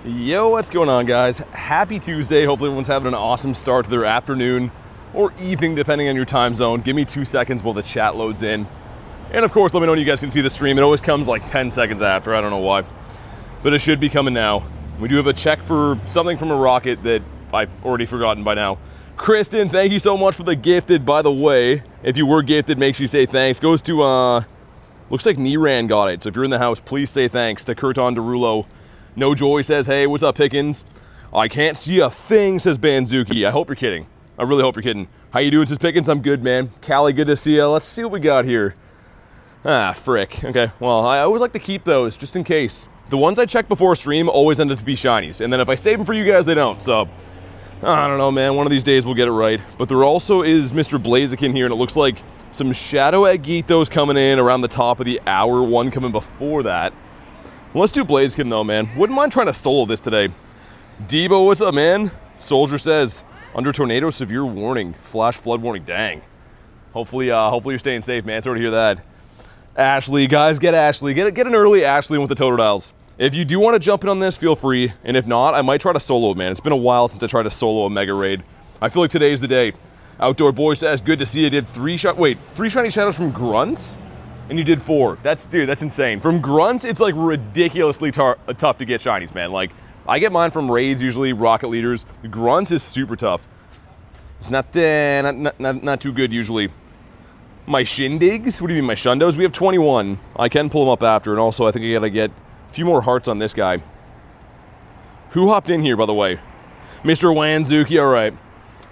Yo, what's going on, guys? Happy Tuesday. Hopefully everyone's having an awesome start to their afternoon or evening, depending on your time zone. Give me 2 seconds while the chat loads in. And of course, let me know when you guys can see the stream. It always comes like 10 seconds after. I don't know why. But it should be coming now. We do have a check for something from a rocket that I've already forgotten by now. Kristen, thank you so much for the gifted, by the way. If you were gifted, make sure you say thanks. Goes to, looks like Niran got it. So if you're in the house, please say thanks to Kurton Derulo. No Joy says, hey, what's up, Pickens? I can't see a thing, says Banzuki. I hope you're kidding. I really hope you're kidding. How you doing, says Pickens? I'm good, man. Callie, good to see you. Let's see what we got here. Ah, frick. Okay, well, I always like to keep those, just in case. The ones I check before stream always end up to be shinies. And then if I save them for you guys, they don't. So, I don't know, man. One of these days we'll get it right. But there also is Mr. Blaziken here, and it looks like some Shadow Agitos coming in around the top of the hour. One coming before that. Let's do Blaziken though, man. Wouldn't mind trying to solo this today. Debo, what's up, man? Soldier says, under tornado, severe warning. Flash flood warning. Dang. Hopefully you're staying safe, man. Sorry to hear that. Ashley, guys, get Ashley. Get an early Ashley with the Totodiles. If you do want to jump in on this, feel free. And if not, I might try to solo it, man. It's been a while since I tried to solo a Mega Raid. I feel like today's the day. Outdoor Boy says, good to see you. Did three shiny shadows from Grunts? And you did 4. That's insane. From Grunts, it's like ridiculously tough to get shinies, man. Like, I get mine from raids usually, rocket leaders. Grunts is super tough. It's not too good usually. My Shindigs? What do you mean, my Shundos? We have 21. I can pull them up after, and also I think I gotta get a few more hearts on this guy. Who hopped in here, by the way? Mr. Wanzuki, all right.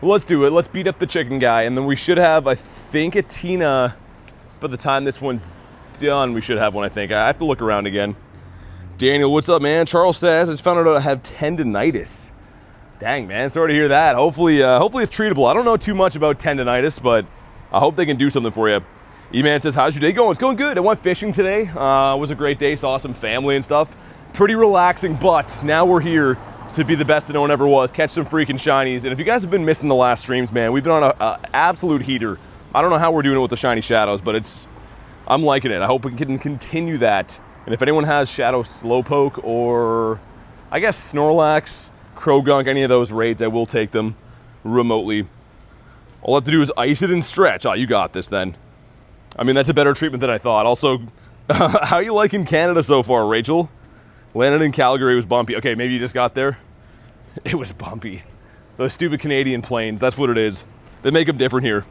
Well, let's do it. Let's beat up the chicken guy, and then we should have, I think, a Tina. By the time this one's done, we should have one, I think. I have to look around again. Daniel, what's up, man? Charles says, I just found out I have tendinitis. Dang, man, sorry to hear that. Hopefully it's treatable. I don't know too much about tendinitis, but I hope they can do something for you. E-Man says, how's your day going? It's going good. I went fishing today. It was a great day. Saw some family and stuff. Pretty relaxing, but now we're here to be the best that no one ever was. Catch some freaking shinies. And if you guys have been missing the last streams, man, we've been on an absolute heater. I don't know how we're doing it with the shiny shadows, but I'm liking it. I hope we can continue that. And if anyone has Shadow Slowpoke or, I guess, Snorlax, Krogunk, any of those raids, I will take them remotely. All I have to do is ice it and stretch. Oh, you got this then. I mean, that's a better treatment than I thought. Also, how you liking Canada so far, Rachel? Landed in Calgary was bumpy. Okay, maybe you just got there. It was bumpy. Those stupid Canadian planes, that's what it is. They make them different here.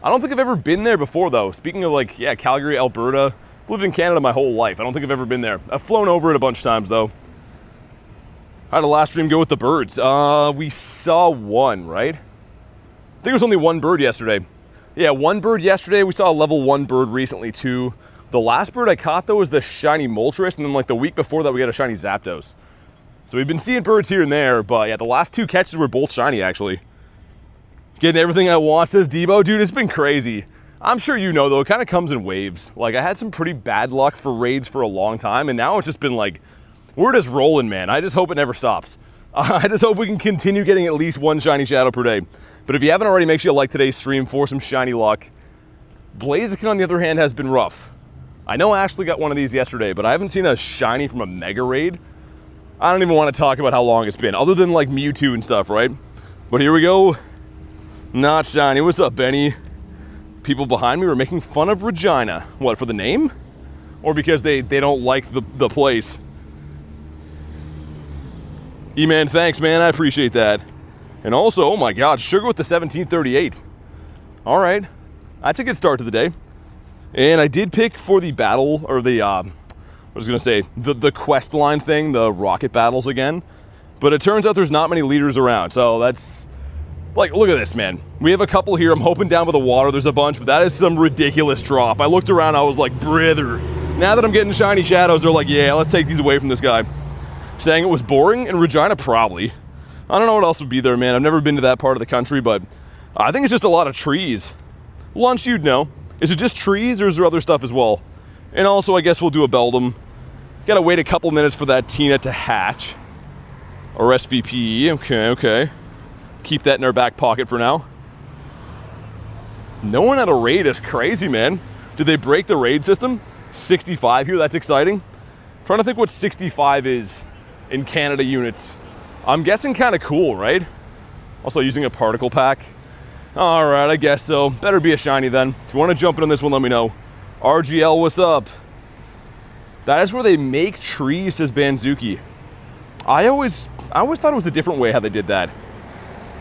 I don't think I've ever been there before, though. Speaking of, like, yeah, Calgary, Alberta. I've lived in Canada my whole life. I don't think I've ever been there. I've flown over it a bunch of times, though. How did the last stream go with the birds? We saw one, right? I think it was only one bird yesterday. Yeah, one bird yesterday. We saw a level 1 bird recently, too. The last bird I caught, though, was the shiny Moltres, and then, like, the week before that, we got a shiny Zapdos. So we've been seeing birds here and there, but, yeah, the last 2 catches were both shiny, actually. Getting everything I want, says Debo. Dude, it's been crazy. I'm sure you know, though, it kind of comes in waves. Like, I had some pretty bad luck for raids for a long time, and now it's just been like, we're just rolling, man. I just hope it never stops. I just hope we can continue getting at least 1 shiny shadow per day. But if you haven't already, make sure you like today's stream for some shiny luck. Blaziken, on the other hand, has been rough. I know Ashley got one of these yesterday, but I haven't seen a shiny from a Mega Raid. I don't even want to talk about how long it's been, other than, like, Mewtwo and stuff, right? But here we go. Not shiny. What's up, Benny? People behind me were making fun of Regina. What, for the name? Or because they don't like the place? E-Man, thanks, man. I appreciate that. And also, oh my god, Sugar with the 1738. All right. That's a good start to the day. And I did pick for the battle, or the, I was going to say, the quest line thing, the rocket battles again. But it turns out there's not many leaders around, so that's... Like, look at this, man. We have a couple here. I'm hoping down by the water there's a bunch, but that is some ridiculous drop. I looked around, I was like, brother. Now that I'm getting shiny shadows, they're like, yeah, let's take these away from this guy. Saying it was boring in Regina, probably. I don't know what else would be there, man. I've never been to that part of the country, but I think it's just a lot of trees. Lunch, you'd know. Is it just trees, or is there other stuff as well? And also, I guess we'll do a Beldum. Gotta wait a couple minutes for that Tina to hatch. Or SVP, okay. Keep that in our back pocket for now. No one at a raid is crazy, man. Did they break the raid system? 65 here, that's exciting. Trying to think what 65 is in Canada units. I'm guessing kind of cool, right? Also using a particle pack. All right, I guess so. Better be a shiny then. If you want to jump in on this one, let me know. RGL, what's up? That is where they make trees, says Banzuki. I always thought it was a different way how they did that.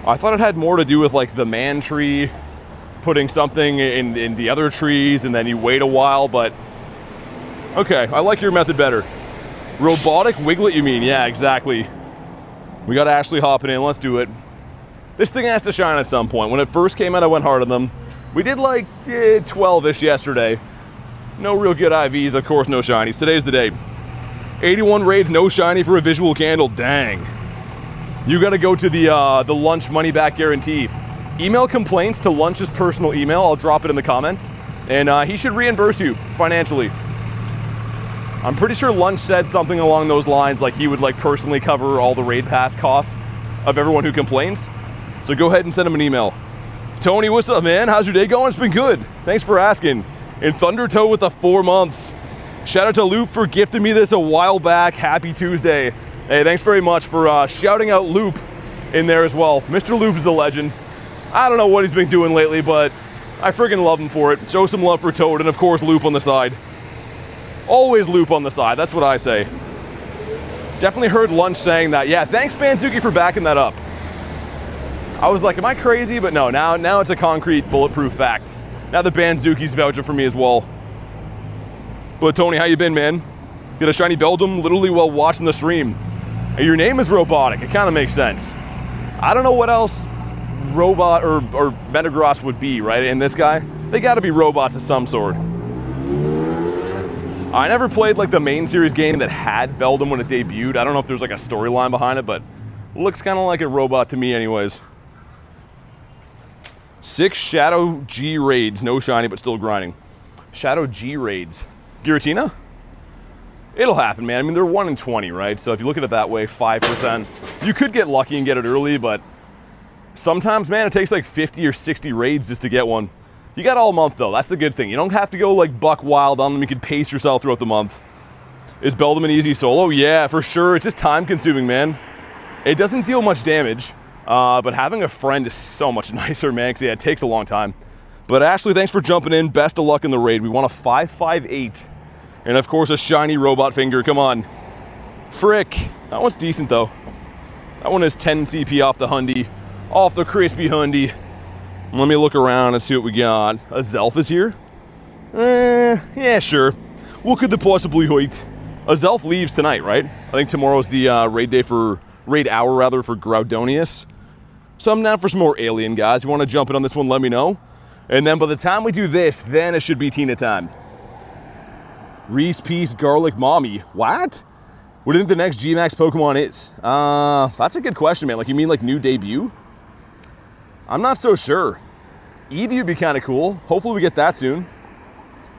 I thought it had more to do with like the man tree, putting something in the other trees, and then you wait a while, but okay, I like your method better. Robotic Wiglet, you mean? Yeah, exactly. We got Ashley hopping in, let's do it. This thing has to shine at some point. When it first came out, I went hard on them. We did like 12-ish yesterday. No real good IVs, of course, no shinies. Today's the day. 81 raids, no shiny for a visual candle, dang. You gotta go to the lunch money back guarantee. Email complaints to Lunch's personal email, I'll drop it in the comments. And he should reimburse you financially. I'm pretty sure Lunch said something along those lines, like he would like personally cover all the raid pass costs of everyone who complains. So go ahead and send him an email. Tony, what's up, man? How's your day going? It's been good. Thanks for asking. And Thundertoe with the 4 months. Shout out to Loop for gifting me this a while back. Happy Tuesday. Hey, thanks very much for shouting out Loop in there as well. Mr. Loop is a legend. I don't know what he's been doing lately, but I friggin' love him for it. Show some love for Toad, and of course Loop on the side. Always Loop on the side, that's what I say. Definitely heard Lunch saying that. Yeah, thanks Banzuki for backing that up. I was like, am I crazy? But no, now it's a concrete bulletproof fact. Now the Banzuki's vouching for me as well. But Tony, how you been, man? Get a shiny Beldum literally while watching the stream. And your name is Robotic, it kind of makes sense. I don't know what else Robot or Metagross would be, right? And this guy, they gotta be robots of some sort. I never played like the main series game that had Beldum when it debuted. I don't know if there's like a storyline behind it, but it looks kind of like a robot to me anyways. 6 Shadow G Raids, no shiny but still grinding. Shadow G Raids. Giratina? It'll happen, man. I mean, they're 1 in 20, right? So if you look at it that way, 5%. You could get lucky and get it early, but sometimes, man, it takes like 50 or 60 raids just to get one. You got all month, though. That's the good thing. You don't have to go like buck wild on them. You can pace yourself throughout the month. Is Beldum an easy solo? Yeah, for sure. It's just time consuming, man. It doesn't deal much damage, but having a friend is so much nicer, man, because yeah, it takes a long time. But Ashley, thanks for jumping in. Best of luck in the raid. We want a 558. And of course, a shiny robot finger. Come on. Frick. That one's decent, though. That one is 10 CP off the Hundy. Off the crispy Hundy. Let me look around and see what we got. Azelf is here? Yeah, sure. What could the possibly hoit? Azelf leaves tonight, right? I think tomorrow's the raid hour rather for Groudonius. So I'm down for some more alien guys. If you want to jump in on this one, let me know. And then by the time we do this, then it should be Tina time. Reese Peace Garlic Mommy. What? What do you think the next G-Max Pokemon is? That's a good question, man. Like, you mean like new debut? I'm not so sure. Eevee would be kind of cool. Hopefully we get that soon.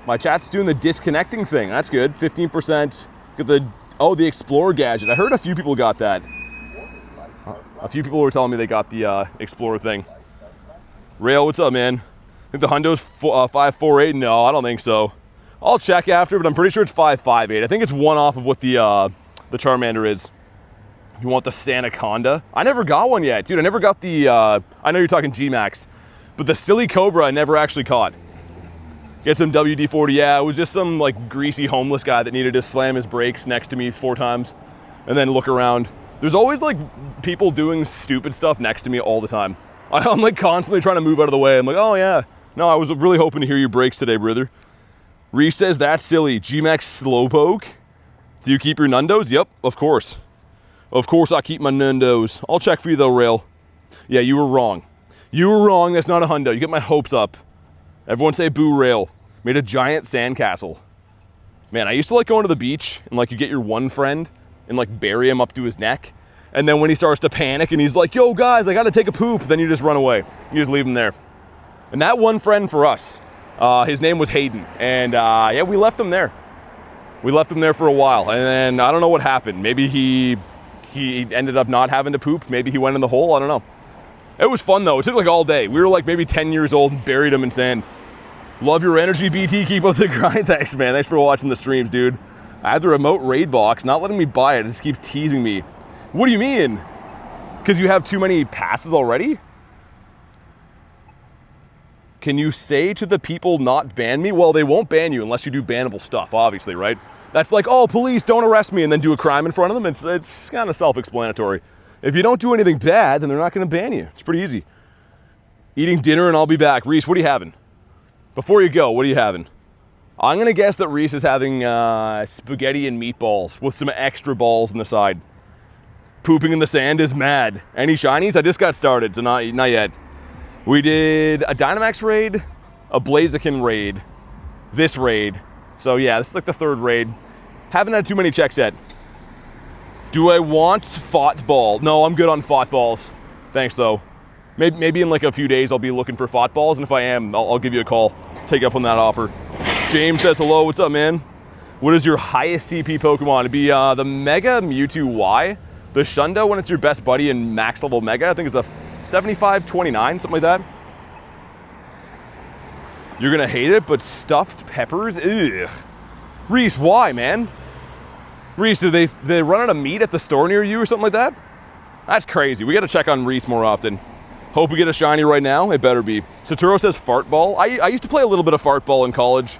My chat's doing the disconnecting thing. That's good. 15%. Get the Explorer gadget. I heard a few people got that. A few people were telling me they got the Explorer thing. Rail, what's up, man? I think the Hundo's 548. No, I don't think so. I'll check after, but I'm pretty sure it's 558. I think it's one off of what the Charmander is. You want the Sandaconda? I never got one yet. Dude, I never got the, I know you're talking G-Max, but the Silly Cobra I never actually caught. Get some WD-40. Yeah, it was just some like greasy homeless guy that needed to slam his brakes next to me 4 times and then look around. There's always like people doing stupid stuff next to me all the time. I'm like constantly trying to move out of the way. I'm like, oh yeah. No, I was really hoping to hear your brakes today, brother. Reese says, that's silly. G-Max Slowpoke? Do you keep your Nundos? Yep, of course. Of course I keep my Nundos. I'll check for you though, Rail. Yeah, you were wrong. You were wrong, that's not a Hundo. You get my hopes up. Everyone say boo, Rail. Made a giant sandcastle. Man, I used to like going to the beach and like you get your one friend and like bury him up to his neck. And then when he starts to panic and he's like, yo guys, I gotta take a poop. Then you just run away. You just leave him there. And that one friend for us, his name was Hayden. And yeah, we left him there. We left him there for a while. And then I don't know what happened. Maybe he ended up not having to poop. Maybe he went in the hole. I don't know. It was fun though. It took like all day. We were like maybe 10 years old and buried him in sand. Love your energy, BT. Keep up the grind. Thanks, man. Thanks for watching the streams, dude. I had the remote raid box, not letting me buy it. It just keeps teasing me. What do you mean? Because you have too many passes already? Can you say to the people not ban me? Well, they won't ban you unless you do bannable stuff, obviously, right? That's like, oh, police, don't arrest me, and then do a crime in front of them. It's kind of self-explanatory. If you don't do anything bad, then they're not going to ban you. It's pretty easy. Eating dinner and I'll be back. Reese, what are you having? Before you go, what are you having? I'm going to guess that Reese is having spaghetti and meatballs with some extra balls on the side. Pooping in the sand is mad. Any shinies? I just got started, so not yet. We did a Dynamax raid, a Blaziken raid, this raid. So yeah, this is like the third raid. Haven't had too many checks yet. Do I want Fought Ball? No, I'm good on Fought Balls. Thanks though. Maybe in like a few days I'll be looking for Fought Balls, and if I am, I'll give you a call. Take up on that offer. James says hello, what's up, man? What is your highest CP Pokemon? It'd be the Mega Mewtwo Y. The Shundo, when it's your best buddy in max level Mega, I think it's a 75-29, something like that. You're gonna hate it, but stuffed peppers? Ugh. Reese, why, man? Reese, do they run out of meat at the store near you or something like that? That's crazy. We gotta check on Reese more often. Hope we get a shiny right now. It better be. Saturo says Fart Ball. I used to play a little bit of Fart Ball in college.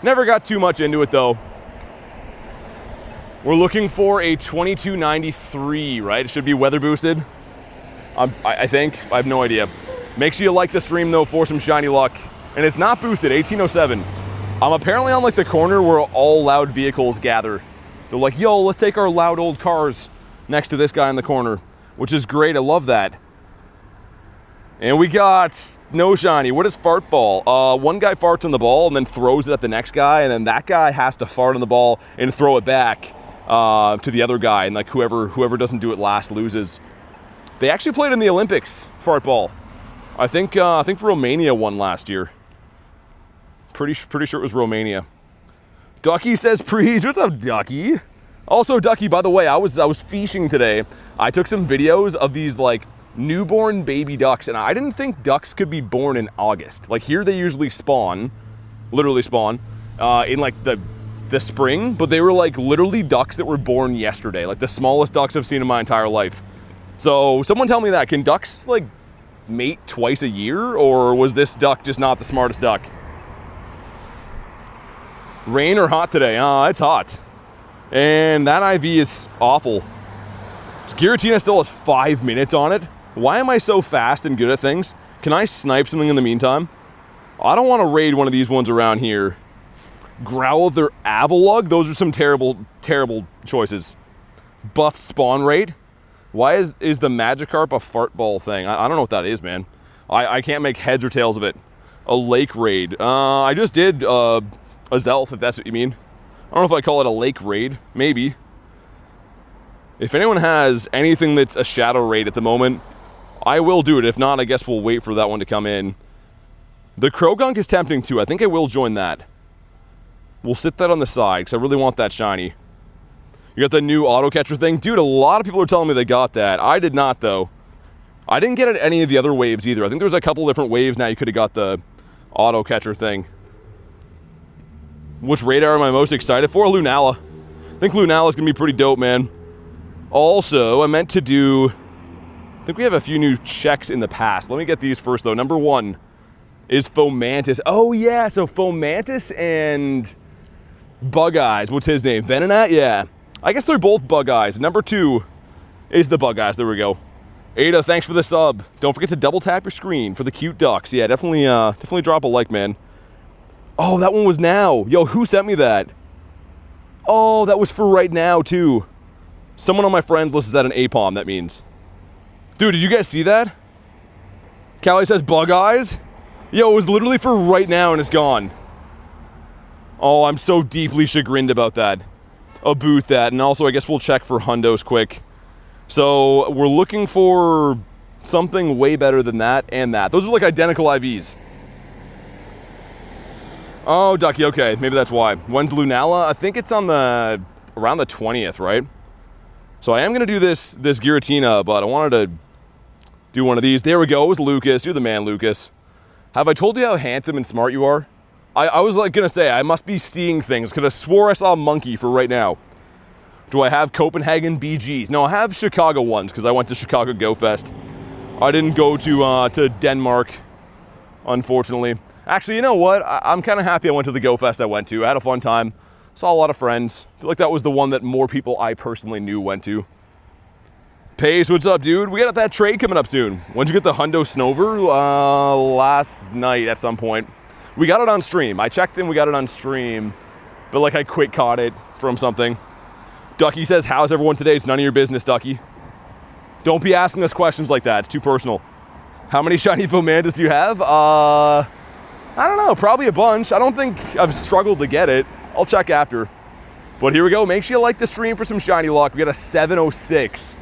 Never got too much into it though. We're looking for a 2293, right? It should be weather boosted. I think. I have no idea. Make sure you like the stream though for some shiny luck. And it's not boosted, 1807. I'm apparently on like the corner where all loud vehicles gather. They're like, yo, let's take our loud old cars next to this guy in the corner, which is great. I love that. And we got no shiny. What is Fart Ball? One guy farts on the ball and then throws it at the next guy, and then that guy has to fart on the ball and throw it back to the other guy, and like whoever doesn't do it last loses. They actually played in the Olympics, Fart Ball. I think Romania won last year. Pretty sure it was Romania. Ducky says preach. What's up, Ducky? Also, Ducky, by the way, I was fishing today. I took some videos of these like newborn baby ducks, and I didn't think ducks could be born in August. Like here, they usually spawn, literally spawn, in like the spring, but they were like literally ducks that were born yesterday, like the smallest ducks I've seen in my entire life. So someone tell me that. Can ducks like mate twice a year, or was this duck just not the smartest duck? Rain or hot today? It's hot. And that IV is awful. Giratina still has 5 minutes on it. Why am I so fast and good at things? Can I snipe something in the meantime? I don't want to raid one of these ones around here. Growlithe, Avalugg? Those are some terrible, terrible choices. Buffed spawn rate? Why is the Magikarp a fart ball thing? I don't know what that is, man. I can't make heads or tails of it. A lake raid. I just did Azelf, if that's what you mean. I don't know if I call it a lake raid. Maybe. If anyone has anything that's a shadow raid at the moment, I will do it. If not, I guess we'll wait for that one to come in. The Krogunk is tempting too. I think I will join that. We'll sit that on the side because I really want that shiny. You got the new auto catcher thing? Dude, a lot of people are telling me they got that. I did not, though. I didn't get it at any of the other waves either. I think there's a couple different waves now you could have got the auto catcher thing. Which radar am I most excited for? Lunala. I think Lunala is going to be pretty dope, man. Also, I meant to do... I think we have a few new checks in the past. Let me get these first, though. Number 1 is Fomantis. Oh, yeah. So Fomantis and Bug Eyes. What's his name? Venonat? Yeah. I guess they're both Bug Eyes. Number 2 is the Bug Eyes. There we go. Ada, thanks for the sub. Don't forget to double tap your screen for the cute ducks. Yeah, definitely drop a like, man. Oh, that one was now. Yo, who sent me that? Oh, that was for right now, too. Someone on my friends list is at an APOM, that means. Dude, did you guys see that? Callie says Bug Eyes? Yo, it was literally for right now and it's gone. Oh, I'm so deeply chagrined about that. I'll boot that, and also I guess we'll check for Hundos quick. So, we're looking for something way better than that and that. Those are like identical IVs. Oh, Ducky, okay. Maybe that's why. When's Lunala? I think it's on around the 20th, right? So I am going to do this Giratina, but I wanted to do one of these. There we go. It was Lucas. You're the man, Lucas. Have I told you how handsome and smart you are? I was like gonna say, I must be seeing things. Could have swore I saw a monkey for right now. Do I have Copenhagen BGs? No, I have Chicago ones because I went to Chicago Go Fest. I didn't go to Denmark, unfortunately. Actually, you know what? I'm kind of happy I went to the Go Fest I went to. I had a fun time. Saw a lot of friends. I feel like that was the one that more people I personally knew went to. Pace, what's up, dude? We got that trade coming up soon. When'd you get the Hundo Snover? Last night at some point. We got it on stream. I checked in, we got it on stream. But like I quick caught it from something. Ducky says, how's everyone today? It's none of your business, Ducky. Don't be asking us questions like that. It's too personal. How many shiny Fomantis do you have? I don't know. Probably a bunch. I don't think I've struggled to get it. I'll check after. But here we go. Make sure you like the stream for some shiny luck. We got a 706.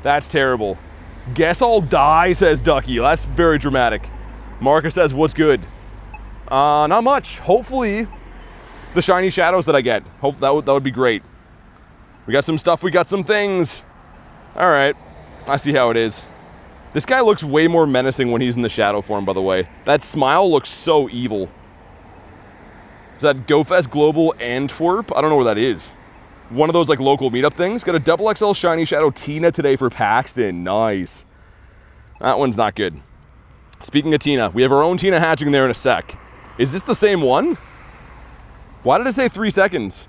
That's terrible. Guess I'll die, says Ducky. That's very dramatic. Marcus says, what's good? Not much. Hopefully, the shiny shadows that I get. Hope that would be great. We got some stuff. We got some things. All right. I see how it is. This guy looks way more menacing when he's in the shadow form, by the way. That smile looks so evil. Is that GoFest Global Antwerp? I don't know where that is. One of those like local meetup things. Got a double XL shiny shadow Tina today for Paxton. Nice. That one's not good. Speaking of Tina, we have our own Tina hatching there in a sec. Is this the same one? Why did it say 3 seconds?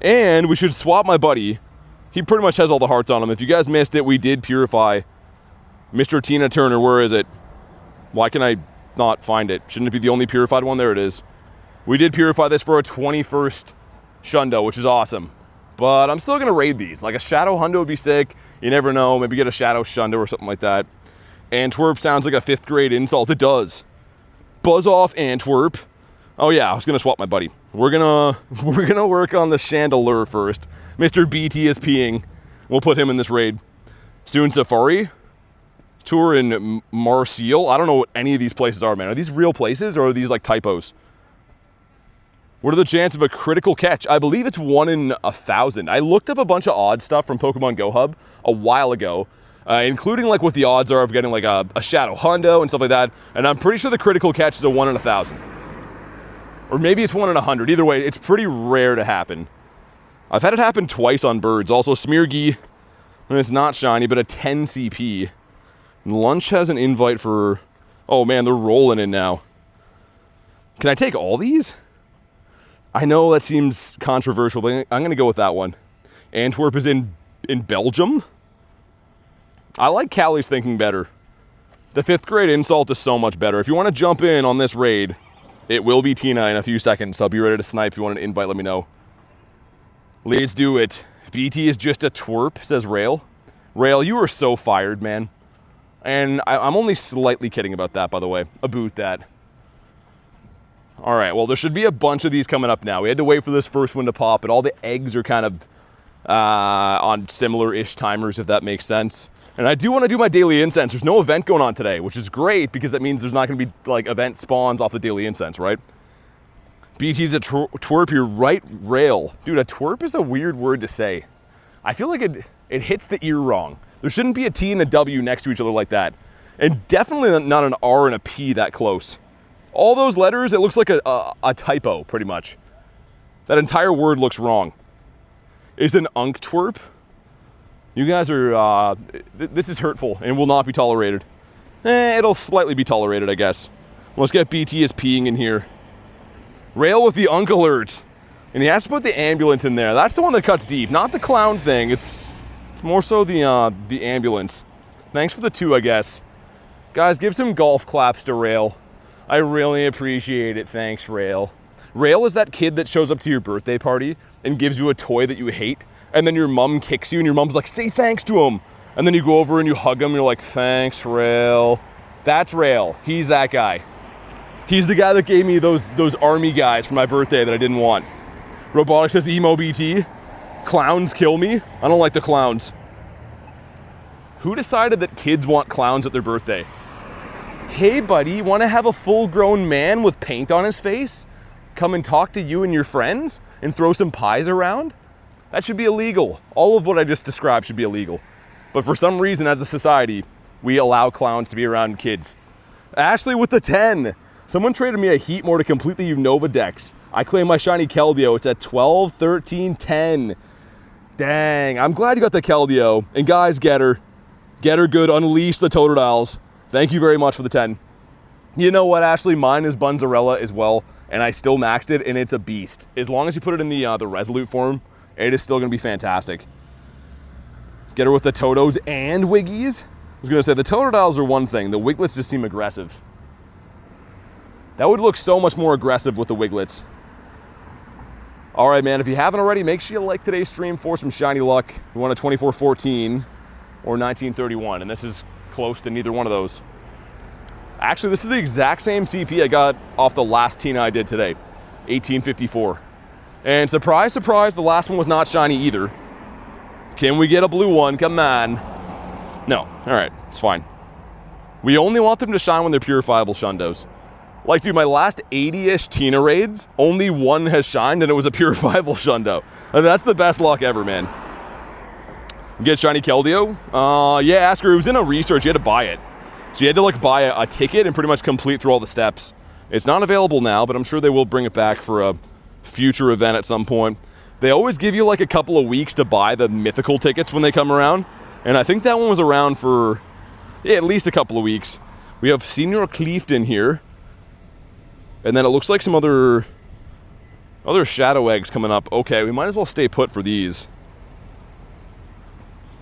And we should swap my buddy. He pretty much has all the hearts on him. If you guys missed it, we did purify Mr. Tina Turner. Where is it? Why can I not find it? Shouldn't it be the only purified one? There it is. We did purify this for a 21st Shundo, which is awesome. But I'm still going to raid these. Like a Shadow Hundo would be sick. You never know. Maybe get a Shadow Shundo or something like that. Antwerp sounds like a 5th grade insult. It does. Buzz off, Antwerp. Oh yeah, I was going to swap my buddy. We're gonna work on the Chandelure first. Mr. BT is peeing. We'll put him in this raid. Soon Safari. Tour in Marseille. I don't know what any of these places are, man. Are these real places or are these like typos? What are the chances of a critical catch? I believe it's 1 in 1,000. I looked up a bunch of odd stuff from Pokemon Go Hub a while ago, including like what the odds are of getting like a Shadow Hundo and stuff like that. And I'm pretty sure the critical catch is a 1 in 1,000. Or maybe it's 1 in 100. Either way, it's pretty rare to happen. I've had it happen twice on birds. Also, Smeargy, and it's not shiny, but a 10 CP. And Lunch has an invite for... Oh man, they're rolling in now. Can I take all these? I know that seems controversial, but I'm going to go with that one. Antwerp is in Belgium? I like Callie's thinking better. The 5th grade insult is so much better. If you want to jump in on this raid, it will be Tina in a few seconds. I'll be ready to snipe. If you want an invite, let me know. Let's do it. BT is just a twerp, says Rail. Rail, you are so fired, man. And I'm only slightly kidding about that, by the way. About that. All right, well, there should be a bunch of these coming up now. We had to wait for this first one to pop, but all the eggs are kind of on similar-ish timers, if that makes sense. And I do want to do my daily incense. There's no event going on today, which is great because that means there's not going to be like event spawns off the daily incense, right? BT's a twerp, you're right, Rail. Dude, a twerp is a weird word to say. I feel like it hits the ear wrong. There shouldn't be a T and a W next to each other like that. And definitely not an R and a P that close. All those letters, it looks like a typo, pretty much. That entire word looks wrong. Is an unk twerp? You guys are, this is hurtful and will not be tolerated. It'll slightly be tolerated, I guess. Let's get BT is peeing in here. Rail with the unk alert. And he has to put the ambulance in there. That's the one that cuts deep, not the clown thing. It's more so the ambulance. Thanks for the 2, I guess. Guys, give some golf claps to Rail. I really appreciate it. Thanks, Rail. Rail is that kid that shows up to your birthday party and gives you a toy that you hate. And then your mom kicks you and your mom's like, say thanks to him. And then you go over and you hug him and you're like, thanks, Rail. That's Rail. He's that guy. He's the guy that gave me those army guys for my birthday that I didn't want. Robotic says emo BT. Clowns kill me. I don't like the clowns. Who decided that kids want clowns at their birthday? Hey buddy, want to have a full-grown man with paint on his face come and talk to you and your friends and throw some pies around? That should be illegal. All of what I just described should be illegal. But for some reason, as a society, we allow clowns to be around kids. Ashley with the 10. Someone traded me a Heatmore to complete the Unova Dex. I claim my shiny Keldeo. It's at 12, 13, 10. Dang, I'm glad you got the Keldeo. And guys, get her. Get her good. Unleash the Totodiles. Thank you very much for the 10. You know what, Ashley? Mine is Bunzarella as well, and I still maxed it, and it's a beast. As long as you put it in the Resolute form, it is still going to be fantastic. Get her with the Totos and Wiggies. I was going to say, the Totodiles are one thing. The Wiglets just seem aggressive. That would look so much more aggressive with the Wiglets. All right, man, if you haven't already, make sure you like today's stream for some shiny luck. You want a 2414 or 1931, and this is close to neither one of those. Actually, this is the exact same CP I got off the last Tina I did today, 1854. And surprise, surprise, the last one was not shiny either. Can we get a blue one? Come on. No. All right, it's fine. We only want them to shine when they're purifiable Shundos. Like, dude, my last 80-ish Tina raids, only one has shined, and it was a purifiable Shundo. And that's the best luck ever, man. Get shiny Keldeo? Yeah, ask her. It was in a research. You had to buy it. So you had to, like, buy a ticket and pretty much complete through all the steps. It's not available now, but I'm sure they will bring it back for a future event at some point. They always give you, like, a couple of weeks to buy the mythical tickets when they come around. And I think that one was around for, yeah, at least a couple of weeks. We have Senior Cleefton here. And then it looks like some other shadow eggs coming up. Okay, we might as well stay put for these.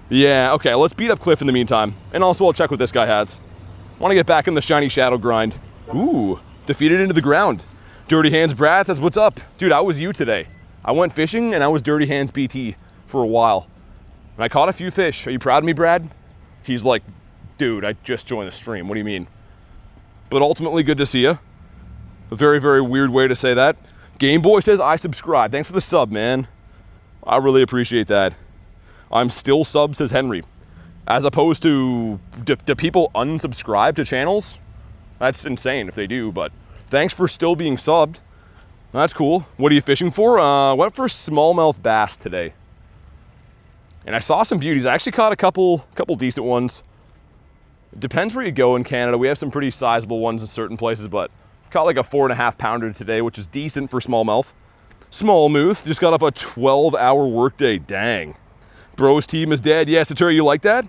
Yeah, okay, let's beat up Cliff in the meantime. And also I'll check what this guy has. Want to get back in the shiny shadow grind. Ooh, defeated into the ground. Dirty Hands Brad says, what's up? Dude, I was you today. I went fishing and I was Dirty Hands BT for a while. And I caught a few fish. Are you proud of me, Brad? He's like, dude, I just joined the stream. What do you mean? But ultimately, good to see you. A very, very weird way to say that. Game Boy says, I subscribe. Thanks for the sub, man. I really appreciate that. I'm still sub, says Henry. As opposed to, do people unsubscribe to channels? That's insane if they do, but thanks for still being subbed. That's cool. What are you fishing for? Went for smallmouth bass today. And I saw some beauties. I actually caught a couple decent ones. It depends where you go in Canada. We have some pretty sizable ones in certain places, but caught like a 4.5 pounder today, which is decent for smallmouth. Smallmouth just got off a 12-hour workday. Dang. Bro's team is dead. Yeah, Satura, you like that?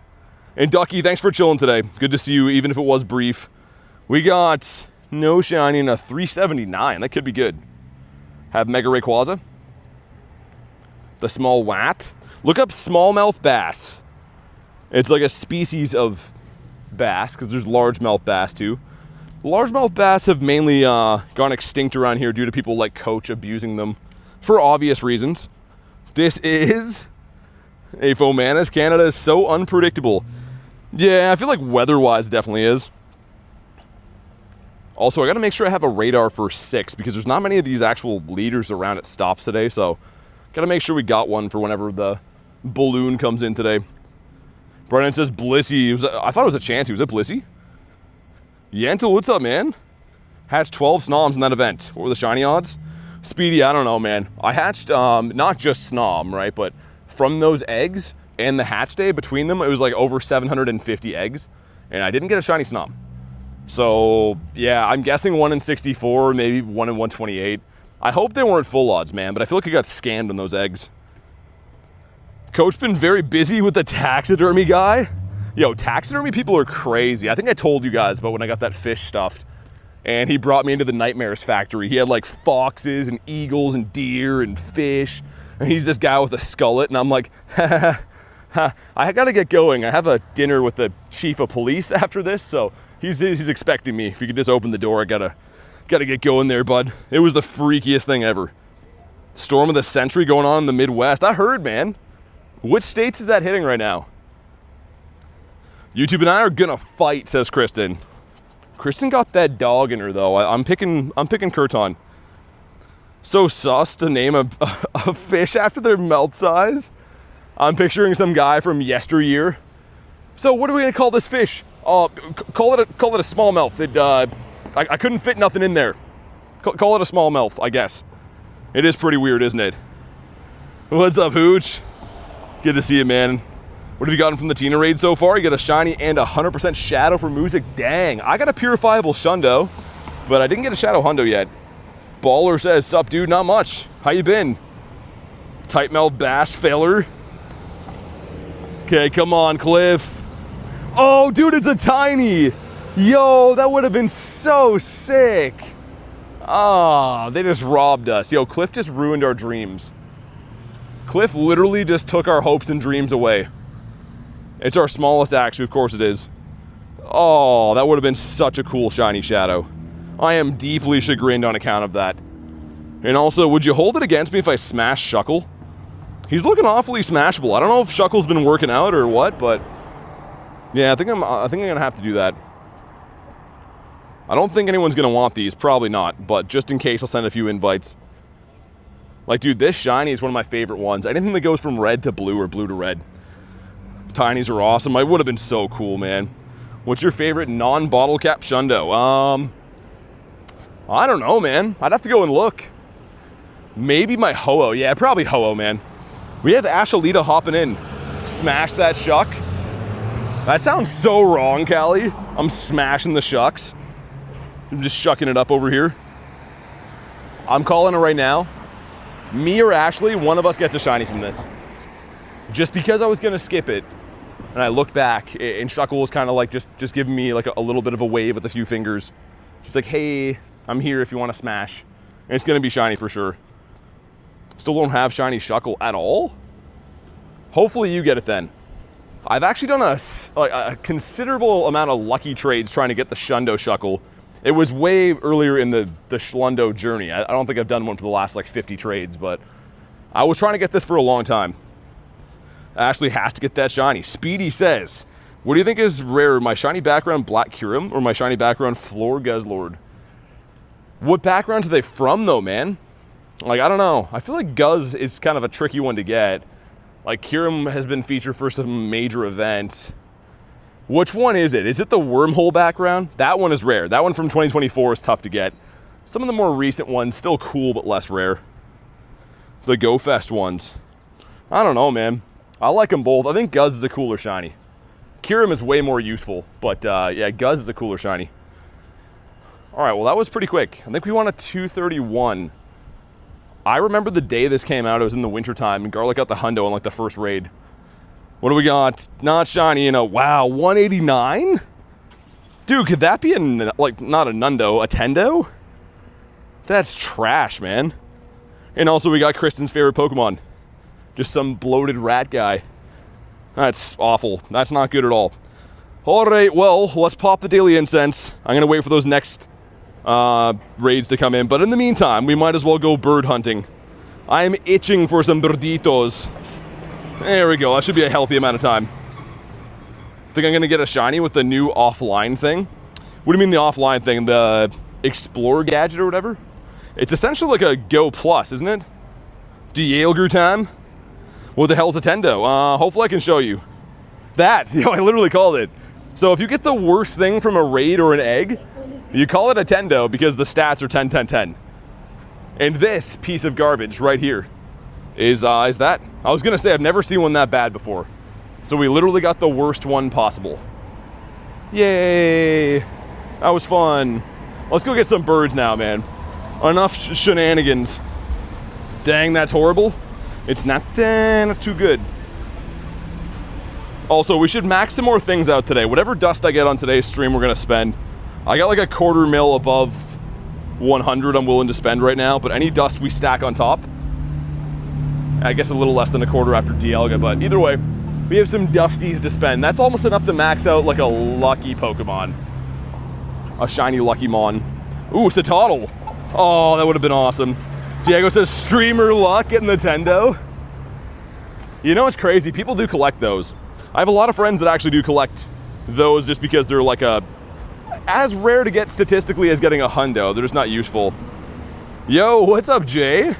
And Ducky, thanks for chilling today. Good to see you, even if it was brief. We got no shiny and a 379. That could be good. Have Mega Rayquaza. The small wat. Look up smallmouth bass. It's like a species of bass, because there's largemouth bass too. Largemouth bass have mainly gone extinct around here due to people like Coach abusing them for obvious reasons. This is a Fomantis. Canada is so unpredictable. Yeah, I feel like weather-wise definitely is. Also, I got to make sure I have a radar for 6 because there's not many of these actual leaders around at stops today, so got to make sure we got one for whenever the balloon comes in today. Brennan says Blissey. I thought it was a chance. Was it Blissey? Yentl, what's up, man? Hatched 12 Snoms in that event. What were the shiny odds? Speedy, I don't know, man. I hatched not just Snom, right? But from those eggs and the hatch day between them, it was like over 750 eggs. And I didn't get a shiny Snom. So, yeah, I'm guessing 1 in 64, maybe 1 in 128. I hope they weren't full odds, man, but I feel like I got scammed on those eggs. Coach been very busy with the taxidermy guy. Yo, taxidermy people are crazy. I think I told you guys about when I got that fish stuffed. And he brought me into the Nightmares factory. He had like foxes and eagles and deer and fish. And he's this guy with a skullet. And I'm like, ha, I gotta get going. I have a dinner with the chief of police after this. So he's expecting me. If you could just open the door, I gotta get going there, bud. It was the freakiest thing ever. Storm of the century going on in the Midwest. I heard, man. Which states is that hitting right now? YouTube and I are gonna fight, says Kristen. Kristen got that dog in her though. I'm picking Kurton. So sus to name a fish after their melt size. I'm picturing some guy from yesteryear. So what are we gonna call this fish? Call it a smallmouth. I couldn't fit nothing in there. Call it a smallmouth, I guess. It is pretty weird, isn't it? What's up, Hooch? Good to see you, man. What have you gotten from the Tina raid so far? You got a shiny and 100% shadow for music. Dang, I got a purifiable Shundo. But I didn't get a Shadow Hundo yet. Baller says, sup dude, not much. How you been? Tight mouth bass failer. Okay, come on, Cliff. Oh, dude, it's a tiny. Yo, that would have been so sick. Ah, they just robbed us. Yo, Cliff just ruined our dreams. Cliff literally just took our hopes and dreams away. It's our smallest, actually, of course it is. Oh, that would have been such a cool shiny Shadow. I am deeply chagrined on account of that. And also, would you hold it against me if I smash Shuckle? He's looking awfully smashable. I don't know if Shuckle's been working out or what, but yeah, I think I'm gonna have to do that. I don't think anyone's gonna want these, probably not, but just in case, I'll send a few invites. Like, dude, this shiny is one of my favorite ones. Anything that goes from red to blue or blue to red. Tinies are awesome. I would have been so cool, man. What's your favorite non-bottle cap Shundo? I don't know, man. I'd have to go and look. Maybe my Ho-Oh. Yeah, probably Ho-Oh, man. We have Ashalita hopping in. Smash that Shuck. That sounds so wrong, Callie. I'm smashing the Shucks. I'm just shucking it up over here. I'm calling it right now. Me or Ashley, one of us gets a shiny from this. Just because I was gonna skip it, and I looked back, and Shuckle was kind of like just giving me like a little bit of a wave with a few fingers. She's like, hey, I'm here if you want to smash. And it's gonna be shiny for sure. Still don't have shiny Shuckle at all? Hopefully you get it then. I've actually done a considerable amount of lucky trades trying to get the Shundo Shuckle. It was way earlier in the Schlundo journey. I don't think I've done one for the last like 50 trades, but I was trying to get this for a long time. Ashley has to get that shiny. Speedy says, what do you think is rarer, my shiny background Black Kyurem or my shiny background Floor Guzzlord? What backgrounds are they from though, man? Like, I don't know. I feel like Guzz is kind of a tricky one to get. Like, Kyurem has been featured for some major events. Which one is it? Is it the wormhole background? That one is rare. That one from 2024 is tough to get. Some of the more recent ones, still cool, but less rare. The Go Fest ones. I don't know, man. I like them both. I think Guzz is a cooler shiny. Kyurem is way more useful, but yeah, Guzz is a cooler shiny. All right, well, that was pretty quick. I think we won a 231. I remember the day this came out, it was in the wintertime, and Garlic got the Hundo on like the first raid. What do we got? Not shiny, wow, 189? Dude, could that be like, not a Nundo, a Tendo? That's trash, man. And also we got Kristen's favorite Pokemon. Just some bloated rat guy. That's awful. That's not good at all. All right, well, let's pop the Daily Incense. I'm gonna wait for those next raids to come in, but in the meantime, we might as well go bird hunting. I am itching for some birditos. There we go. That should be a healthy amount of time. Think I'm gonna get a shiny with the new offline thing. What do you mean the offline thing? The Explorer gadget or whatever? It's essentially like a Go Plus, isn't it? Dialga time? What the hell's a Tendo? Hopefully I can show you. That, I literally called it. So if you get the worst thing from a raid or an egg, you call it a Tendo because the stats are 10, 10, 10. And this piece of garbage right here is that. I was gonna say I've never seen one that bad before. So we literally got the worst one possible. Yay! That was fun. Let's go get some birds now, man. Enough shenanigans. Dang, that's horrible. It's not too good. Also, we should max some more things out today. Whatever dust I get on today's stream, we're gonna spend. I got like a quarter mil above 100 I'm willing to spend right now, but any dust we stack on top, I guess a little less than a quarter after Dialga, but either way, we have some dusties to spend. That's almost enough to max out like a lucky Pokemon. A shiny Lucky Mon. Ooh, Citadel. Oh, that would have been awesome. Diego says, streamer luck getting the Tendo. You know what's crazy? People do collect those. I have a lot of friends that actually do collect those just because they're like as rare to get statistically as getting a Hundo. They're just not useful. Yo, what's up, Jay?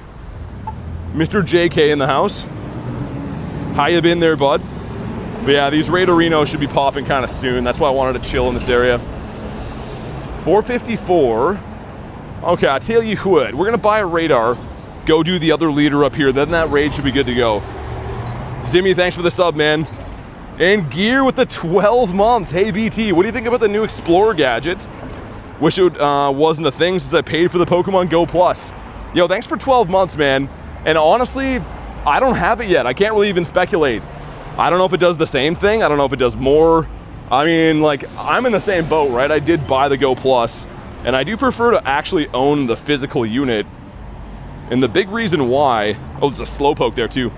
Mr. JK in the house. How you been there, bud? But yeah, these Raiderinos should be popping kind of soon. That's why I wanted to chill in this area. 454. Okay, I tell you what, we're gonna buy a radar, go do the other leader up here, then that raid should be good to go. Zimmy, thanks for the sub, man. And Gear with the 12 months. Hey, BT, what do you think about the new Explorer gadget Wish it wasn't a thing since I paid for the Pokemon Go Plus. Yo, thanks for 12 months, man. And honestly, I don't have it yet. I can't really even speculate. I don't know if it does the same thing. I don't know if it does more. I mean, like, I'm in the same boat, right? I did buy the Go Plus, and I do prefer to actually own the physical unit. And the big reason why, oh, there's a Slowpoke there too.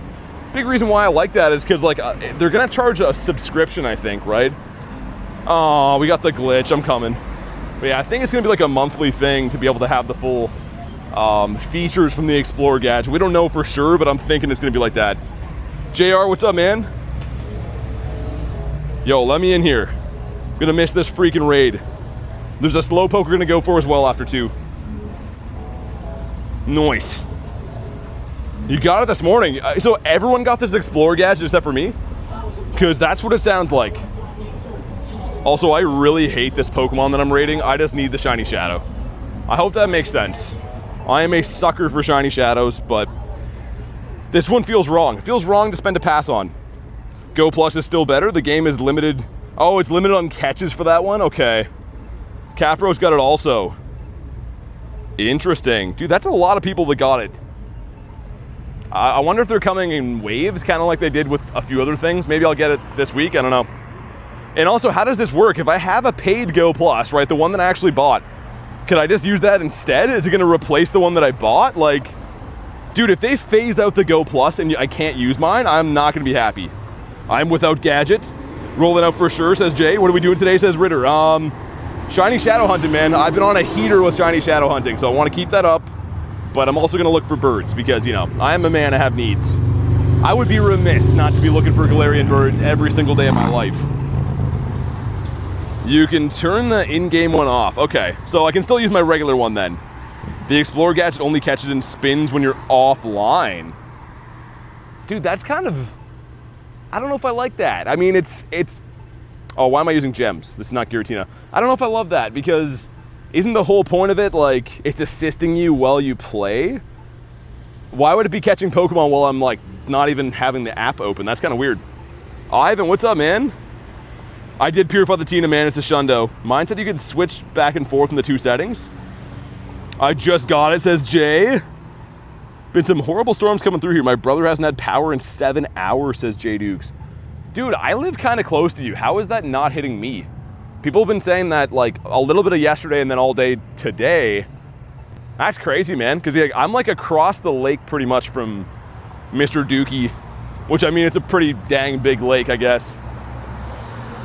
Big reason why I like that is because, like, they're gonna charge a subscription, I think, right? Oh, we got the glitch. I'm coming. But yeah, I think it's gonna be like a monthly thing to be able to have the full features from the Explorer gadget. We don't know for sure, but I'm thinking it's gonna be like that. JR, what's up, man? Yo, let me in here. I'm gonna miss this freaking raid. There's a Slowpoke we're gonna go for as well after 2. Nice. You got it this morning. So everyone got this Explorer gadget except for me? Because that's what it sounds like. Also, I really hate this Pokemon that I'm raiding. I just need the Shiny Shadow. I hope that makes sense. I am a sucker for Shiny Shadows, but this one feels wrong. It feels wrong to spend a pass on. Go Plus is still better. The game is limited. Oh, it's limited on catches for that one? Okay. Capro's got it also. Interesting. Dude, that's a lot of people that got it. I wonder if they're coming in waves, kind of like they did with a few other things. Maybe I'll get it this week. I don't know. And also, how does this work? If I have a paid Go Plus, right, the one that I actually bought, could I just use that instead? Is it going to replace the one that I bought? Like, dude, if they phase out the Go Plus and I can't use mine, I'm not going to be happy. I'm without gadget. Rolling out for sure, says Jay. What are we doing today, says Ritter? Shiny Shadow Hunting, man. I've been on a heater with Shiny Shadow Hunting, so I want to keep that up. But I'm also going to look for birds because, you know, I am a man, I have needs. I would be remiss not to be looking for Galarian Birds every single day of my life. You can turn the in-game one off. Okay, so I can still use my regular one then. The Explorer gadget only catches and spins when you're offline. Dude, that's kind of... I don't know if I like that. I mean, it's... Oh, why am I using gems? This is not Giratina. I don't know if I love that because isn't the whole point of it, like, it's assisting you while you play? Why would it be catching Pokemon while I'm, like, not even having the app open? That's kind of weird. Ivan, what's up, man? I did purify the Tina, man. It's a Shundo. Mine said you could switch back and forth in the 2 settings. I just got it, says Jay. Been some horrible storms coming through here. My brother hasn't had power in 7 hours, says Jay Dukes. Dude, I live kind of close to you. How is that not hitting me? People have been saying that, like, a little bit of yesterday and then all day today. That's crazy, man. Because I'm, like, across the lake pretty much from Mr. Dookie. Which, I mean, it's a pretty dang big lake, I guess.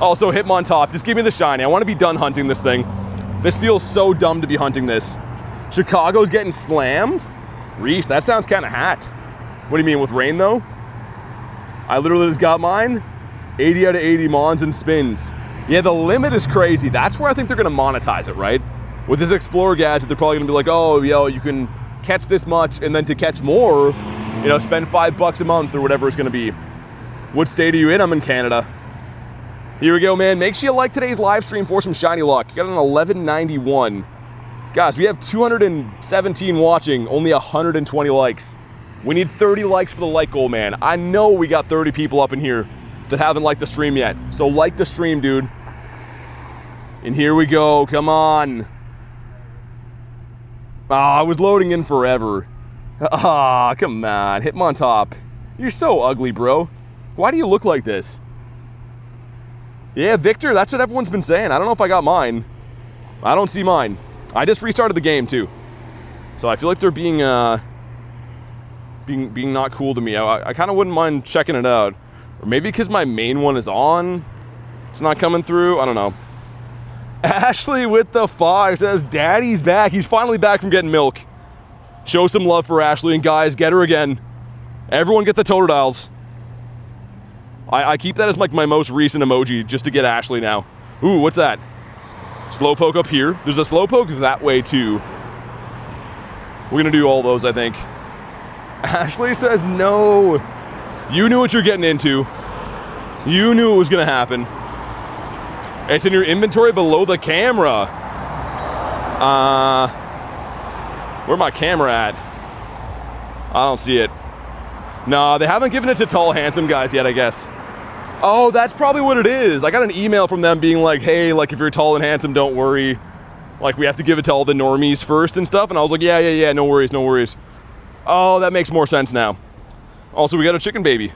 Also, Hitmontop, just give me the shiny. I want to be done hunting this thing. This feels so dumb to be hunting this. Chicago's getting slammed? Reese, that sounds kind of hot. What do you mean, with rain, though? I literally just got mine. 80 out of 80 Mons and spins. Yeah, the limit is crazy. That's where I think they're going to monetize it, right? With this Explorer gadget, they're probably going to be like, oh, yo, you can catch this much, and then to catch more, you know, spend $5 a month or whatever it's going to be. What state are you in? I'm in Canada. Here we go, man. Make sure you like today's live stream for some shiny luck. Got an 1191. Guys, we have 217 watching, only 120 likes. We need 30 likes for the like goal, man. I know we got 30 people up in here that haven't liked the stream yet. So like the stream, dude. And here we go. Come on. I was loading in forever. Come on. Hitmontop. You're so ugly, bro. Why do you look like this? Yeah, Victor, that's what everyone's been saying. I don't know if I got mine. I don't see mine. I just restarted the game, too. So I feel like they're being not cool to me. I kind of wouldn't mind checking it out. Or maybe because my main one is on, it's not coming through. I don't know. Ashley with the 5 says, Daddy's back. He's finally back from getting milk. Show some love for Ashley. And guys, get her again. Everyone get the Totodiles. I keep that as like my most recent emoji just to get Ashley now. Ooh, what's that? Slowpoke up here. There's a Slowpoke that way too. We're gonna do all those, I think. Ashley says no. You knew what you're getting into. You knew it was gonna happen. It's in your inventory below the camera. Where my camera at? I don't see it. No, they haven't given it to tall, handsome guys yet, I guess. Oh, that's probably what it is. I got an email from them being like, hey, like if you're tall and handsome, don't worry. Like, we have to give it to all the normies first and stuff. And I was like, yeah, no worries, no worries. Oh, that makes more sense now. Also, we got a chicken baby.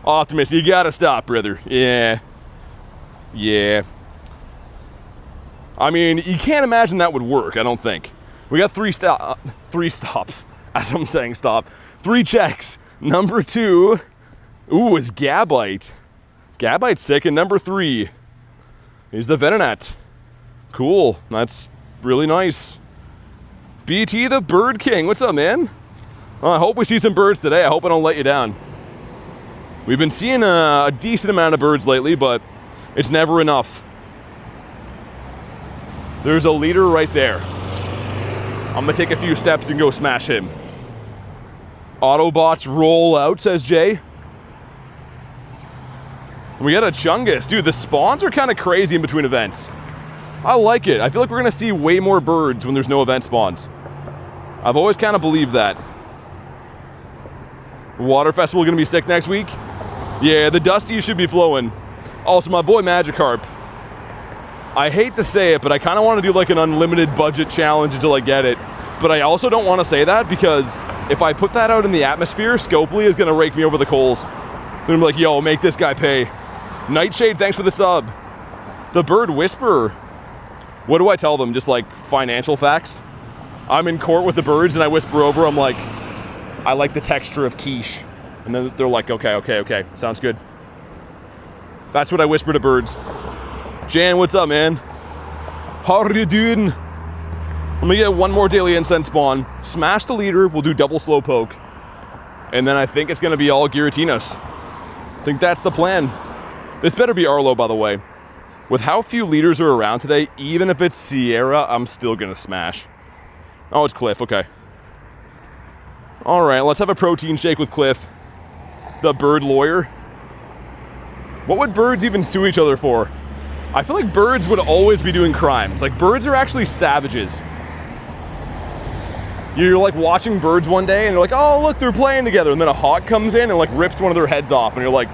Optimus, you gotta stop, brother. Yeah. I mean, you can't imagine that would work, I don't think. We got three stops. As I'm saying, stop. 3 checks. Number 2, ooh, is Gabite. Gabite's sick. And number 3 is the Venonat. Cool. That's really nice. BT the Bird King. What's up, man? Well, I hope we see some birds today. I hope I don't let you down. We've been seeing a decent amount of birds lately, but it's never enough. There's a leader right there. I'm gonna take a few steps and go smash him. Autobots roll out, says Jay. We got a Chungus. Dude, the spawns are kind of crazy in between events. I like it. I feel like we're gonna see way more birds when there's no event spawns. I've always kind of believed that. Water Festival gonna be sick next week? Yeah, the Dusty should be flowing. Also, my boy Magikarp. I hate to say it, but I kind of want to do like an unlimited budget challenge until I get it. But I also don't want to say that because if I put that out in the atmosphere, Scopely is going to rake me over the coals. Then I'm like, yo, make this guy pay. Nightshade, thanks for the sub. The Bird Whisperer. What do I tell them? Just like financial facts? I'm in court with the birds and I whisper over, I'm like, I like the texture of quiche. And then they're like, okay, sounds good. That's what I whisper to birds. Jan, what's up, man? How are you doing? I'm gonna get one more Daily Incense spawn, smash the leader, we'll do double Slowpoke, and then I think it's gonna be all Giratinas. I think that's the plan. This better be Arlo, by the way. With how few leaders are around today, even if it's Sierra, I'm still gonna smash. Oh, it's Cliff, okay. Alright, let's have a protein shake with Cliff. The bird lawyer. What would birds even sue each other for? I feel like birds would always be doing crimes. Like, birds are actually savages. You're like watching birds one day and you're like, oh, look, they're playing together. And then a hawk comes in and like rips one of their heads off. And you're like,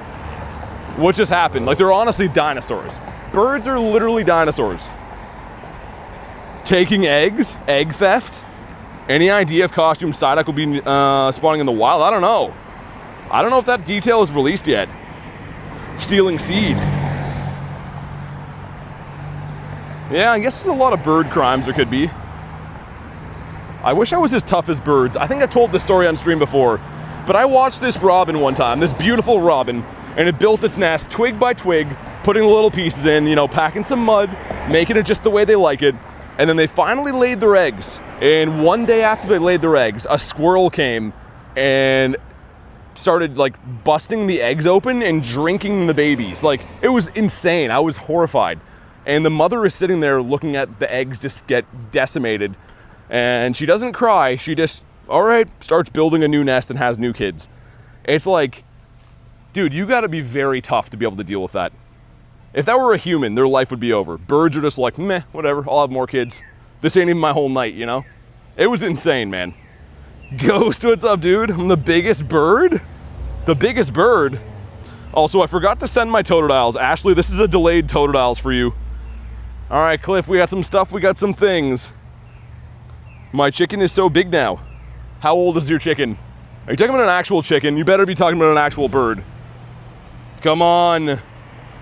what just happened? Like, they're honestly dinosaurs. Birds are literally dinosaurs. Taking eggs, egg theft. Any idea if Costume Psyduck will be spawning in the wild? I don't know. I don't know if that detail is released yet. Stealing seed. Yeah, I guess there's a lot of bird crimes there could be. I wish I was as tough as birds. I think I've told this story on stream before, but I watched this robin one time, this beautiful robin, and it built its nest twig by twig, putting the little pieces in, you know, packing some mud, making it just the way they like it, and then they finally laid their eggs. And one day after they laid their eggs, a squirrel came and started like busting the eggs open and drinking the babies. Like, it was insane. I was horrified. And the mother is sitting there looking at the eggs just get decimated. And she doesn't cry. She just, all right, starts building a new nest and has new kids. It's like, dude, you got to be very tough to be able to deal with that. If that were a human, their life would be over. Birds are just like, meh, whatever, I'll have more kids. This ain't even my whole night, you know? It was insane, man. Ghost, what's up, dude? I'm the biggest bird? The biggest bird? Also, I forgot to send my Totodiles. Ashley, this is a delayed Totodiles for you. All right, Cliff, we got some stuff, we got some things. My chicken is so big now. How old is your chicken? Are you talking about an actual chicken? You better be talking about an actual bird. Come on.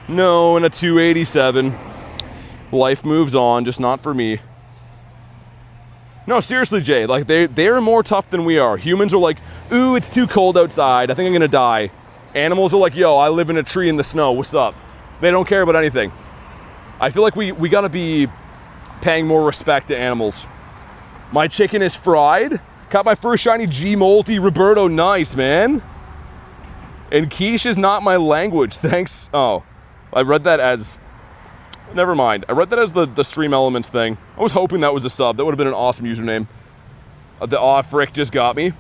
No, in a 287. Life moves on, just not for me. No, seriously, Jay, like they're more tough than we are. Humans are like, ooh, it's too cold outside, I think I'm gonna die. Animals are like, yo, I live in a tree in the snow, what's up? They don't care about anything. I feel like we gotta be paying more respect to animals. My chicken is fried. Caught my first shiny G-Multi. Roberto, nice, man. And quiche is not my language, thanks. Oh, I read that as, never mind. I read that as the Stream Elements thing. I was hoping that was a sub. That would have been an awesome username. The aw frick just got me.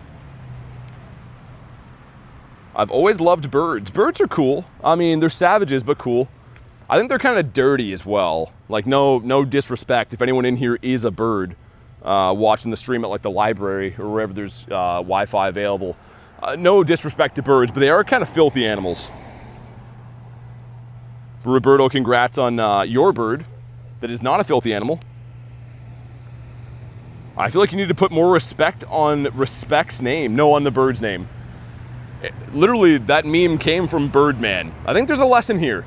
I've always loved birds. Birds are cool. I mean, they're savages, but cool. I think they're kind of dirty as well. Like, no disrespect if anyone in here is a bird watching the stream at like the library or wherever there's Wi-Fi available. No disrespect to birds, but they are kind of filthy animals. Roberto, congrats on your bird that is not a filthy animal. I feel like you need to put more respect on Respect's name. No, on the Bird's name. Literally, that meme came from Birdman. I think there's a lesson here.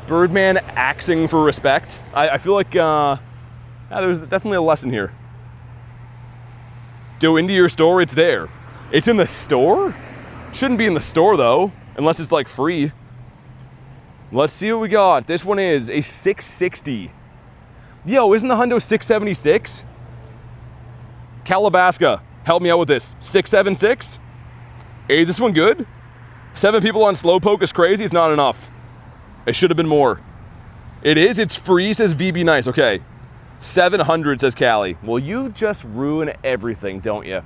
Birdman axing for respect. I feel like there's definitely a lesson here. Go into your store, it's there. It's in the store? Shouldn't be in the store though, unless it's like free. Let's see what we got. This one is a 660. Yo, isn't the Hundo 676? Calabaska, help me out with this. 676? Hey, is this one good? 7 people on Slowpoke is crazy. It's not enough. It should have been more. It is. It's free, says VB Nice. Okay. 700, says Callie. Well, you just ruin everything, don't you?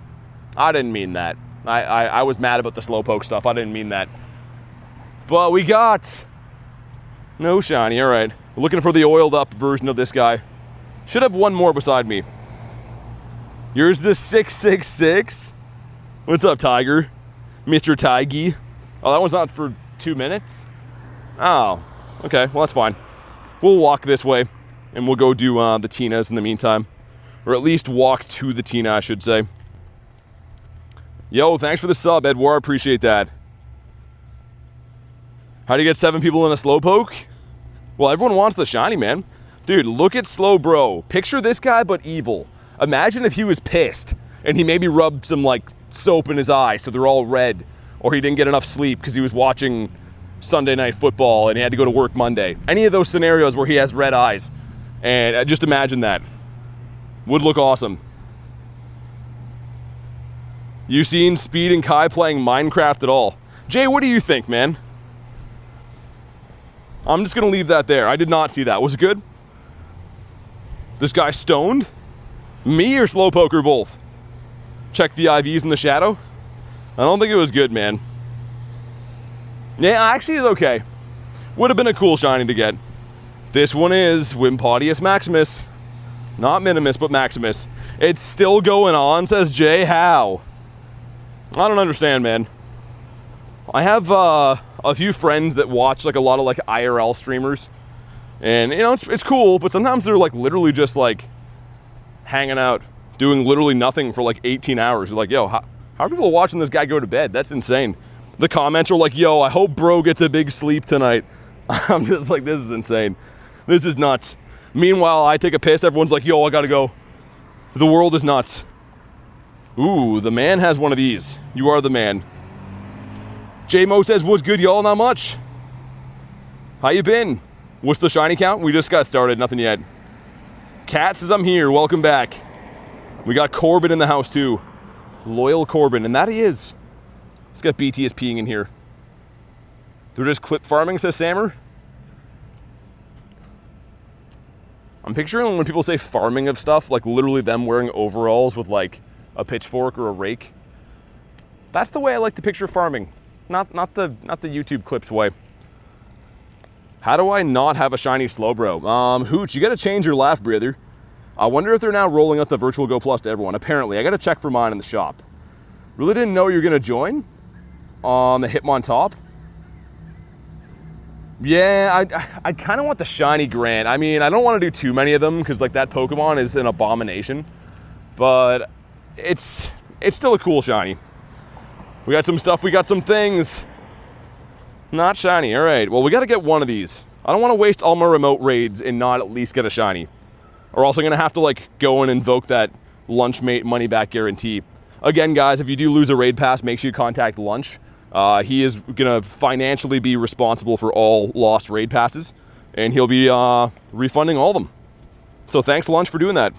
I didn't mean that. I was mad about the Slowpoke stuff. I didn't mean that. But we got no shiny. All right. We're looking for the oiled up version of this guy. Should have one more beside me. Here's the 666. What's up, Tiger? Mr. Tiggy. Oh, that one's not for 2 minutes? Oh, okay. Well, that's fine. We'll walk this way, and we'll go do the Tinas in the meantime. Or at least walk to the Tina, I should say. Yo, thanks for the sub, Edward. Appreciate that. How do you get 7 people in a Slowpoke? Well, everyone wants the shiny, man. Dude, look at Slowbro. Picture this guy, but evil. Imagine if he was pissed, and he maybe rubbed some, like, soap in his eyes so they're all red, or he didn't get enough sleep because he was watching Sunday Night Football and he had to go to work Monday. Any of those scenarios where he has red eyes, and just imagine that. Would look awesome. You seen Speed and Kai playing Minecraft at all? Jay, what do you think, man? I'm just gonna leave that there. I did not see that. Was it good? This guy stoned? Me or Slowpoke or both? Check the IVs in the shadow. I don't think it was good, man. Yeah, actually it's okay. Would have been a cool shiny to get. This one is Wimpodius Maximus. Not Minimus, but Maximus. It's still going on, says Jay. How? I don't understand, man. I have a few friends that watch like a lot of like IRL streamers. And, you know, it's cool, but sometimes they're like literally just like hanging out, doing literally nothing for like 18 hours. You're like, yo, how are people watching this guy go to bed? That's insane. The comments are like, yo, I hope bro gets a big sleep tonight. I'm just like, this is insane. This is nuts. Meanwhile, I take a piss, everyone's like, yo, I gotta go. The world is nuts. Ooh, the man has one of these. You are the man. J-Mo says, what's good, y'all? Not much. How you been? What's the shiny count? We just got started, nothing yet. Kat says, I'm here, welcome back. We got Corbin in the house too. Loyal Corbin, and that he is. Let's get BTS peeing in here. They're just clip farming, says Sammer. I'm picturing when people say farming of stuff, like literally them wearing overalls with like a pitchfork or a rake. That's the way I like to picture farming. Not the YouTube clips way. How do I not have a shiny Slowbro? Hooch, you gotta change your laugh, brother. I wonder if they're now rolling out the Virtual Go Plus to everyone. Apparently, I gotta check for mine in the shop. Really didn't know you were gonna join on the Hitmon top. Yeah, I kind of want the shiny Grant. I mean, I don't want to do too many of them because like that Pokemon is an abomination, but it's still a cool shiny. We got some stuff, we got some things. Not shiny, all right. Well, we got to get one of these. I don't want to waste all my remote raids and not at least get a shiny. Or else I'm going to have to like go and invoke that Lunchmate money back guarantee. Again, guys, if you do lose a raid pass, make sure you contact Lunch. He is going to financially be responsible for all lost raid passes, and he'll be refunding all of them. So thanks, Lunch, for doing that.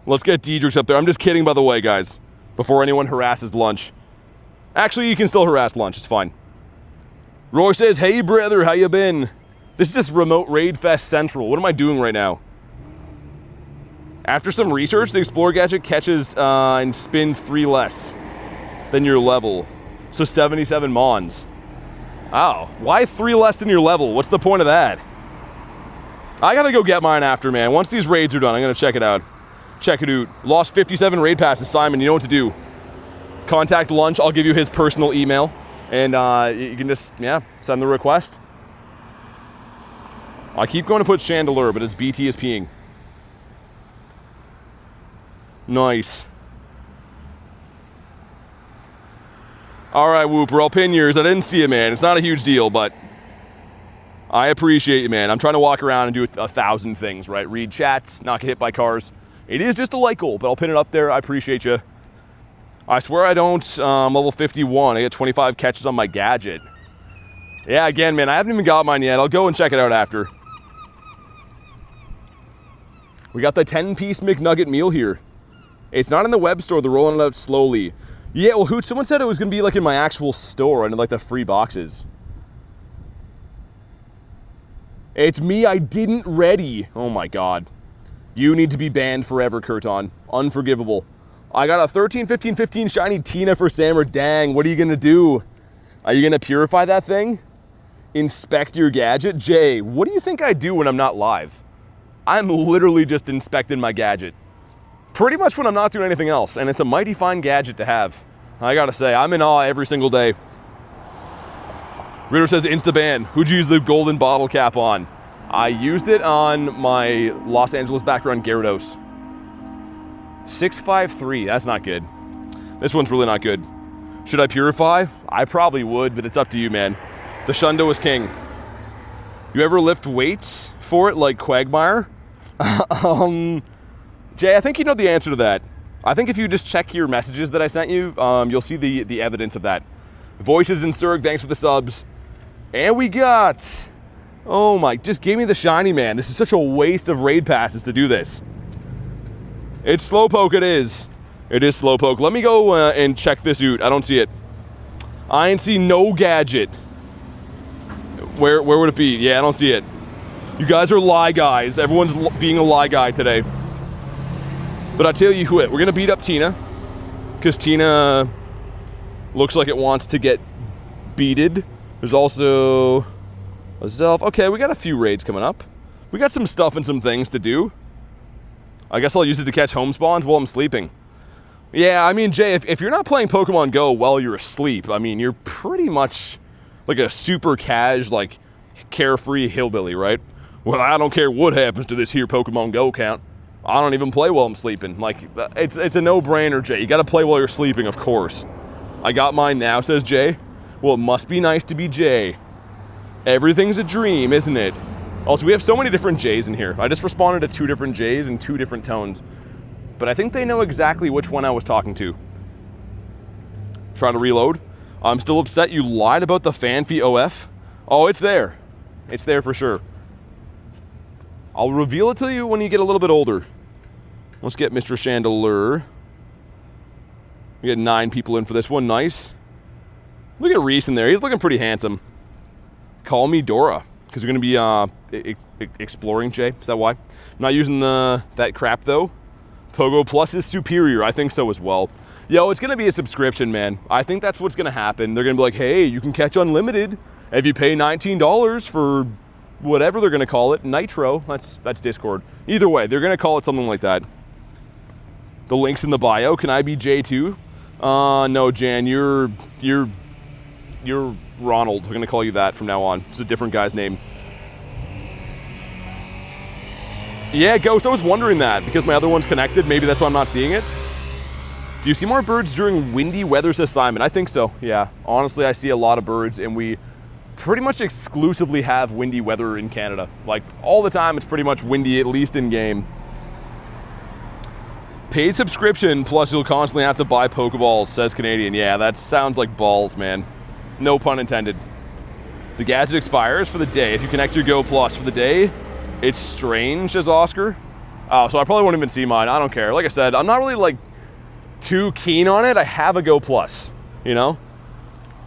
Let's get Diedrich's up there. I'm just kidding, by the way, guys, before anyone harasses Lunch. Actually, you can still harass Lunch. It's fine. Roy says, hey, brother, how you been? This is just Remote Raid Fest Central. What am I doing right now? After some research, the Explorer Gadget catches and spins 3 less than your level. So 77 Mons. Oh, why 3 less than your level? What's the point of that? I gotta go get mine after, man. Once these raids are done, I'm gonna check it out. Check it out. Lost 57 raid passes. Simon, you know what to do. Contact Lunch. I'll give you his personal email. And you can just, yeah, send the request. I keep going to put Chandelure, but it's BT is peeing. Nice. All right, Whooper, I'll pin yours. I didn't see it, man. It's not a huge deal, but I appreciate you, man. I'm trying to walk around and do 1,000 things, right? Read chats, not get hit by cars. It is just a like goal, but I'll pin it up there. I appreciate you. I swear I don't. Level 51. I get 25 catches on my gadget. Yeah, again, man, I haven't even got mine yet. I'll go and check it out after. We got the 10-piece McNugget meal here. It's not in the web store. They're rolling it out slowly. Yeah, well, Hoot, someone said it was going to be like in my actual store and like the free boxes. It's me. I didn't ready. Oh, my God. You need to be banned forever, Kurton. Unforgivable. I got a 13, 15, 15 shiny Tina for Sammer. Dang, what are you going to do? Are you going to purify that thing? Inspect your gadget? Jay, what do you think I do when I'm not live? I'm literally just inspecting my gadget. Pretty much when I'm not doing anything else, and it's a mighty fine gadget to have. I gotta say, I'm in awe every single day. Ritter says, Insta-ban. Who'd you use the golden bottle cap on? I used it on my Los Angeles background Gyarados. 653, that's not good. This one's really not good. Should I purify? I probably would, but it's up to you, man. The Shundo is king. You ever lift weights for it like Quagmire? Jay, I think you know the answer to that. I think if you just check your messages that I sent you, you'll see the evidence of that. Voices in Surg, thanks for the subs. And we got... Oh my, just give me the shiny, man. This is such a waste of raid passes to do this. It's Slowpoke, it is. It is Slowpoke. Let me go and check this out. I don't see it. I ain't see no gadget. Where would it be? Yeah, I don't see it. You guys are lie guys. Everyone's being a lie guy today. But I tell you what, we're going to beat up Tina. Because Tina looks like it wants to get beated. There's also Azelf. Okay, we got a few raids coming up. We got some stuff and some things to do. I guess I'll use it to catch home spawns while I'm sleeping. Yeah, I mean, Jay, if you're not playing Pokemon Go while you're asleep, I mean, you're pretty much like a super cash, like, carefree hillbilly, right? Well, I don't care what happens to this here Pokemon Go account. I don't even play while I'm sleeping. Like, it's a no-brainer, Jay. You gotta play while you're sleeping, of course. I got mine now, says Jay. Well, it must be nice to be Jay. Everything's a dream, isn't it? Also, we have so many different J's in here. I just responded to 2 different J's in 2 different tones. But I think they know exactly which one I was talking to. Try to reload. I'm still upset you lied about the Fanfi OF. Oh, it's there. It's there for sure. I'll reveal it to you when you get a little bit older. Let's get Mr. Chandelier. We get 9 people in for this one. Nice. Look at Reese in there. He's looking pretty handsome. Call me Dora. Because we're going to be exploring, Jay. Is that why? I'm not using that crap, though. Pogo Plus is superior. I think so as well. Yo, it's going to be a subscription, man. I think that's what's going to happen. They're going to be like, hey, you can catch unlimited if you pay $19 for whatever they're going to call it. Nitro. That's Discord. Either way, they're going to call it something like that. The link's in the bio. Can I be J2? No, Jan. You're Ronald. We're going to call you that from now on. It's a different guy's name. Yeah, Ghost, I was wondering that because my other one's connected. Maybe that's why I'm not seeing it. Do you see more birds during windy weather, says Simon? I think so, yeah. Honestly, I see a lot of birds, and we pretty much exclusively have windy weather in Canada. Like, all the time, it's pretty much windy, at least in-game. Paid subscription, plus you'll constantly have to buy Pokeballs, says Canadian. Yeah, that sounds like balls, man. No pun intended. The gadget expires for the day. If you connect your Go Plus for the day, it's strange, says Oscar. Oh, so I probably won't even see mine. I don't care. Like I said, I'm not really, like, too keen on it. I have a Go Plus, you know?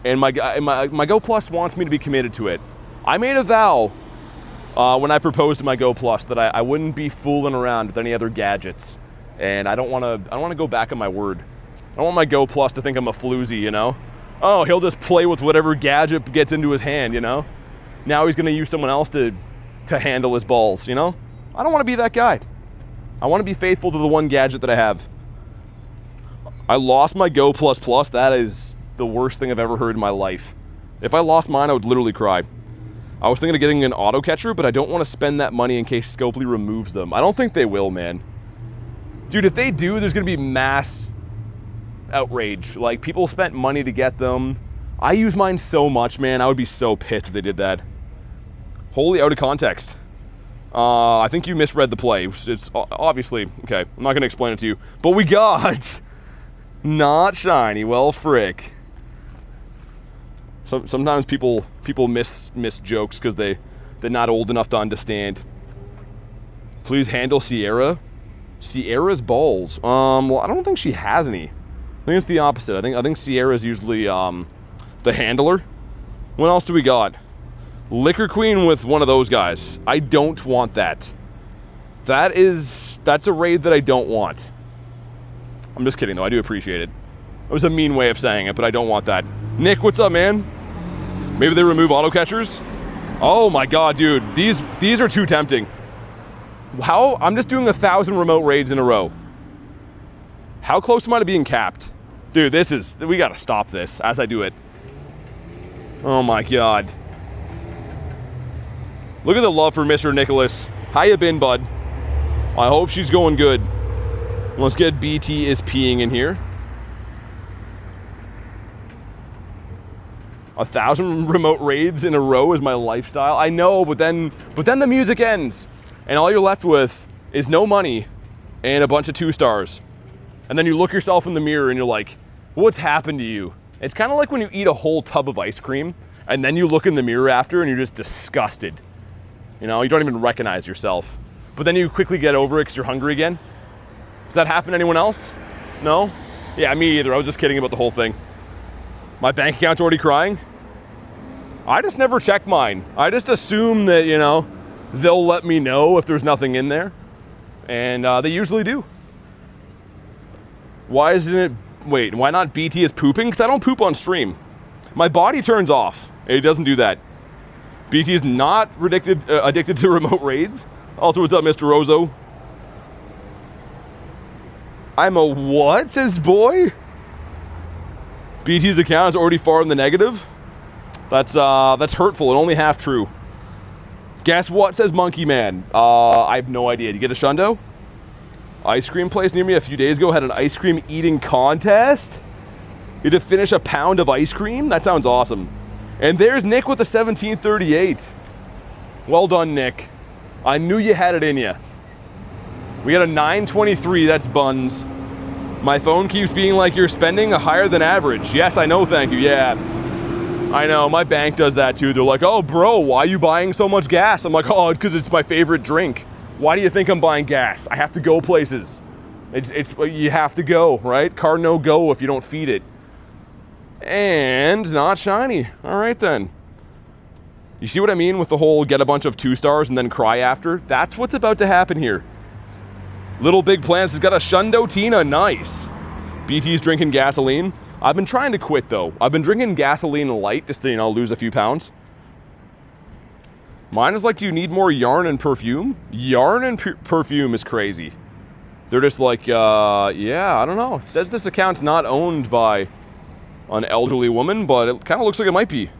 And my Go Plus wants me to be committed to it. I made a vow when I proposed to my Go Plus that I wouldn't be fooling around with any other gadgets. And I don't want to go back on my word. I don't want my Go Plus to think I'm a floozy, you know? Oh, he'll just play with whatever gadget gets into his hand, you know? Now he's going to use someone else to handle his balls, you know? I don't want to be that guy. I want to be faithful to the one gadget that I have. I lost my Go Plus Plus. That is the worst thing I've ever heard in my life. If I lost mine, I would literally cry. I was thinking of getting an auto catcher, but I don't want to spend that money in case Scopely removes them. I don't think they will, man. Dude, if they do, there's gonna be mass outrage. Like, people spent money to get them. I use mine so much, man. I would be so pissed if they did that. Wholly out of context. I think you misread the play. It's obviously, okay, I'm not gonna explain it to you. But we got not shiny. Well, frick. Sometimes people miss jokes because they're not old enough to understand. Please handle Sierra. Sierra's balls. Well, I don't think she has any. I think it's the opposite. I think Sierra's usually the handler. What else do we got? Liquor Queen with one of those guys. I don't want that. That's a raid that I don't want. I'm just kidding though. I do appreciate it. It was a mean way of saying it, but I don't want that. Nick, what's up, man? Maybe they remove auto catchers? Oh my god, dude. These are too tempting. How? I'm just doing 1,000 remote raids in a row. How close am I to being capped? Dude, we gotta stop this as I do it. Oh my god. Look at the love for Mr. Nicholas. How you been, bud? I hope she's going good. Let's get BT is peeing in here. 1,000 remote raids in a row is my lifestyle. I know, but then the music ends. And all you're left with is no money and a bunch of 2 stars. And then you look yourself in the mirror and you're like, what's happened to you? It's kind of like when you eat a whole tub of ice cream and then you look in the mirror after and you're just disgusted. You know, you don't even recognize yourself. But then you quickly get over it because you're hungry again. Does that happen to anyone else? No? Yeah, me either. I was just kidding about the whole thing. My bank account's already crying. I just never check mine. I just assume that, you know, they'll let me know if there's nothing in there. And they usually do. Why isn't it... Wait, why not BT is pooping? Because I don't poop on stream. My body turns off. It doesn't do that. BT is not addicted to remote raids. Also, what's up, Mr. Rozo? I'm a what, says boy? BT's account is already far in the negative. That's hurtful and only half true. Guess what, says Monkey Man? I have no idea. Did you get a Shundo? Ice cream place near me a few days ago had an ice cream eating contest. You had to finish a pound of ice cream? That sounds awesome. And there's Nick with the 1738. Well done, Nick. I knew you had it in you. We got a 923, that's buns. My phone keeps being like you're spending a higher than average. Yes, I know, thank you, yeah. I know, my bank does that too. They're like, oh bro, why are you buying so much gas? I'm like, oh, because it's my favorite drink. Why do you think I'm buying gas? I have to go places. You have to go, right? Car no go if you don't feed it. And not shiny. All right then. You see what I mean with the whole get a bunch of 2 stars and then cry after? That's what's about to happen here. Little Big Plans has got a Shundo Tina, nice. BT's drinking gasoline. I've been trying to quit though. I've been drinking gasoline light just to, you know, lose a few pounds. Mine is like, do you need more yarn and perfume? Yarn and perfume is crazy. They're just like, yeah, I don't know. It says this account's not owned by an elderly woman, but it kind of looks like it might be.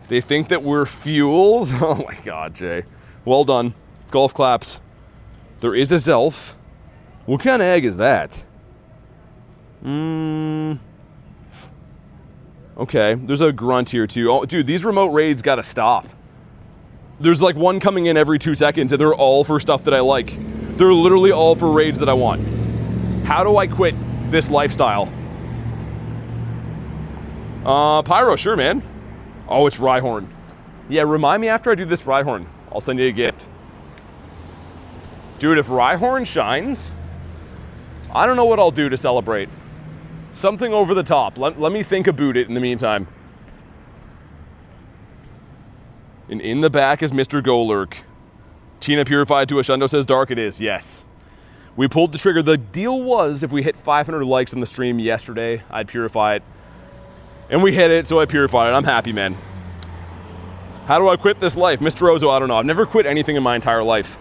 They think that we're fuels? Oh my god, Jay. Well done. Golf claps. There is a Zelf. What kind of egg is that? Okay, there's a grunt here too. Oh, dude, these remote raids gotta stop. There's like one coming in every 2 seconds and they're all for stuff that I like. They're literally all for raids that I want. How do I quit this lifestyle? Pyro, sure, man. Oh, it's Rhyhorn. Yeah, remind me after I do this Rhyhorn. I'll send you a gift. Dude, if Rhyhorn shines, I don't know what I'll do to celebrate. Something over the top. Let me think about it in the meantime. And in the back is Mr. Golurk. Tina purified to a Shundo says dark it is. Yes. We pulled the trigger. The deal was if we hit 500 likes on the stream yesterday, I'd purify it. And we hit it, so I purified it. I'm happy, man. How do I quit this life? Mr. Rozo, I don't know. I've never quit anything in my entire life.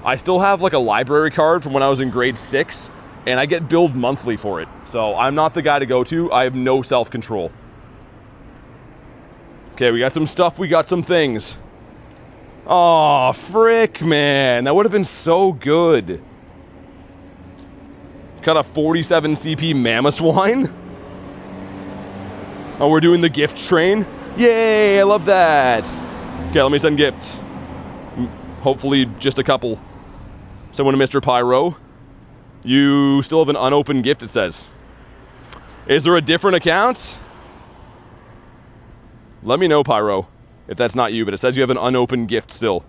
I still have like a library card from when I was in grade 6, and I get billed monthly for it. So I'm not the guy to go to. I have no self-control. Okay, we got some stuff. We got some things. Oh, frick, man. That would have been so good. Got a 47 CP Mamoswine. Oh, we're doing the gift train. Yay, I love that. Okay, let me send gifts. Hopefully just a couple. Someone to Mr. Pyro. You still have an unopened gift, it says. Is there a different account? Let me know, Pyro, if that's not you, but it says you have an unopened gift still.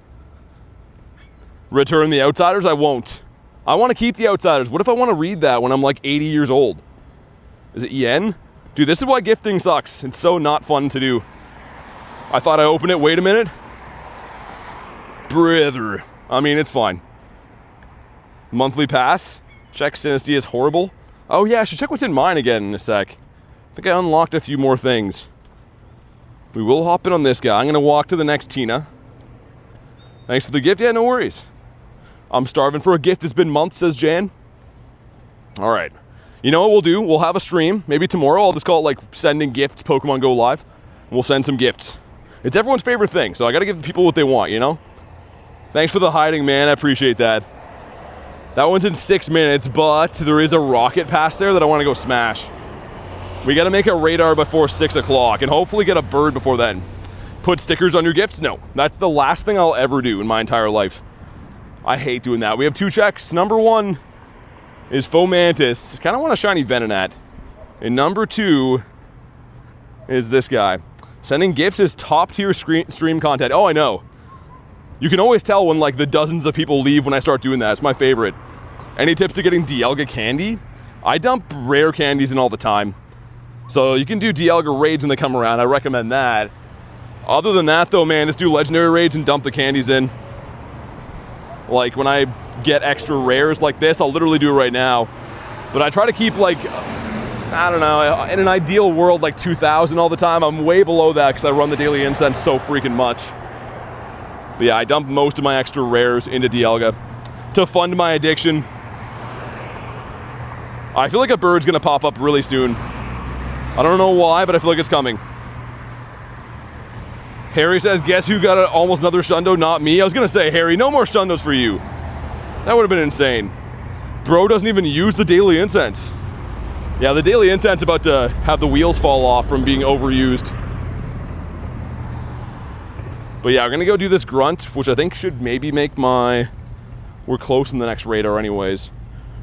Return the Outsiders? I won't. I want to keep the Outsiders. What if I want to read that when I'm like 80 years old? Is it EN? Dude, this is why gifting sucks. It's so not fun to do. I thought I opened it. Wait a minute. Brother. I mean, it's fine. Monthly pass. Check Synesty is horrible. Oh yeah, I should check what's in mine again in a sec. I think I unlocked a few more things. We will hop in on this guy. I'm going to walk to the next Tina. Thanks for the gift. Yeah, no worries. I'm starving for a gift. It's been months, says Jan. All right. You know what we'll do? We'll have a stream. Maybe tomorrow. I'll just call it like sending gifts, Pokemon Go Live. We'll send some gifts. It's everyone's favorite thing, so I got to give people what they want, you know? Thanks for the hiding, man. I appreciate that. That one's in 6 minutes, but there is a rocket pass there that I want to go smash. We got to make a radar before 6 o'clock and hopefully get a bird before then. Put stickers on your gifts? No. That's the last thing I'll ever do in my entire life. I hate doing that. We have 2 checks. Number 1 is Fomantis. Kind of want a shiny Venonat. And number 2 is this guy. Sending gifts is top tier stream content. Oh, I know. You can always tell when like the dozens of people leave when I start doing that. It's my favorite. Any tips to getting Dialga candy? I dump rare candies in all the time. So you can do Dialga raids when they come around. I recommend that. Other than that though, man, just do legendary raids and dump the candies in. Like when I get extra rares like this, I'll literally do it right now. But I try to keep like, I don't know, in an ideal world like 2,000 all the time. I'm way below that because I run the Daily Incense so freaking much. But yeah, I dump most of my extra rares into Dialga to fund my addiction. I feel like a bird's gonna pop up really soon. I don't know why, but I feel like it's coming. Harry says, guess who got almost another Shundo? Not me. I was gonna say, Harry, no more Shundos for you. That would have been insane. Bro doesn't even use the Daily Incense. Yeah, the Daily Incense about to have the wheels fall off from being overused. But yeah, we're gonna go do this grunt, which I think should maybe make my... We're close in the next radar anyways.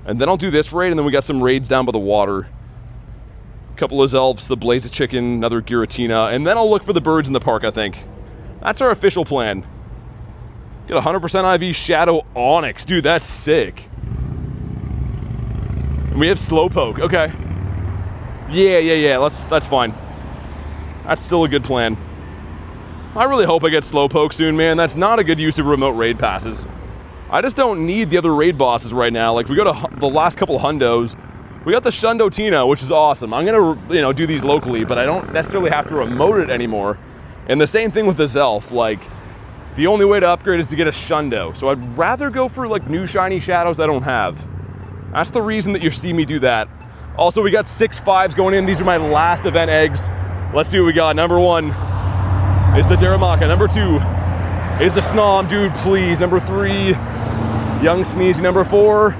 And then I'll do this raid, and then we got some raids down by the water. A couple of Azelfs, the Blaze of Chicken, another Giratina, and then I'll look for the birds in the park, I think. That's our official plan. Get 100% IV Shadow Onyx. Dude, that's sick. And we have Slowpoke. Okay. Yeah. That's fine. That's still a good plan. I really hope I get Slowpoke soon, man. That's not a good use of remote raid passes. I just don't need the other raid bosses right now. Like, we go to the last couple Hundos. We got the Shundo Tina, which is awesome. I'm gonna, do these locally, but I don't necessarily have to remote it anymore. And the same thing with the Zelf. Like, the only way to upgrade is to get a Shundo. So I'd rather go for, like, new shiny shadows I don't have. That's the reason that you see me do that. Also, we got 6 5s going in. These are my last event eggs. Let's see what we got. Number 1 is the Daramaka. Number 2 is the Snom. Dude, please. Number 3, Young Sneezy. Number 4,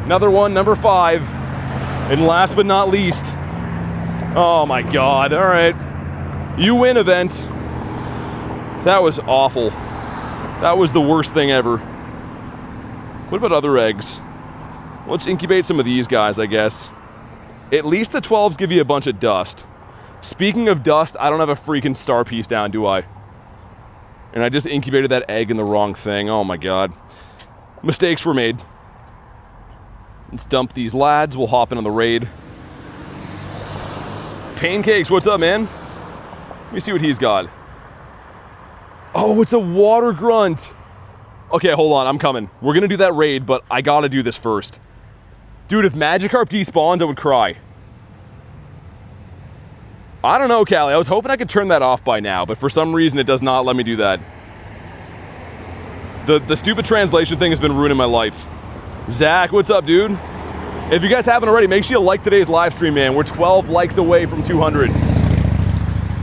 another one. Number 5. And last but not least, oh my god, all right. You win, event. That was awful. That was the worst thing ever. What about other eggs? Let's incubate some of these guys, I guess. At least the 12s give you a bunch of dust. Speaking of dust, I don't have a freaking star piece down, do I? And I just incubated that egg in the wrong thing. Oh my god. Mistakes were made. Let's dump these lads. We'll hop in on the raid. Pancakes, what's up, man? Let me see what he's got. Oh, it's a water grunt. Okay, hold on, I'm coming. We're gonna do that raid, but I gotta do this first. Dude, if Magikarp despawns, I would cry. I don't know, Callie. I was hoping I could turn that off by now, but for some reason it does not let me do that. The stupid translation thing has been ruining my life. Zach, what's up, dude? If you guys haven't already, make sure you like today's live stream, man. We're 12 likes away from 200.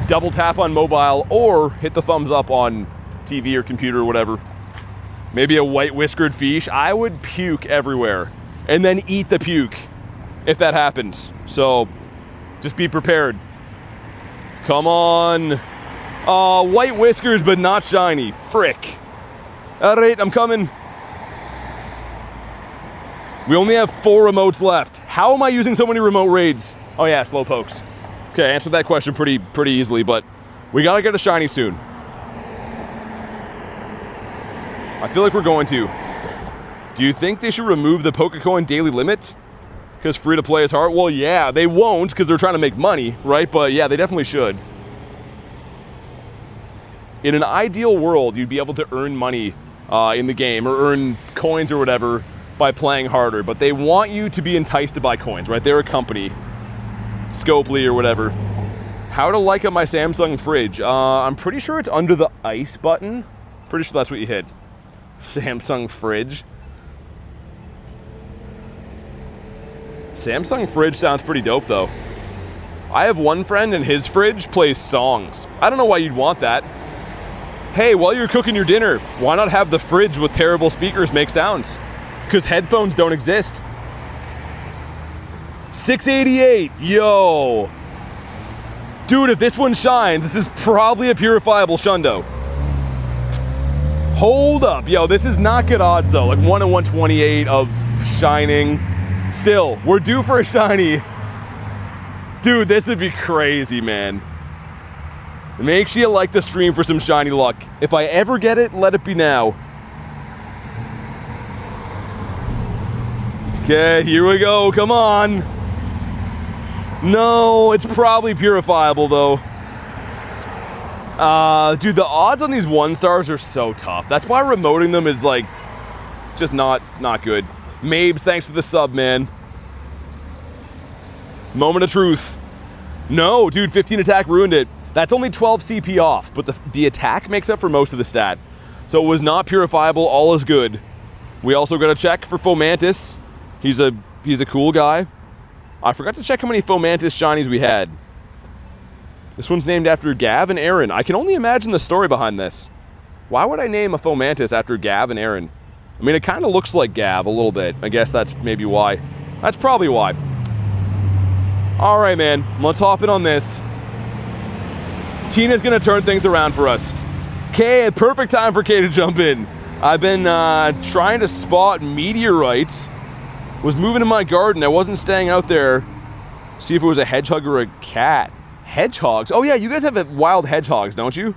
Double tap on mobile or hit the thumbs up on TV or computer or whatever. Maybe a white whiskered fish. I would puke everywhere. and then eat the puke if that happens. So just be prepared. Come on. White whiskers, but not shiny. Frick. All right, I'm coming. We only have 4 remotes left. How am I using so many remote raids? Oh yeah, slow pokes. Okay, I answered that question pretty easily, but we gotta get a shiny soon. I feel like we're going to. Do you think they should remove the Pokecoin daily limit? Because free to play is hard? Well, yeah, they won't because they're trying to make money, right? But yeah, they definitely should. In an ideal world, you'd be able to earn money in the game or earn coins or whatever by playing harder. But they want you to be enticed to buy coins, right? They're a company. Scopely or whatever. How to like up my Samsung fridge? I'm pretty sure it's under the ice button. Pretty sure that's what you hit. Samsung fridge. Samsung fridge sounds pretty dope though. I have one friend and his fridge plays songs. I don't know why you'd want that. Hey, while you're cooking your dinner, why not have the fridge with terrible speakers make sounds? Because headphones don't exist. 688, yo. Dude, if this one shines, this is probably a purifiable Shundo. Hold up, yo, this is not good odds though. Like 1 in 128 of shining. Still, we're due for a shiny. Dude, this would be crazy, man. Make sure you like the stream for some shiny luck. If I ever get it, let it be now. Okay, here we go, come on. No, it's probably purifiable though. Dude, the odds on these 1-stars are so tough. That's why remoting them is like, just not good. Mabes, thanks for the sub, man. Moment of truth. No, dude, 15 attack ruined it. That's only 12 CP off, but the attack makes up for most of the stat. So it was not purifiable, all is good. We also got to check for Fomantis. He's a cool guy. I forgot to check how many Fomantis shinies we had. This one's named after Gav and Aaron. I can only imagine the story behind this. Why would I name a Fomantis after Gav and Aaron? I mean, it kind of looks like Gav a little bit. I guess that's maybe why. That's probably why. All right, man. Let's hop in on this. Tina's going to turn things around for us. Kay, perfect time for Kay to jump in. I've been trying to spot meteorites. Was moving in my garden. I wasn't staying out there. See if it was a hedgehog or a cat. Hedgehogs? Oh yeah, you guys have wild hedgehogs, don't you?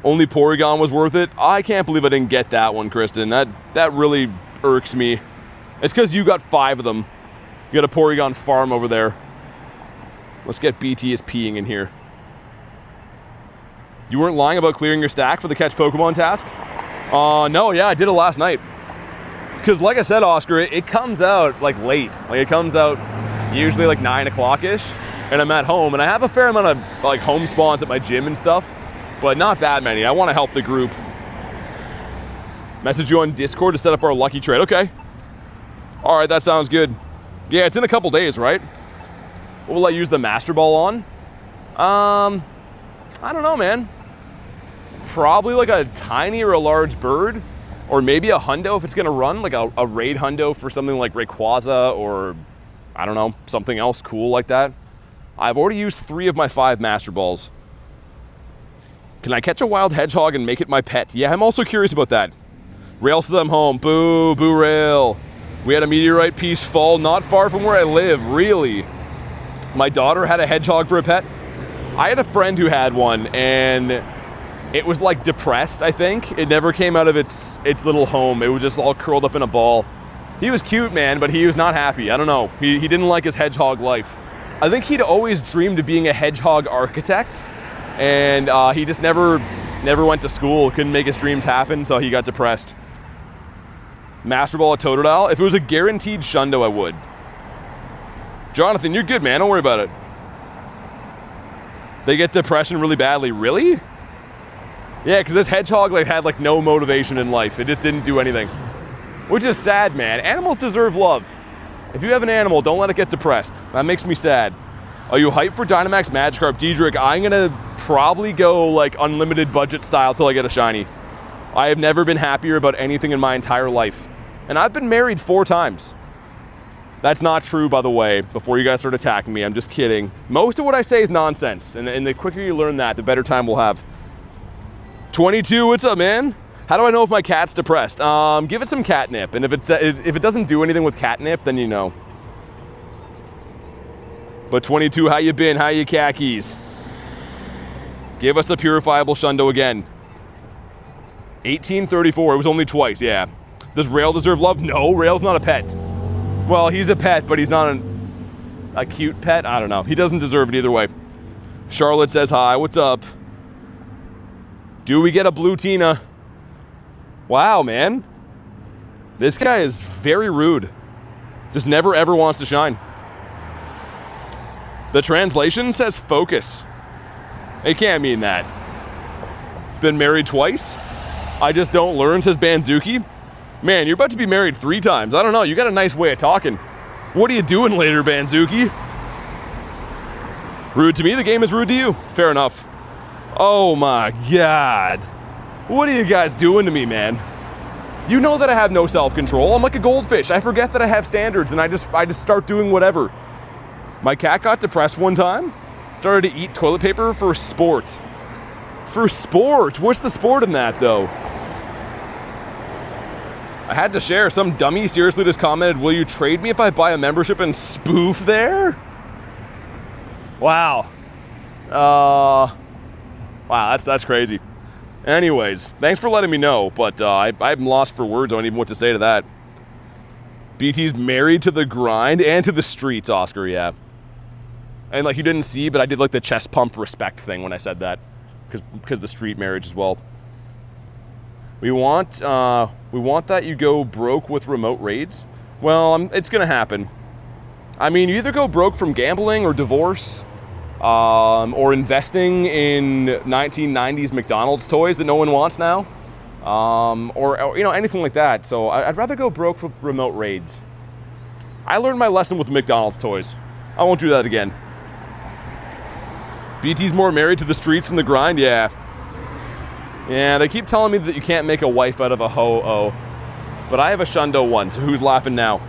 Only Porygon was worth it. I can't believe I didn't get that one, Kristen. That really irks me. It's because you got 5 of them. You got a Porygon farm over there. Let's get BTS peeing in here. You weren't lying about clearing your stack for the catch Pokemon task? No, yeah, I did it last night. Because like I said, Oscar, it comes out like late. Like it comes out usually like 9 o'clock-ish. And I'm at home, and I have a fair amount of like home spawns at my gym and stuff. But not that many. I want to help the group. Message you on Discord to set up our lucky trade. Okay. All right, that sounds good. Yeah, it's in a couple days, right? What will I use the Master Ball on? I don't know, man. Probably like a tiny or a large bird. Or maybe a Hundo if it's going to run. Like a raid Hundo for something like Rayquaza or, I don't know, something else cool like that. I've already used 3 of my 5 Master Balls. Can I catch a wild hedgehog and make it my pet? Yeah, I'm also curious about that. Rail says I'm home. Boo, boo Rail. We had a meteorite piece fall not far from where I live, really. My daughter had a hedgehog for a pet. I had a friend who had one, and it was like depressed, I think. It never came out of its little home. It was just all curled up in a ball. He was cute, man, but he was not happy. I don't know. He didn't like his hedgehog life. I think he'd always dreamed of being a hedgehog architect, and he just never went to school, couldn't make his dreams happen, so he got depressed. Master Ball at Totodile? If it was a guaranteed Shundo, I would. Jonathan, you're good, man. Don't worry about it. They get depression really badly. Really? Yeah, because this hedgehog had no motivation in life. It just didn't do anything. Which is sad, man. Animals deserve love. If you have an animal, don't let it get depressed. That makes me sad. Are you hyped for Dynamax Magikarp? Diedrich, I'm going to probably go unlimited budget style till I get a shiny. I have never been happier about anything in my entire life. And I've been married 4 times. That's not true, by the way, before you guys start attacking me. I'm just kidding. Most of what I say is nonsense, and the quicker you learn that, the better time we'll have. 22, what's up, man? How do I know if my cat's depressed? Give it some catnip, and if it doesn't do anything with catnip, then you know. But 22, how you been? How you khakis? Give us a purifiable Shundo again. 1834, it was only twice, yeah. Does Rail deserve love? No, Rail's not a pet. Well, he's a pet, but he's not a cute pet. I don't know. He doesn't deserve it either way. Charlotte says hi. What's up? Do we get a blue Tina? Wow, man. This guy is very rude. Just never ever wants to shine. The translation says focus. It can't mean that. Been married twice? I just don't learn, says Banzuki. Man, you're about to be married 3 times. I don't know, you got a nice way of talking. What are you doing later, Banzuki? Rude to me, the game is rude to you. Fair enough. Oh my God. What are you guys doing to me, man? You know that I have no self-control. I'm like a goldfish. I forget that I have standards and I just start doing whatever. My cat got depressed one time. Started to eat toilet paper for sport. For sport? What's the sport in that, though? I had to share. Some dummy seriously just commented, will you trade me if I buy a membership and spoof there? Wow. Wow, that's crazy. Anyways, thanks for letting me know, but I'm lost for words. I don't even know what to say to that. BT's married to the grind and to the streets, Oscar, yeah. And like you didn't see, but I did like the chest pump respect thing when I said that, because the street marriage as well. We want that you go broke with remote raids. Well, it's gonna happen. I mean, you either go broke from gambling or divorce, or investing in 1990s McDonald's toys that no one wants now, or you know, anything like that. So I'd rather go broke with remote raids. I learned my lesson with the McDonald's toys. I won't do that again. BT's more married to the streets than the grind, yeah. Yeah, they keep telling me that you can't make a wife out of a ho-oh. But I have a Shundo one, so who's laughing now?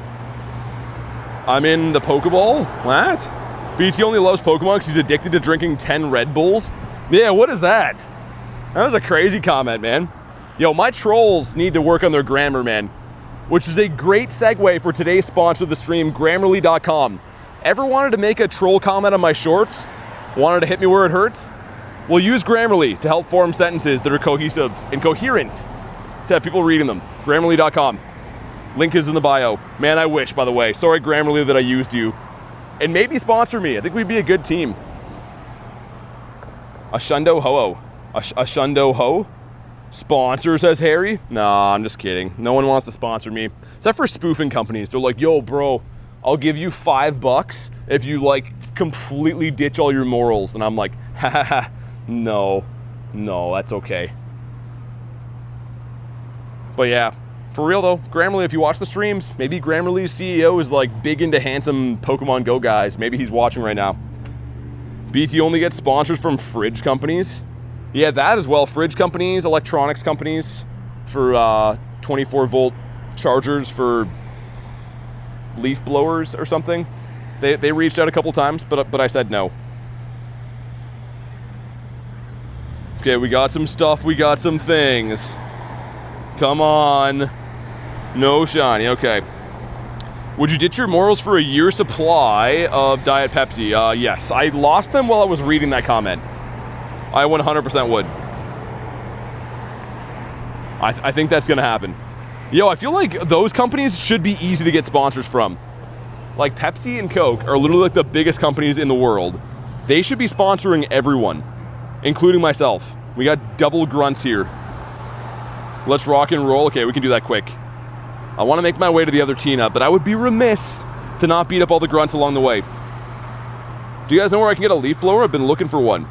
I'm in the Pokeball? What? BT only loves Pokemon because he's addicted to drinking 10 Red Bulls? Yeah, what is that? That was a crazy comment, man. Yo, my trolls need to work on their grammar, man. Which is a great segue for today's sponsor of the stream, Grammarly.com. Ever wanted to make a troll comment on my shorts? Wanted to hit me where it hurts? We'll use Grammarly to help form sentences that are cohesive and coherent to have people reading them. Grammarly.com. Link is in the bio. Man, I wish, by the way. Sorry, Grammarly, that I used you. And maybe sponsor me. I think we'd be a good team. A Shundo ho-oh. A Shundo ho? Sponsor, says Harry? Nah, I'm just kidding. No one wants to sponsor me. Except for spoofing companies. They're like, yo, bro, I'll give you $5 if you, like, completely ditch all your morals. And I'm like, ha ha ha. No, that's okay. But yeah, for real though, Grammarly, if you watch the streams, maybe Grammarly's CEO is like big into handsome Pokemon Go guys. Maybe he's watching right now. BT only gets sponsors from fridge companies. Yeah, that as well. Fridge companies, electronics companies for 24-volt chargers for leaf blowers or something. They reached out a couple times, but I said no. Okay, we got some stuff, we got some things. Come on. No shiny, okay. Would you ditch your morals for a year's supply of Diet Pepsi? Yes, I lost them while I was reading that comment. I 100% would. I think that's gonna happen. Yo, I feel like those companies should be easy to get sponsors from. Like Pepsi and Coke are literally like the biggest companies in the world. They should be sponsoring everyone, including myself. We got double grunts here. Let's rock and roll. Okay, we can do that quick. I want to make my way to the other Tina, but I would be remiss to not beat up all the grunts along the way. Do you guys know where I can get a leaf blower? I've been looking for one.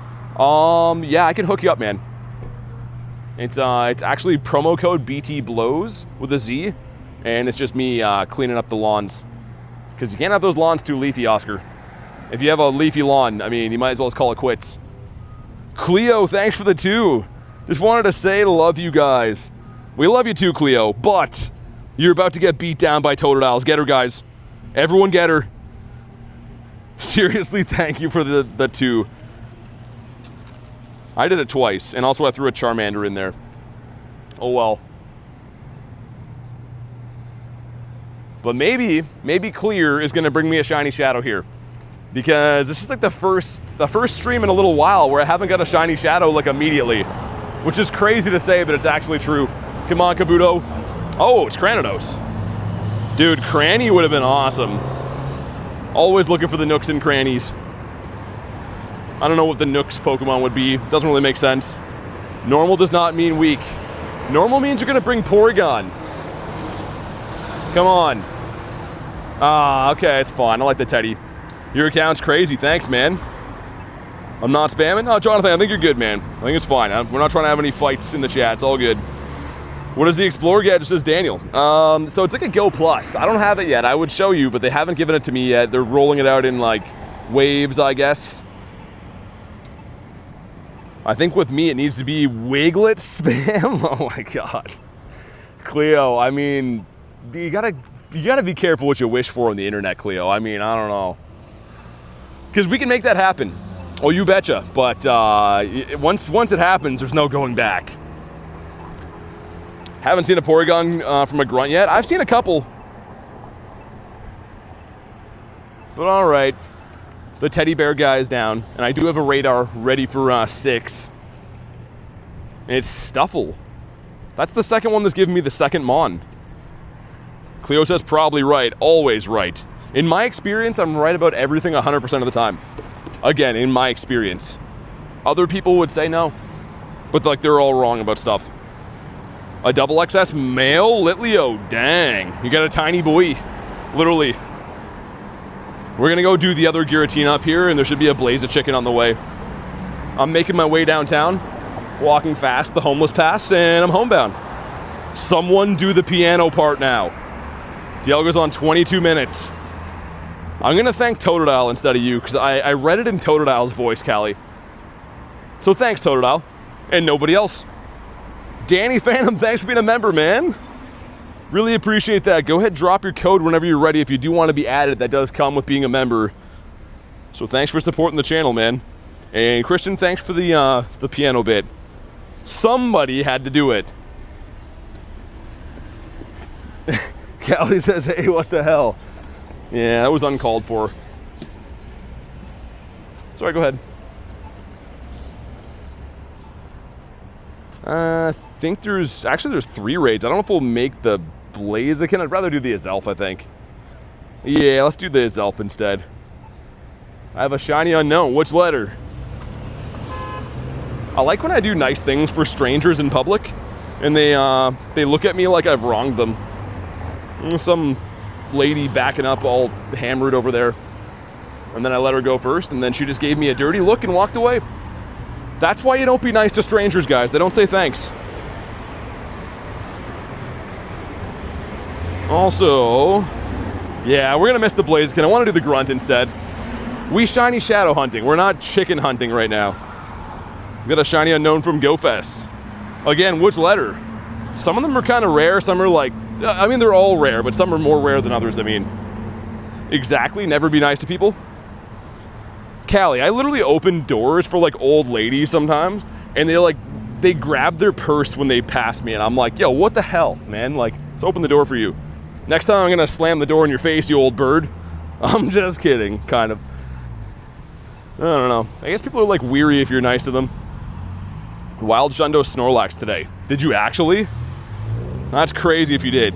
Yeah, I can hook you up, man. It's actually promo code BT Blows with a Z, and it's just me cleaning up the lawns. Because you can't have those lawns too leafy, Oscar. If you have a leafy lawn, I mean, you might as well just call it quits. Cleo, thanks for the 2. Just wanted to say love you guys. We love you too, Cleo, but You're about to get beat down by Totodiles. Get her, guys. Everyone get her. Seriously, thank you for the 2. I did it twice, and also I threw a Charmander in there. Oh well. But maybe Clear is going to bring me a shiny Shadow here. Because this is like the first stream in a little while where I haven't got a shiny Shadow like immediately. Which is crazy to say, but it's actually true. Come on, Kabuto. Oh, it's Cranidos. Dude, Cranny would have been awesome. Always looking for the nooks and crannies. I don't know what the nooks Pokemon would be. Doesn't really make sense. Normal does not mean weak. Normal means you're going to bring Porygon. Come on. Ah, okay, it's fine. I like the Teddy. Your account's crazy. Thanks, man. I'm not spamming? No, Jonathan, I think you're good, man. I think it's fine. We're not trying to have any fights in the chat. It's all good. What does the Explorer get? It says Daniel. So it's like a Go Plus. I don't have it yet. I would show you, but they haven't given it to me yet. They're rolling it out in, like, waves, I guess. I think with me, it needs to be Wiglet spam. Oh, my God. Cleo, I mean, you gotta be careful what you wish for on the internet, Cleo. I mean, I don't know. Because we can make that happen. Oh, you betcha. But once it happens, there's no going back. Haven't seen a Porygon from a Grunt yet. I've seen a couple. But all right. The teddy bear guy is down. And I do have a radar ready for 6. And it's Stuffle. That's the second one that's giving me the second Mon. Cleo says probably right. Always right. In my experience, I'm right about everything 100% of the time. Again, in my experience. Other people would say no. But like they're all wrong about stuff. A double XS male Litleo. Dang. You got a tiny boy. Literally. We're going to go do the other Giratina up here, and there should be a Blaze of Chicken on the way. I'm making my way downtown, walking fast the homeless pass, and I'm homebound. Someone do the piano part now. DL goes on 22 minutes. I'm going to thank Totodile instead of you, because I read it in Totodile's voice, Callie. So thanks, Totodile. And nobody else. Danny Phantom, thanks for being a member, man. Really appreciate that. Go ahead, drop your code whenever you're ready if you do want to be added. That does come with being a member. So thanks for supporting the channel, man. And Christian, thanks for the piano bit. Somebody had to do it. Callie says, hey, what the hell? Yeah, that was uncalled for. Sorry, go ahead. I think there's 3 raids. I don't know if we'll make the Blaziken. I'd rather do the Azelf, I think. Yeah, let's do the Azelf instead. I have a shiny unknown. Which letter? I like when I do nice things for strangers in public, and they look at me like I've wronged them. Some lady backing up all hammered over there, and then I let her go first, and then she just gave me a dirty look and walked away. That's why you don't be nice to strangers, guys. They don't say thanks. Also, yeah, we're gonna miss the Blaziken. I want to do the Grunt instead. We shiny Shadow hunting. We're not chicken hunting right now. We got a shiny unknown from GoFest. Again, which letter? Some of them are kind of rare. Some are like, I mean, they're all rare, but some are more rare than others. I mean, exactly. Never be nice to people. Callie, I literally open doors for like old ladies sometimes, and they grab their purse when they pass me, and I'm like, yo, what the hell, man? Like, let's open the door for you. Next time I'm gonna slam the door in your face, you old bird. I'm just kidding, kind of. I don't know. I guess people are like weary if you're nice to them. Wild Shundos Snorlax today. Did you actually? That's crazy if you did.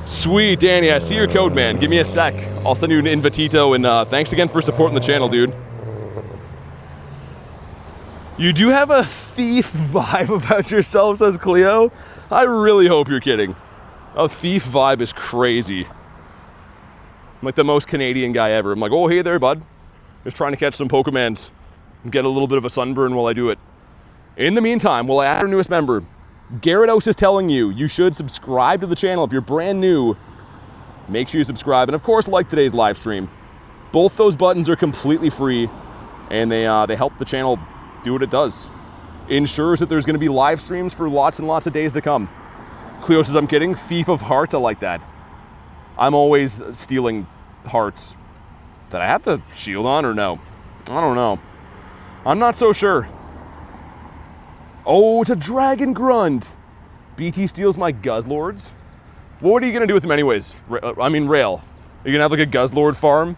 Sweet, Danny, I see your code, man. Give me a sec. I'll send you an invitito, and thanks again for supporting the channel, dude. You do have a thief vibe about yourself, says Cleo. I really hope you're kidding. A thief vibe is crazy. I'm like the most Canadian guy ever. I'm like, oh, hey there, bud. Just trying to catch some Pokemans and get a little bit of a sunburn while I do it. In the meantime, we'll add our newest member. Gyarados is telling you, you should subscribe to the channel. If you're brand new, make sure you subscribe. And of course, like today's live stream. Both those buttons are completely free, and they help the channel do what it does. Ensures that there's going to be live streams for lots and lots of days to come. Cleo says, I'm kidding. Thief of hearts, I like that. I'm always stealing hearts. Did I have the shield on or no? I don't know. I'm not so sure. Oh, it's a dragon grunt. BT steals my Guzzlords. What are you gonna do with them anyways? I mean, Rail. Are you gonna have like a Guzzlord farm?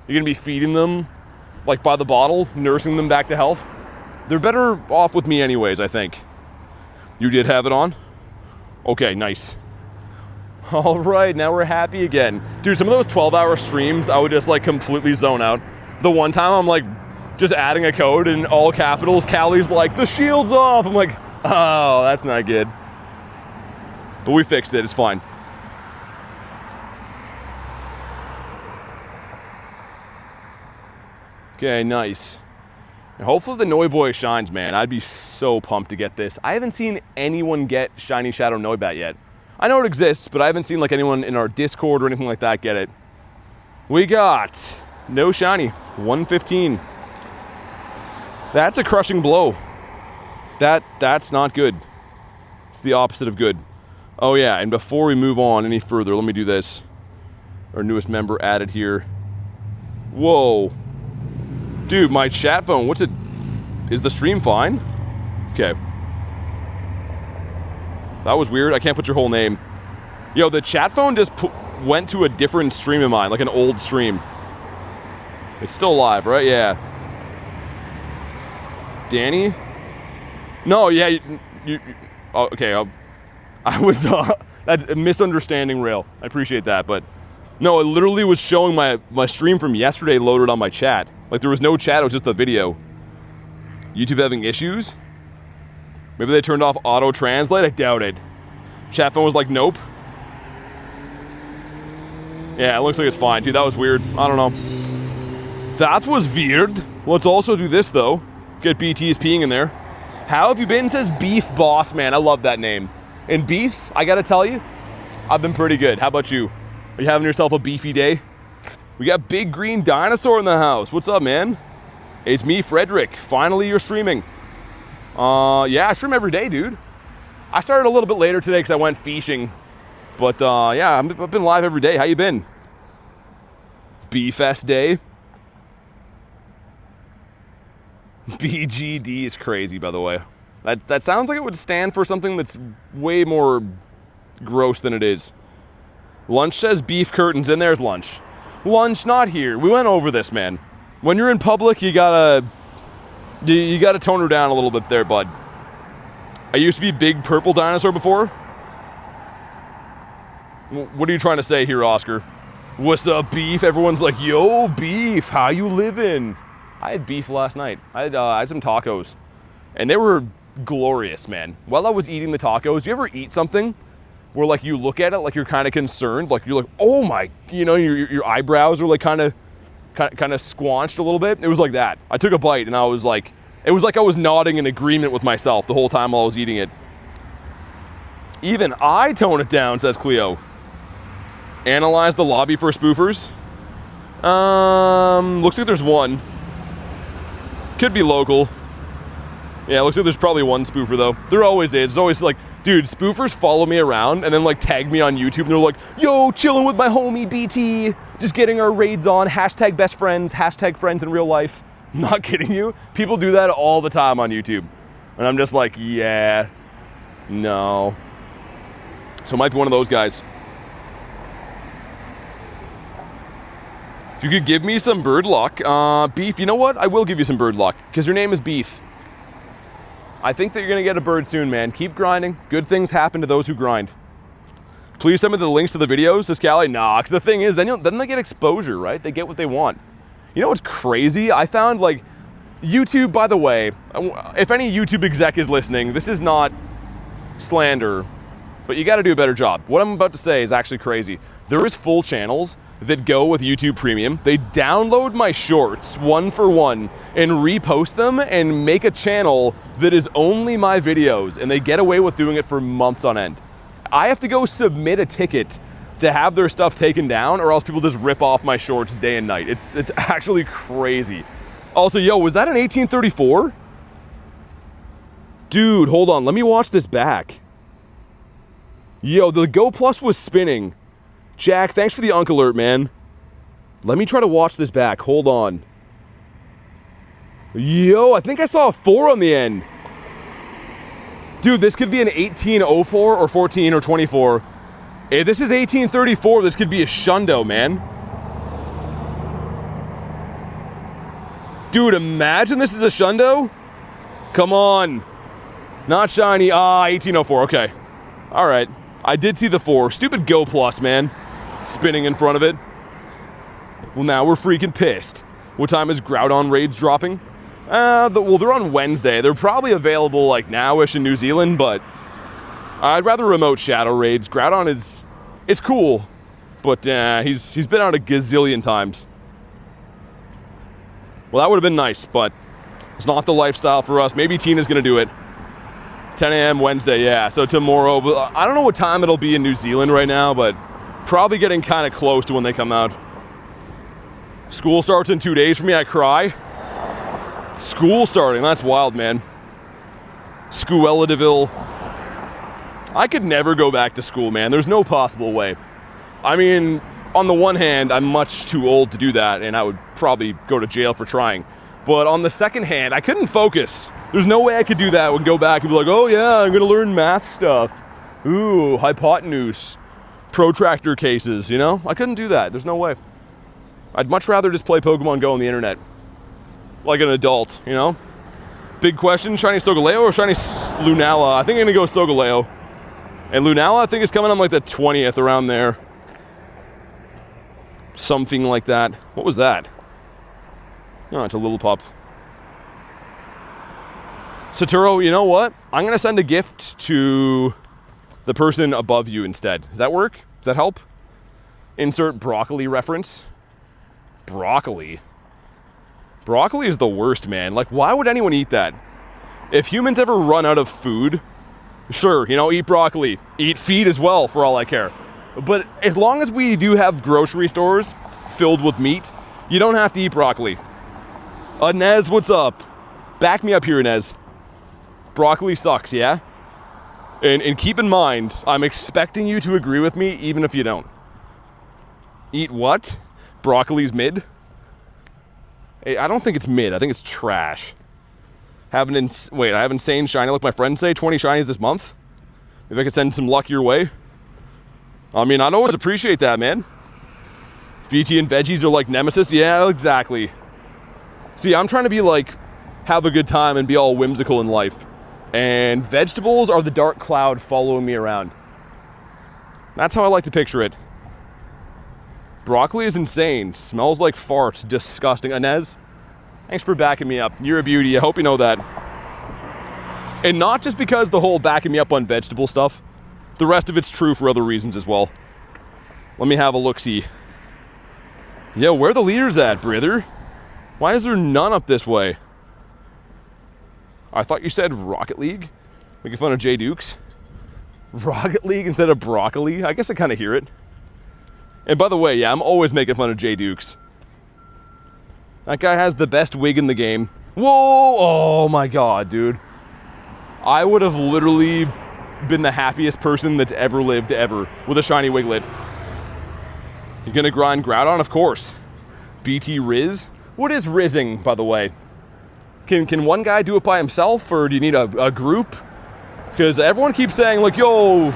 You're gonna be feeding them like by the bottle, nursing them back to health? They're better off with me anyways, I think. You did have it on? Okay, nice. All right, now we're happy again. Dude, some of those 12-hour streams, I would just like completely zone out. The one time I'm like just adding a code in all capitals, Callie's like, the shield's off. I'm like, oh, that's not good. But we fixed it, it's fine. Okay, nice. And hopefully the Noi Boy shines, man. I'd be so pumped to get this. I haven't seen anyone get Shiny Shadow Noibat yet. I know it exists, but I haven't seen like anyone in our Discord or anything like that get it. We got no shiny, 115. That's a crushing blow. That's not good. It's the opposite of good. Oh yeah, and before we move on any further, let me do this. Our newest member added here. Whoa. Dude, my chat phone, what's it? Is the stream fine? Okay. That was weird. I can't put your whole name. Yo, the chat phone just went to a different stream of mine, like an old stream. It's still live, right? Yeah. Danny? No, yeah, you oh, okay, I was, that's a misunderstanding, Rail. I appreciate that, but no, it literally was showing my stream from yesterday loaded on my chat. Like, there was no chat, it was just a video. YouTube having issues? Maybe they turned off auto-translate? I doubt it. Chat phone was like, nope. Yeah, it looks like it's fine. Dude, that was weird. I don't know. That was weird. Let's also do this, though. Get BT's peeing in there. How have you been? Says Beef Boss, man. I love that name. And Beef, I gotta tell you, I've been pretty good. How about you? Are you having yourself a beefy day? We got Big Green Dinosaur in the house. What's up, man? It's me, Frederick. Finally, you're streaming. Yeah, I stream every day, dude. I started a little bit later today because I went fishing. But, yeah, I've been live every day. How you been? B-Fest Day. BGD is crazy, by the way. That sounds like it would stand for something that's way more gross than it is. Lunch says beef curtains, and there's lunch. Lunch, not here. We went over this, man. When you're in public, you gotta tone her down a little bit there, bud. I used to be Big Purple Dinosaur before. What are you trying to say here, Oscar? What's up, Beef? Everyone's like, yo, Beef, how you living? I had beef last night. I had some tacos, and they were glorious, man. While I was eating the tacos, you ever eat something where like you look at it like you're kind of concerned, like you're like, oh my, you know, your eyebrows are like kind of squanched a little bit? It was like that. I took a bite and I was like, it was like I was nodding in agreement with myself the whole time while I was eating it. Even I tone it down, says Cleo. Analyze the lobby for spoofers. Looks like there's one. Could be local. Yeah, looks like there's probably one spoofer though. There always is. It's always like, dude, spoofers follow me around and then like tag me on YouTube and they're like, yo, chilling with my homie BT, just getting our raids on, hashtag best friends, hashtag friends in real life. I'm not kidding you. People do that all the time on YouTube. And I'm just like, yeah, no. So it might be one of those guys. If you could give me some bird luck, Beef, you know what? I will give you some bird luck because your name is Beef. I think that you're gonna get a bird soon, man. Keep grinding. Good things happen to those who grind. Please send me the links to the videos, to Scally. Nah, because the thing is, then they get exposure, right? They get what they want. You know what's crazy? I found like YouTube, by the way, if any YouTube exec is listening, this is not slander, but you gotta do a better job. What I'm about to say is actually crazy. There is full channels that go with YouTube Premium. They download my shorts one for one and repost them and make a channel that is only my videos, and they get away with doing it for months on end. I have to go submit a ticket to have their stuff taken down, or else people just rip off my shorts day and night. It's actually crazy. Also, yo, was that an 1834? Dude, hold on, let me watch this back. Yo, the Go Plus was spinning. Jack, thanks for the Unk alert, man. Let me try to watch this back. Hold on. Yo, I think I saw a 4 on the end. Dude, this could be an 1804 or 14 or 24. If this is 1834, this could be a Shundo, man. Dude, imagine this is a Shundo. Come on. Not shiny. 1804. Okay. All right. I did see the 4. Stupid Go Plus, man. Spinning in front of it. Well, now we're freaking pissed. What time is Groudon Raids dropping? Well, they're on Wednesday. They're probably available, like, now-ish in New Zealand, but I'd rather remote Shadow Raids. Groudon is cool, but he's been out a gazillion times. Well, that would have been nice, but it's not the lifestyle for us. Maybe Tina's going to do it. 10 a.m. Wednesday, yeah, so tomorrow. But I don't know what time it'll be in New Zealand right now, but probably getting kind of close to when they come out. School starts in 2 days for me. I cry. School starting, that's wild, man. Scuella DeVille. I could never go back to school, man. There's no possible way. I mean, on the one hand, I'm much too old to do that, and I would probably go to jail for trying. But on the second hand, I couldn't focus. There's no way I could do that and go back and be like, oh yeah, I'm gonna learn math stuff. Ooh, hypotenuse, protractor cases, you know? I couldn't do that, there's no way. I'd much rather just play Pokemon Go on the internet. Like an adult, you know? Big question, shiny Solgaleo or shiny Lunala? I think I'm gonna go Solgaleo. And Lunala, I think, is coming on like the 20th, around there. Something like that. What was that? Oh, it's a little pup. Saturo, you know what? I'm gonna send a gift to the person above you instead. Does that work? Does that help? Insert broccoli reference. Broccoli. Broccoli is the worst, man. Like, why would anyone eat that? If humans ever run out of food, sure, you know, eat broccoli. Eat feed as well, for all I care. But as long as we do have grocery stores filled with meat, you don't have to eat broccoli. Nez, what's up? Back me up here, Nez. Broccoli sucks, yeah? And keep in mind, I'm expecting you to agree with me, even if you don't. Eat what? Broccoli's mid? Hey, I don't think it's mid. I think it's trash. Wait, I have insane shiny, like my friends say, 20 shinies this month? Maybe I could send some luck your way? I mean, I'd always appreciate that, man. BT and veggies are like nemesis? Yeah, exactly. See, I'm trying to be like, have a good time and be all whimsical in life. And vegetables are the dark cloud following me around. That's how I like to picture it. Broccoli is insane. Smells like farts. Disgusting. Inez, thanks for backing me up. You're a beauty. I hope you know that. And not just because the whole backing me up on vegetable stuff. The rest of it's true for other reasons as well. Let me have a look-see. Yo, where are the leaders at, brother? Why is there none up this way? I thought you said Rocket League? Making fun of Jay Dukes? Rocket League instead of broccoli? I guess I kind of hear it. And by the way, yeah, I'm always making fun of Jay Dukes. That guy has the best wig in the game. Whoa! Oh my god, dude. I would have literally been the happiest person that's ever lived, ever, with a shiny Wiglet. You're gonna grind Groudon? Of course. BT Riz? What is rizzing, by the way? Can one guy do it by himself, or do you need a group? Because everyone keeps saying, like, yo,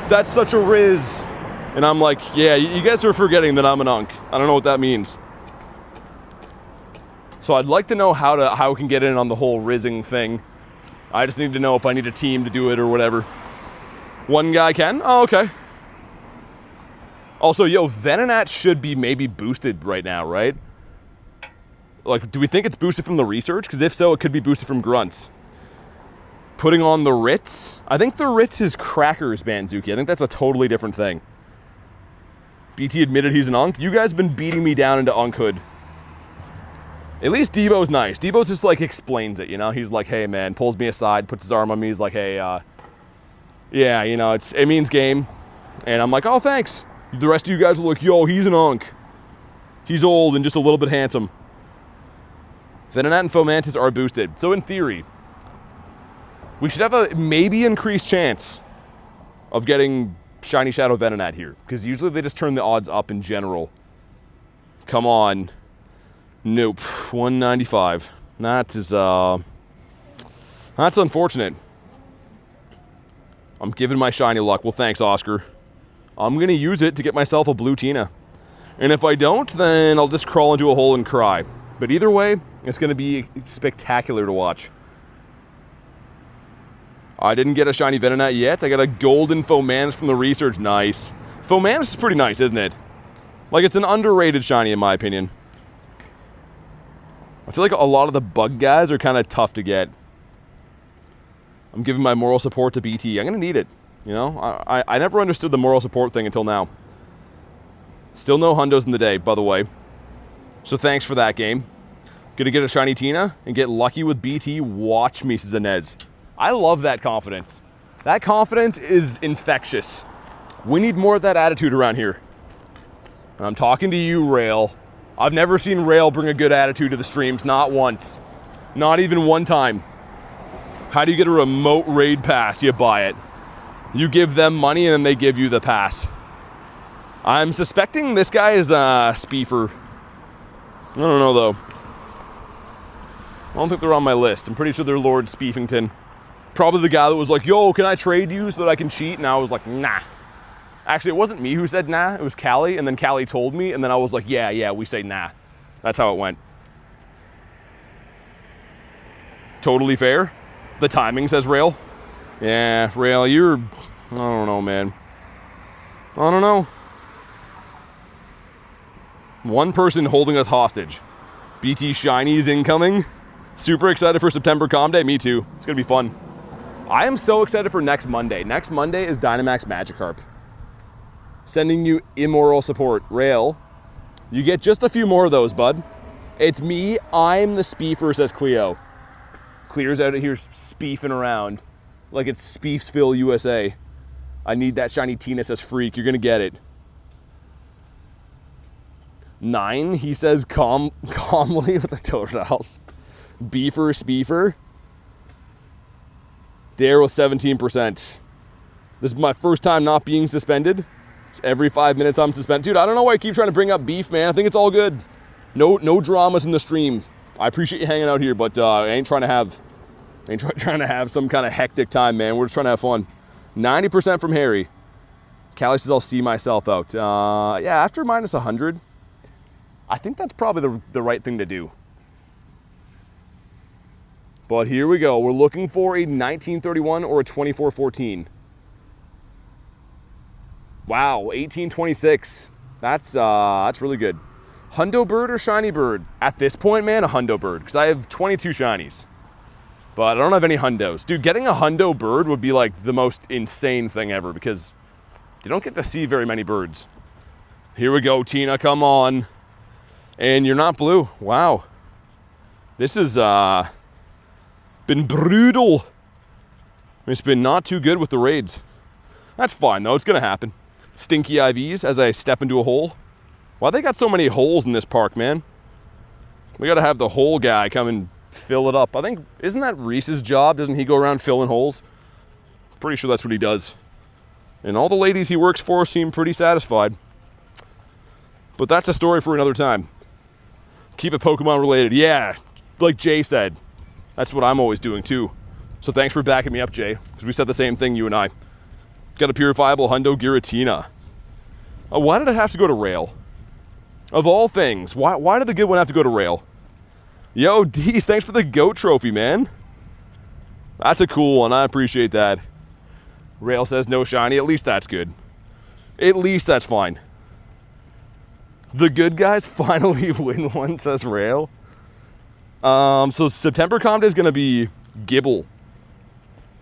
that's such a Riz. And I'm like, yeah, you guys are forgetting that I'm an Unk. I don't know what that means. So I'd like to know how we can get in on the whole rizzing thing. I just need to know if I need a team to do it or whatever. One guy can? Oh, okay. Also, yo, Venonat should be maybe boosted right now, right? Like, do we think it's boosted from the research? Because if so, it could be boosted from grunts. Putting on the Ritz? I think the Ritz is crackers, Banzuki. I think that's a totally different thing. BT admitted he's an Unk. You guys have been beating me down into Unkhood. At least Debo's nice. Debo's just like explains it, you know? He's like, hey man, pulls me aside, puts his arm on me. He's like, hey, yeah, you know, it means game. And I'm like, oh, thanks. The rest of you guys are like, yo, he's an Unk. He's old and just a little bit handsome. Venonat and Fomantis are boosted. So in theory, we should have a maybe increased chance of getting shiny Shadow Venonat here, because usually they just turn the odds up in general. Come on. Nope. 195. That is, that's unfortunate. I'm giving my shiny luck. Well, thanks, Oscar. I'm going to use it to get myself a blue Tina. And if I don't, then I'll just crawl into a hole and cry. But either way, it's going to be spectacular to watch. I didn't get a shiny Venonat yet. I got a golden Fomantis from the research. Nice. Fomantis is pretty nice, isn't it? Like, it's an underrated shiny in my opinion. I feel like a lot of the bug guys are kind of tough to get. I'm giving my moral support to BT. I'm going to need it. You know, I never understood the moral support thing until now. Still no Hundos in the day, by the way. So thanks for that game. Gonna get a shiny Tina and get lucky with BT. Watch me, Zanez. I love that confidence. That confidence is infectious. We need more of that attitude around here. And I'm talking to you, Rail. I've never seen Rail bring a good attitude to the streams, not once. Not even one time. How do you get a remote raid pass? You buy it. You give them money and then they give you the pass. I'm suspecting this guy is Speefer. I don't know though. I don't think they're on my list. I'm pretty sure they're Lord Speefington. Probably the guy that was like, yo, can I trade you so that I can cheat? And I was like, nah. Actually, it wasn't me who said nah. It was Callie. And then Callie told me. And then I was like, yeah, we say nah. That's how it went. Totally fair. The timing, says Rail. Yeah, Rail, you're... I don't know, man. I don't know. One person holding us hostage. BT Shinies incoming. Super excited for September Comm Day. Me too. It's going to be fun. I am so excited for next Monday. Next Monday is Dynamax Magikarp. Sending you immoral support. Rail, you get just a few more of those, bud. It's me. I'm the Speefer, says Cleo. Clear's out of here speefing around like it's Speefsville, USA. I need that shiny Tina, says Freak. You're going to get it. 9, he says calmly with the Totodiles. Beefer, Speefer. Dare with 17%. This is my first time not being suspended. It's every 5 minutes I'm suspended. Dude, I don't know why I keep trying to bring up beef, man. I think it's all good. No dramas in the stream. I appreciate you hanging out here, but I ain't trying to have some kind of hectic time, man. We're just trying to have fun. 90% from Harry. Callie says I'll see myself out. Yeah, after minus 100, I think that's probably the right thing to do. But here we go. We're looking for a 1931 or a 2414. Wow, 1826. That's really good. Hundo Bird or Shiny Bird? At this point, man, a Hundo Bird, because I have 22 shinies. But I don't have any Hundos. Dude, getting a Hundo Bird would be like the most insane thing ever, because you don't get to see very many birds. Here we go, Tina, come on. And you're not blue. Wow. This has been brutal. It's been not too good with the raids. That's fine, though. It's going to happen. Stinky IVs as I step into a hole. Why they got so many holes in this park, man? We got to have the hole guy come and fill it up. I think, isn't that Reese's job? Doesn't he go around filling holes? Pretty sure that's what he does. And all the ladies he works for seem pretty satisfied. But that's a story for another time. Keep it Pokemon related. Yeah, like Jay said. That's what I'm always doing too. So thanks for backing me up, Jay. Because we said the same thing, you and I. Got a purifiable Hundo Giratina. Why did it have to go to Rail? Of all things, why did the good one have to go to Rail? Yo, Deez, thanks for the GOAT trophy, man. That's a cool one. I appreciate that. Rail says no shiny. At least that's good. At least that's fine. The good guys finally win one, says Rail. So September Comm Day is going to be Gibble.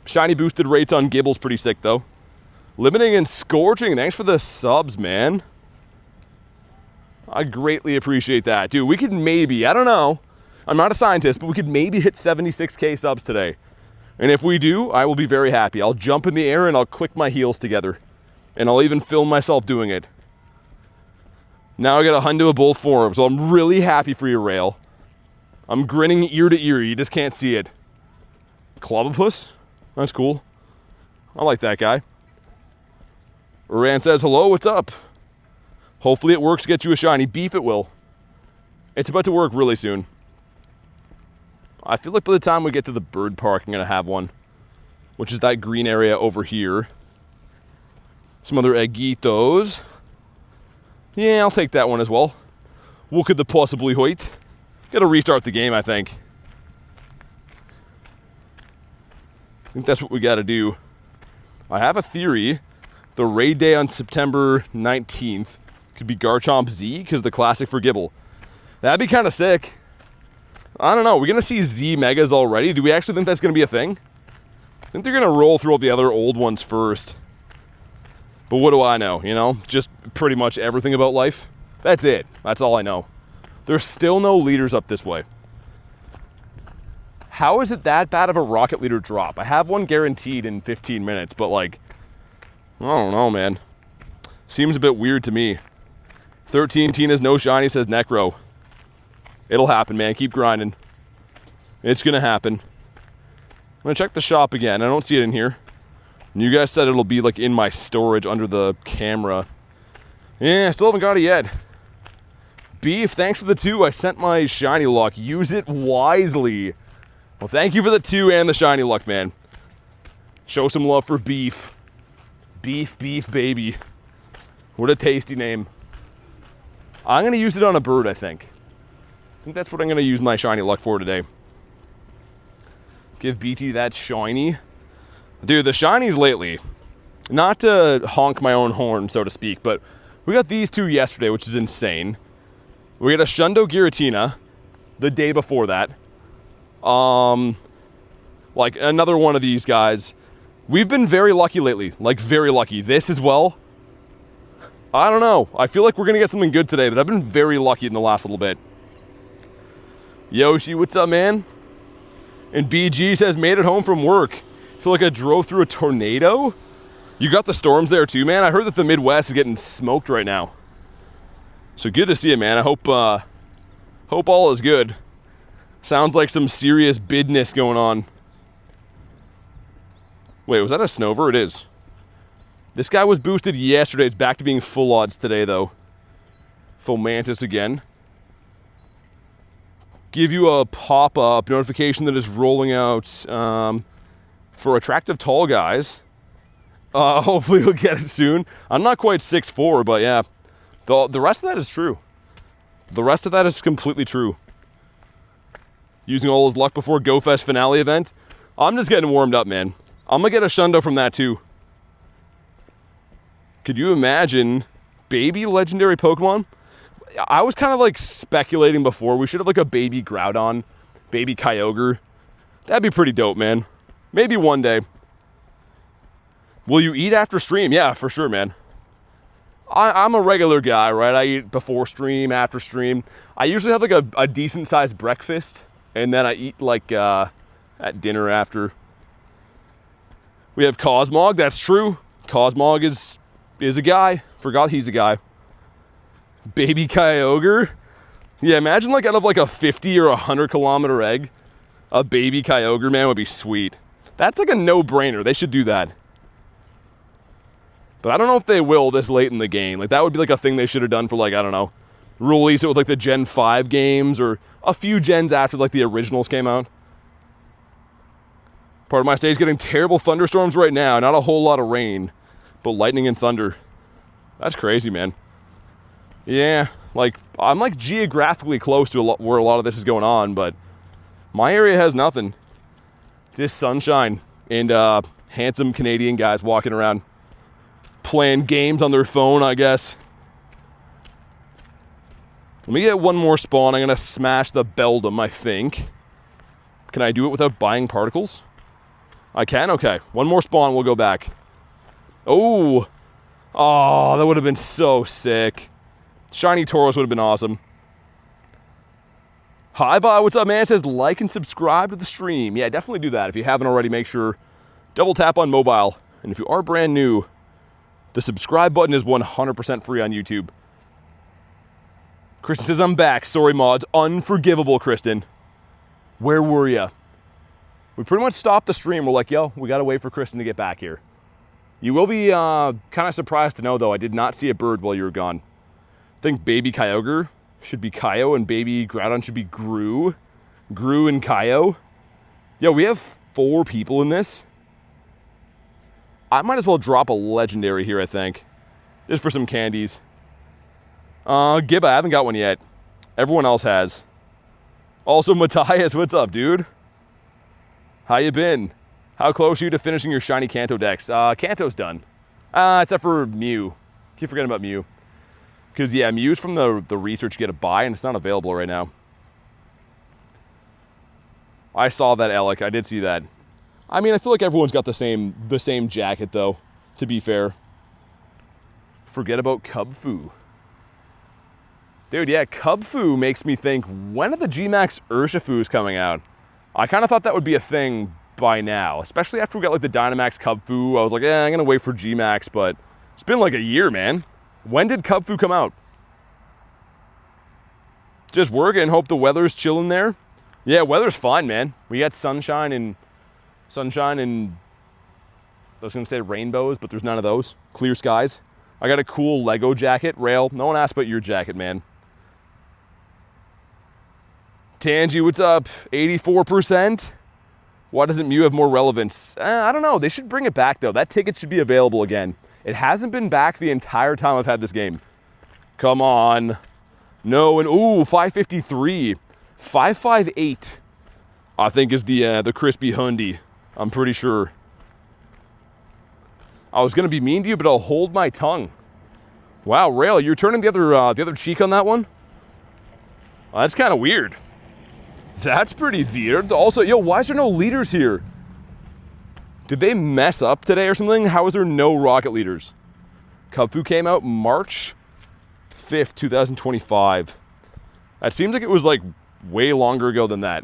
Shiny boosted rates on Gibble's pretty sick, though. Limiting and Scorching. Thanks for the subs, man. I greatly appreciate that. Dude, we could maybe, I don't know. I'm not a scientist, but we could maybe hit 76K subs today. And if we do, I will be very happy. I'll jump in the air and I'll click my heels together. And I'll even film myself doing it. Now I got a Hundo of both forms, so I'm really happy for you, Rail. I'm grinning ear to ear. You just can't see it. Clobopus? That's cool. I like that guy. Rand says, hello, what's up? Hopefully it works to get you a shiny. Beef it will. It's about to work really soon. I feel like by the time we get to the bird park, I'm going to have one. Which is that green area over here. Some other Eggitos. Yeah, I'll take that one as well. What could the possibly hoit? Got to restart the game, I think. I think that's what we got to do. I have a theory. The raid day on September 19th could be Garchomp Z, because the classic for Gibble. That'd be kind of sick. I don't know. We're going to see Z Megas already. Do we actually think that's going to be a thing? I think they're going to roll through all the other old ones first. But what do I know, you know? Just pretty much everything about life. That's it. That's all I know. There's still no leaders up this way. How is it that bad of a Rocket Leader drop? I have one guaranteed in 15 minutes, but like, I don't know, man. Seems a bit weird to me. 13 Tina's no shiny, says Necro. It'll happen, man. Keep grinding. It's going to happen. I'm going to check the shop again. I don't see it in here. And you guys said it'll be like in my storage under the camera. Yeah, I still haven't got it yet. Beef, thanks for the 2. I sent my shiny luck. Use it wisely. Well, thank you for the 2 and the shiny luck, man. Show some love for Beef. Beef, beef, baby. What a tasty name. I'm going to use it on a bird, I think. I think that's what I'm going to use my shiny luck for today. Give BT that shiny. Dude, the shinies lately, not to honk my own horn, so to speak, but we got these 2 yesterday, which is insane. We got a Shundo Giratina the day before that. Like another one of these guys. We've been very lucky lately, like very lucky. This as well. I don't know. I feel like we're going to get something good today, but I've been very lucky in the last little bit. Yoshi, what's up, man? And BG says, made it home from work. Feel like I drove through a tornado? You got the storms there too, man? I heard that the Midwest is getting smoked right now. So good to see it, man. I hope all is good. Sounds like some serious bidness going on. Wait, was that a Snover? It is. This guy was boosted yesterday. It's back to being full odds today, though. Fomantis again. Give you a pop-up notification that is rolling out for attractive tall guys. Hopefully you'll get it soon. I'm not quite 6'4", but yeah. The rest of that is true. The rest of that is completely true. Using all his luck before GoFest finale event. I'm just getting warmed up, man. I'm going to get a Shundo from that, too. Could you imagine baby legendary Pokemon? I was kind of like speculating before. We should have like a baby Groudon, baby Kyogre. That'd be pretty dope, man. Maybe one day. Will you eat after stream? Yeah, for sure, man. I'm a regular guy, right? I eat before stream, after stream. I usually have like a decent sized breakfast, and then I eat like at dinner after. We have Cosmog, that's true. Cosmog is a guy. Forgot he's a guy. Baby Kyogre. Yeah, imagine like out of like a 50 or 100 kilometer egg, a baby Kyogre, man, would be sweet. That's like a no-brainer. They should do that. But I don't know if they will this late in the game. Like that would be like a thing they should have done for like, I don't know, release it with like the Gen 5 games or a few gens after like the originals came out. Part of my stage getting terrible thunderstorms right now. Not a whole lot of rain, but lightning and thunder. That's crazy, man. Yeah, like I'm like geographically close to where a lot of this is going on, but my area has nothing. Just sunshine and handsome Canadian guys walking around playing games on their phone, I guess. Let me get one more spawn. I'm gonna smash the Beldum, I think. Can I do it without buying particles? I can? Okay. One more spawn, we'll go back. Oh, that would have been so sick. Shiny Tauros would have been awesome. Hi, bye. What's up, man? It says like and subscribe to the stream. Yeah, definitely do that. If you haven't already, make sure double tap on mobile. And if you are brand new, the subscribe button is 100% free on YouTube. Kristen says, I'm back. Sorry, mods. Unforgivable, Kristen. Where were ya? We pretty much stopped the stream. We're like, yo, we got to wait for Kristen to get back here. You will be kind of surprised to know, though, I did not see a bird while you were gone. I think baby Kyogre should be Kyo, and baby Groudon should be Gru. Gru and Kyo. Yeah, we have 4 people in this. I might as well drop a legendary here, I think. Just for some candies. Gibba, I haven't got one yet. Everyone else has. Also, Matthias, what's up, dude? How you been? How close are you to finishing your shiny Kanto decks? Kanto's done. Except for Mew. Keep forgetting about Mew. Because, yeah, Mew's from the research you get to buy, and it's not available right now. I saw that, Alec. I did see that. I mean, I feel like everyone's got the same jacket, though, to be fair. Forget about Cubfu. Dude, yeah, Cubfu makes me think, when are the G-Max Urshifus coming out? I kind of thought that would be a thing by now, especially after we got, like, the Dynamax Cubfu. I was like, I'm going to wait for G-Max, but it's been like a year, man. When did Cubfu come out? Just work and hope the weather's chilling there. Yeah, weather's fine, man. We got sunshine and I was going to say rainbows, but there's none of those. Clear skies. I got a cool Lego jacket. Rail, no one asked about your jacket, man. Tangy, what's up? 84%? Why doesn't Mew have more relevance? I don't know. They should bring it back, though. That ticket should be available again. It hasn't been back the entire time I've had this game. Come on. No, and ooh, 553. 558, I think, is the crispy Hundi. I'm pretty sure. I was going to be mean to you, but I'll hold my tongue. Wow, Rail, you're turning the other cheek on that one? Well, that's kind of weird. That's pretty weird. Also, yo, why is there no leaders here? Did they mess up today or something? How is there no rocket leaders? Cubfu came out March 5th, 2025. That seems like it was like way longer ago than that.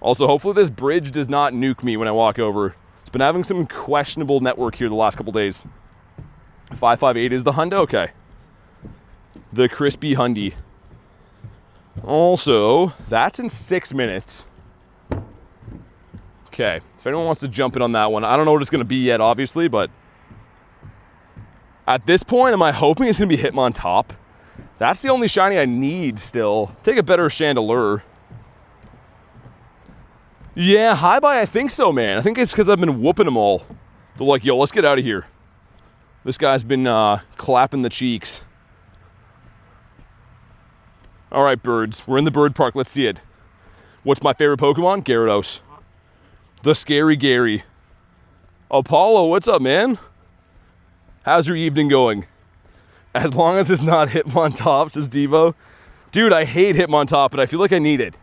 Also, hopefully this bridge does not nuke me when I walk over. It's been having some questionable network here the last couple days. 558 is the Hundo? Okay. The crispy Hundi. Also, that's in 6 minutes. Okay. If anyone wants to jump in on that one, I don't know what it's going to be yet, obviously, but at this point, am I hoping it's going to be Hitmontop? That's the only shiny I need still. Take a better Chandelure. Yeah, hi bye, I think so, man. I think it's because I've been whooping them all. They're like, yo, let's get out of here. This guy's been clapping the cheeks. All right, birds. We're in the bird park. Let's see it. What's my favorite Pokemon? Gyarados. The Scary Gary. Apollo, what's up, man? How's your evening going? As long as it's not Hitmontop, says Devo. Dude, I hate Hitmontop, but I feel like I need it.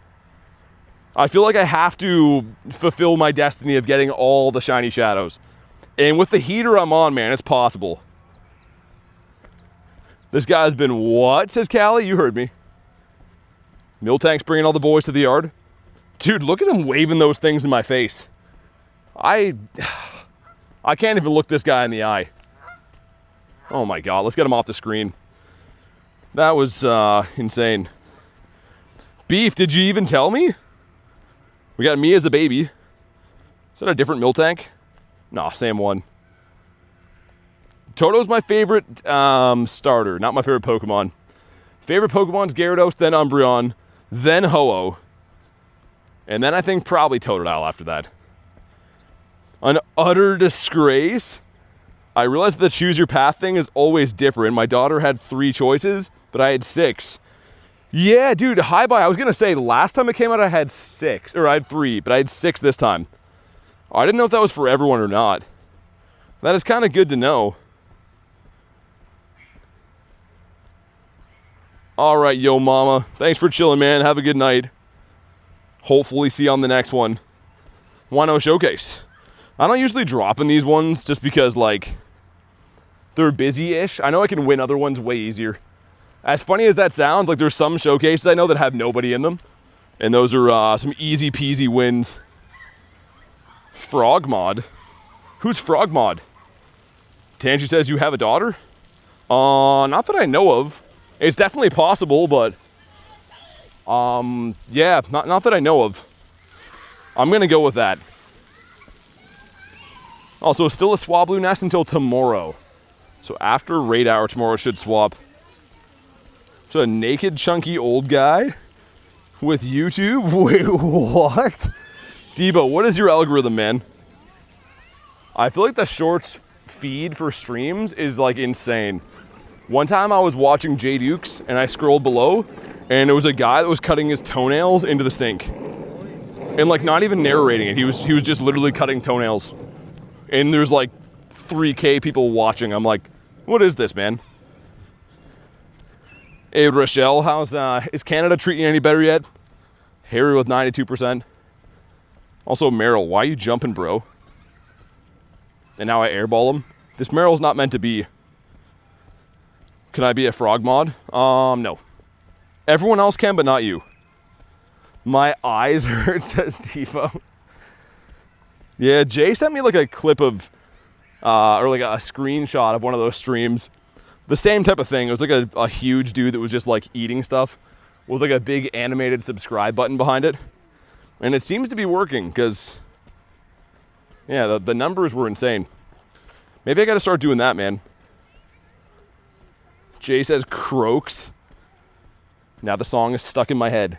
I feel like I have to fulfill my destiny of getting all the shiny shadows. And with the heater I'm on, man, it's possible. This guy's been what, says Callie? You heard me. Miltank's bringing all the boys to the yard. Dude, look at him waving those things in my face. I can't even look this guy in the eye. Oh my god, let's get him off the screen. That was insane. Beef, did you even tell me? We got me as a baby. Is that a different Miltank? Nah, same one. Toto's my favorite starter, not my favorite Pokemon. Favorite Pokemon's Gyarados, then Umbreon, then Ho-Oh. And then I think probably Totodile after that. An utter disgrace. I realized the choose your path thing is always different. My daughter had 3 choices, but I had 6. Yeah, dude, hi bye. I was gonna say last time it came out I had 6, or I had 3, but I had 6 this time. I didn't know if that was for everyone or not. That is kind of good to know. All right, yo mama. Thanks for chilling, man. Have a good night. Hopefully see you on the next one. Wino Showcase. I don't usually drop in these ones just because, like, they're busy-ish. I know I can win other ones way easier. As funny as that sounds, like, there's some showcases I know that have nobody in them. And those are some easy-peasy wins. Frogmod? Who's Frogmod? Tangy says you have a daughter? Not that I know of. It's definitely possible, but yeah, not that I know of. I'm gonna go with that. Also, still a Swablu nest until tomorrow. So after raid hour tomorrow should swap. So a naked, chunky old guy with YouTube? Wait, what? Debo, what is your algorithm, man? I feel like the shorts feed for streams is like insane. One time I was watching J Dukes and I scrolled below and there was a guy that was cutting his toenails into the sink. And like not even narrating it. He was just literally cutting toenails. And there's like 3K people watching. I'm like, what is this, man? Hey, Rochelle, is Canada treating you any better yet? Harry with 92%. Also, Meryl, why are you jumping, bro? And now I airball him. This Meryl's not meant to be. Can I be a frog mod? No. Everyone else can, but not you. My eyes hurt, says Devo. Yeah, Jay sent me like a clip of, or like a screenshot of one of those streams. The same type of thing. It was like a huge dude that was just like eating stuff with like a big animated subscribe button behind it. And it seems to be working because, yeah, the numbers were insane. Maybe I got to start doing that, man. Jay says croaks. Now the song is stuck in my head.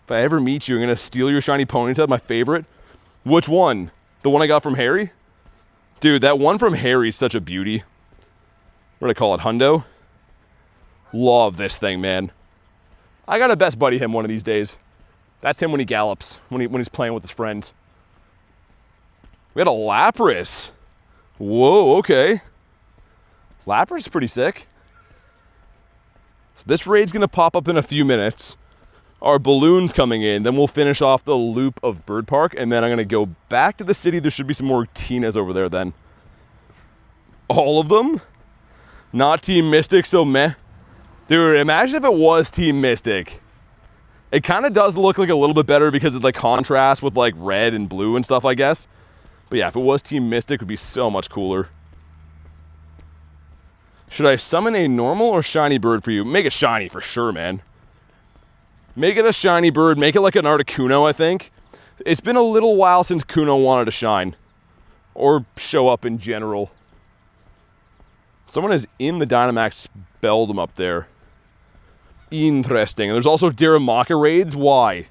If I ever meet you, I'm going to steal your shiny Ponyta, my favorite. Which one? The one I got from Harry? Dude, that one from Harry's such a beauty. What do I call it? Hundo? Love this thing, man. I got to best buddy him one of these days. That's him when he gallops, when he's playing with his friends. We got a Lapras. Whoa, okay. Lapras is pretty sick. So this raid's going to pop up in a few minutes. Our balloon's coming in. Then we'll finish off the loop of Bird Park. And then I'm going to go back to the city. There should be some more Tinas over there then. All of them? Not Team Mystic, so meh. Dude, imagine if it was Team Mystic. It kind of does look like a little bit better because of the contrast with like red and blue and stuff, I guess. But yeah, if it was Team Mystic, it would be so much cooler. Should I summon a normal or shiny bird for you? Make it shiny for sure, man. Make it a shiny bird. Make it like an Articuno, I think. It's been a little while since Kuno wanted to shine. Or show up in general. Someone is in the Dynamax Beldum up there. Interesting. And there's also Daramaka raids. Why?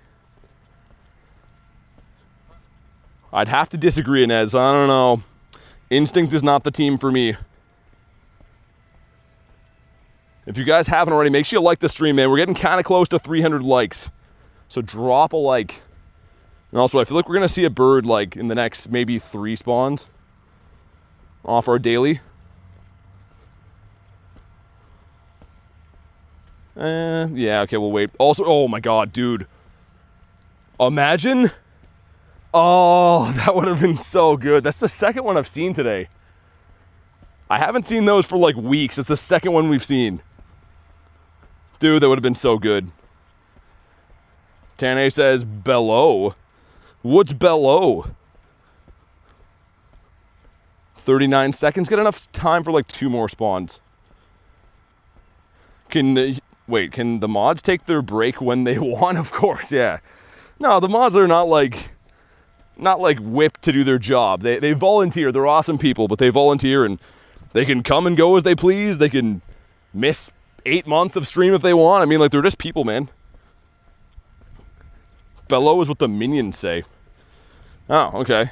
I'd have to disagree, Inez. I don't know. Instinct is not the team for me. If you guys haven't already, make sure you like the stream, man. We're getting kind of close to 300 likes. So drop a like. And also, I feel like we're going to see a bird like in the next maybe 3 spawns. Off our daily. Yeah, okay, we'll wait. Also, oh my god, dude. Imagine. Oh, that would have been so good. That's the second one I've seen today. I haven't seen those for like weeks. It's the second one we've seen. Dude, that would have been so good. Tane says, Bellow. What's Bellow? 39 seconds. Get enough time for like 2 more spawns. Can the mods take their break when they want? Of course, yeah. No, the mods are not like whipped to do their job. They volunteer. They're awesome people, but they volunteer and they can come and go as they please. They can miss 8 months of stream if they want. I mean, like, they're just people, man. Bellow is what the minions say. Oh, okay.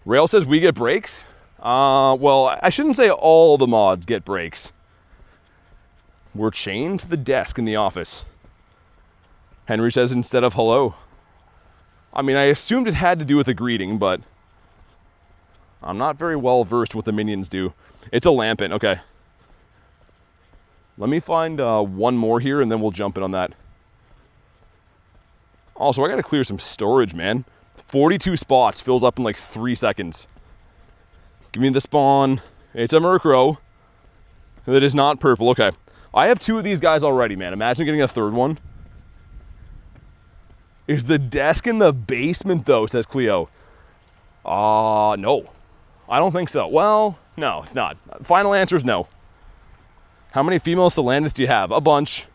Rail says we get breaks? Well, I shouldn't say all the mods get breaks. We're chained to the desk in the office. Henry says instead of hello. I mean, I assumed it had to do with a greeting, but I'm not very well versed what the minions do. It's a Lampent, okay. Let me find one more here, and then we'll jump in on that. Also, I gotta clear some storage, man. 42 spots fills up in like 3 seconds. Give me the spawn. It's a Murkrow. That is not purple, okay. I have 2 of these guys already, man. Imagine getting a 3rd one. Is the desk in the basement, though, says Cleo. No. I don't think so. Well, no, it's not. Final answer is no. How many female Stellantis do you have? A bunch.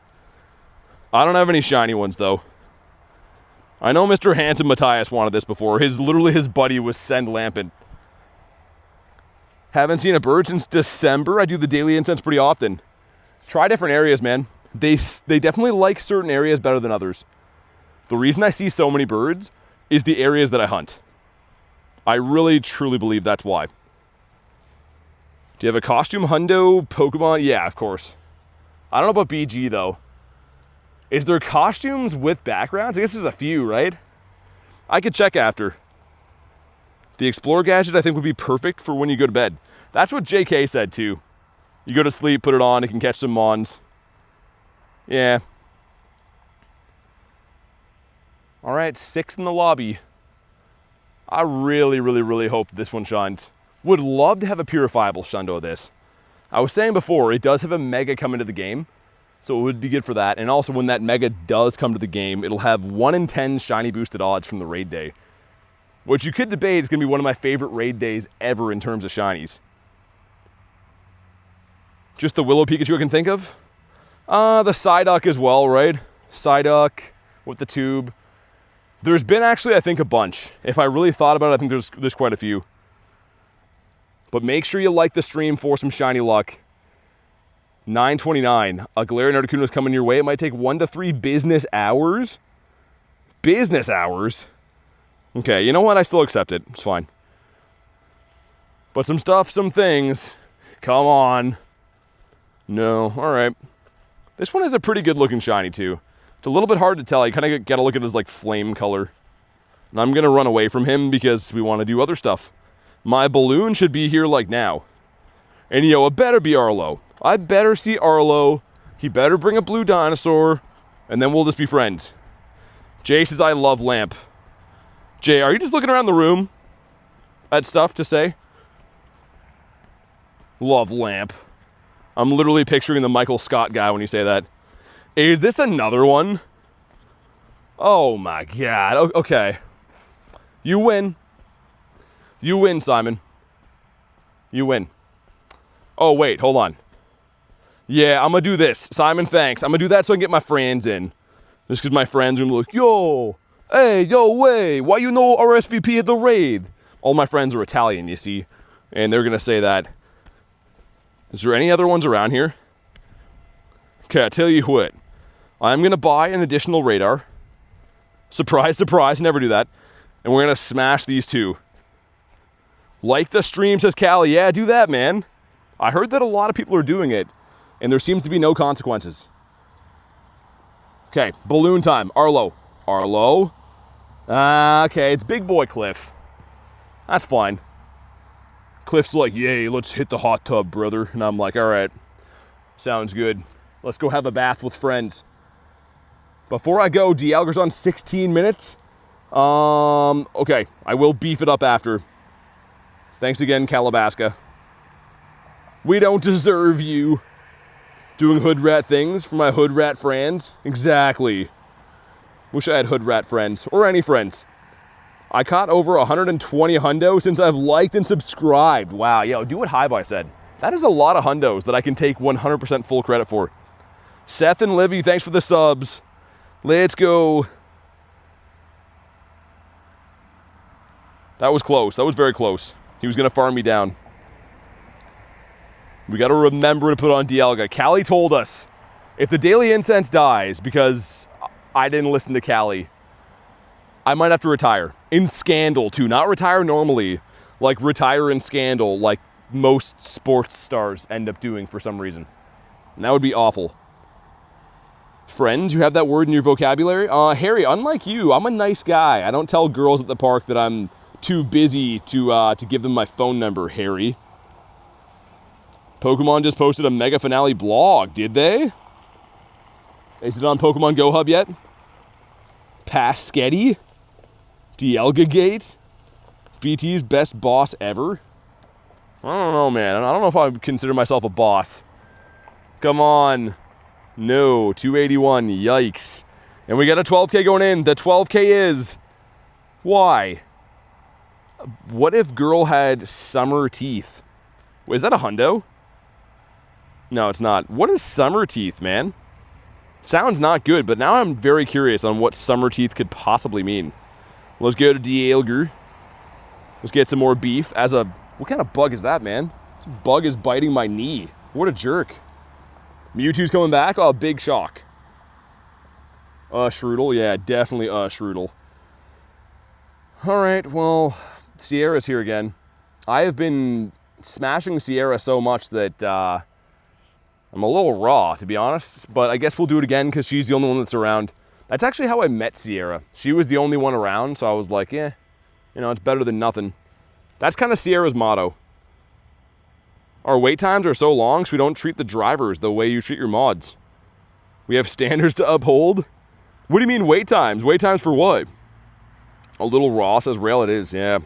I don't have any shiny ones, though. I know Mr. Handsome Matthias wanted this before. Literally his buddy was Send Lampent. Haven't seen a bird since December. I do the daily incense pretty often. Try different areas, man. They definitely like certain areas better than others. The reason I see so many birds is the areas that I hunt. I really, truly believe that's why. Do you have a costume Hundo Pokemon? Yeah, of course. I don't know about BG, though. Is there costumes with backgrounds? I guess there's a few, right? I could check after. The Explore gadget, I think, would be perfect for when you go to bed. That's what JK said, too. You go to sleep, put it on, it can catch some mons. Yeah. All right, 6 in the lobby. I really, really, really hope this one shines. Would love to have a purifiable Shundo of this. I was saying before, it does have a Mega come into the game, so it would be good for that. And also, when that Mega does come to the game, it'll have 1 in 10 shiny boosted odds from the raid day. Which you could debate is going to be one of my favorite raid days ever in terms of shinies. Just the Willow Pikachu I can think of? The Psyduck as well, right? Psyduck with the tube. There's been actually, I think, a bunch. If I really thought about it, I think there's quite a few. But make sure you like the stream for some shiny luck. 9:29. A Galarian Articuno is coming your way. It might take 1 to 3 business hours. Business hours? Okay, you know what? I still accept it. It's fine. But some stuff, some things. Come on. No. All right. This one is a pretty good looking shiny, too. It's a little bit hard to tell. You kind of got to look at his, like, flame color. And I'm going to run away from him because we want to do other stuff. My balloon should be here, like, now. And, yo, it better be Arlo. I better see Arlo. He better bring a blue dinosaur. And then we'll just be friends. Jay says, I love Lamp. Jay, are you just looking around the room at stuff to say? Love Lamp. I'm literally picturing the Michael Scott guy when you say that. Is this another one? Oh my god. Okay. You win. You win, Simon. You win. Oh, wait. Hold on. Yeah, I'm going to do this. Simon, thanks. I'm going to do that so I can get my friends in. Just because my friends are going to be like, yo, hey, yo, way, why you know RSVP at the raid? All my friends are Italian, you see. And they're going to say that. Is there any other ones around here? Okay, I tell you what. I'm going to buy an additional radar. Surprise, surprise, never do that. And we're going to smash these two. Like the stream, says Callie. Yeah, do that, man. I heard that a lot of people are doing it. And there seems to be no consequences. Okay, balloon time. Arlo. Arlo. Okay, it's big boy Cliff. That's fine. Cliff's like, yay, let's hit the hot tub, brother. And I'm like, all right, sounds good. Let's go have a bath with friends. Before I go, Dialga's on 16 minutes. Okay, I will beef it up after. Thanks again, Calabasca. We don't deserve you. Doing hood rat things for my hood rat friends? Exactly. Wish I had hood rat friends, or any friends. I caught over 120 Hundo since I've liked and subscribed. Wow, yo, do what Highbuy said. That is a lot of Hundos that I can take 100% full credit for. Seth and Livy, thanks for the subs. Let's go. That was close. That was very close. He was going to farm me down. We got to remember to put on Dialga. Callie told us, if the Daily Incense dies because I didn't listen to Callie, I might have to retire. In Scandal, too. Not retire normally. Like, retire in Scandal, like most sports stars end up doing for some reason. And that would be awful. Friends, you have that word in your vocabulary? Harry, unlike you, I'm a nice guy. I don't tell girls at the park that I'm too busy to give them my phone number, Harry. Pokemon just posted a Mega Finale blog, did they? Is it on Pokemon Go Hub yet? Pasketty? Dialga Gate? BT's best boss ever? I don't know, man. I don't know if I would consider myself a boss. Come on. No, 281. Yikes. And we got a 12K going in. The 12K is... Why? What if girl had summer teeth? Is that a Hundo? No, it's not. What is summer teeth, man? Sounds not good, but now I'm very curious on what Summer Teeth could possibly mean. Let's go to Dialga. Let's get some more beef. What kind of bug is that, man? This bug is biting my knee. What a jerk. Mewtwo's coming back. Oh, big shock. Shroodle. Yeah, definitely Shroodle. Alright, well, Sierra's here again. I have been smashing Sierra so much that I'm a little raw, to be honest. But I guess we'll do it again because she's the only one that's around. That's actually how I met Sierra. She was the only one around, so I was like, yeah, you know, it's better than nothing. That's kind of Sierra's motto. Our wait times are so long, so we don't treat the drivers the way you treat your mods. We have standards to uphold. What do you mean wait times? Wait times for what? A little raw, says Rail. It is, yeah.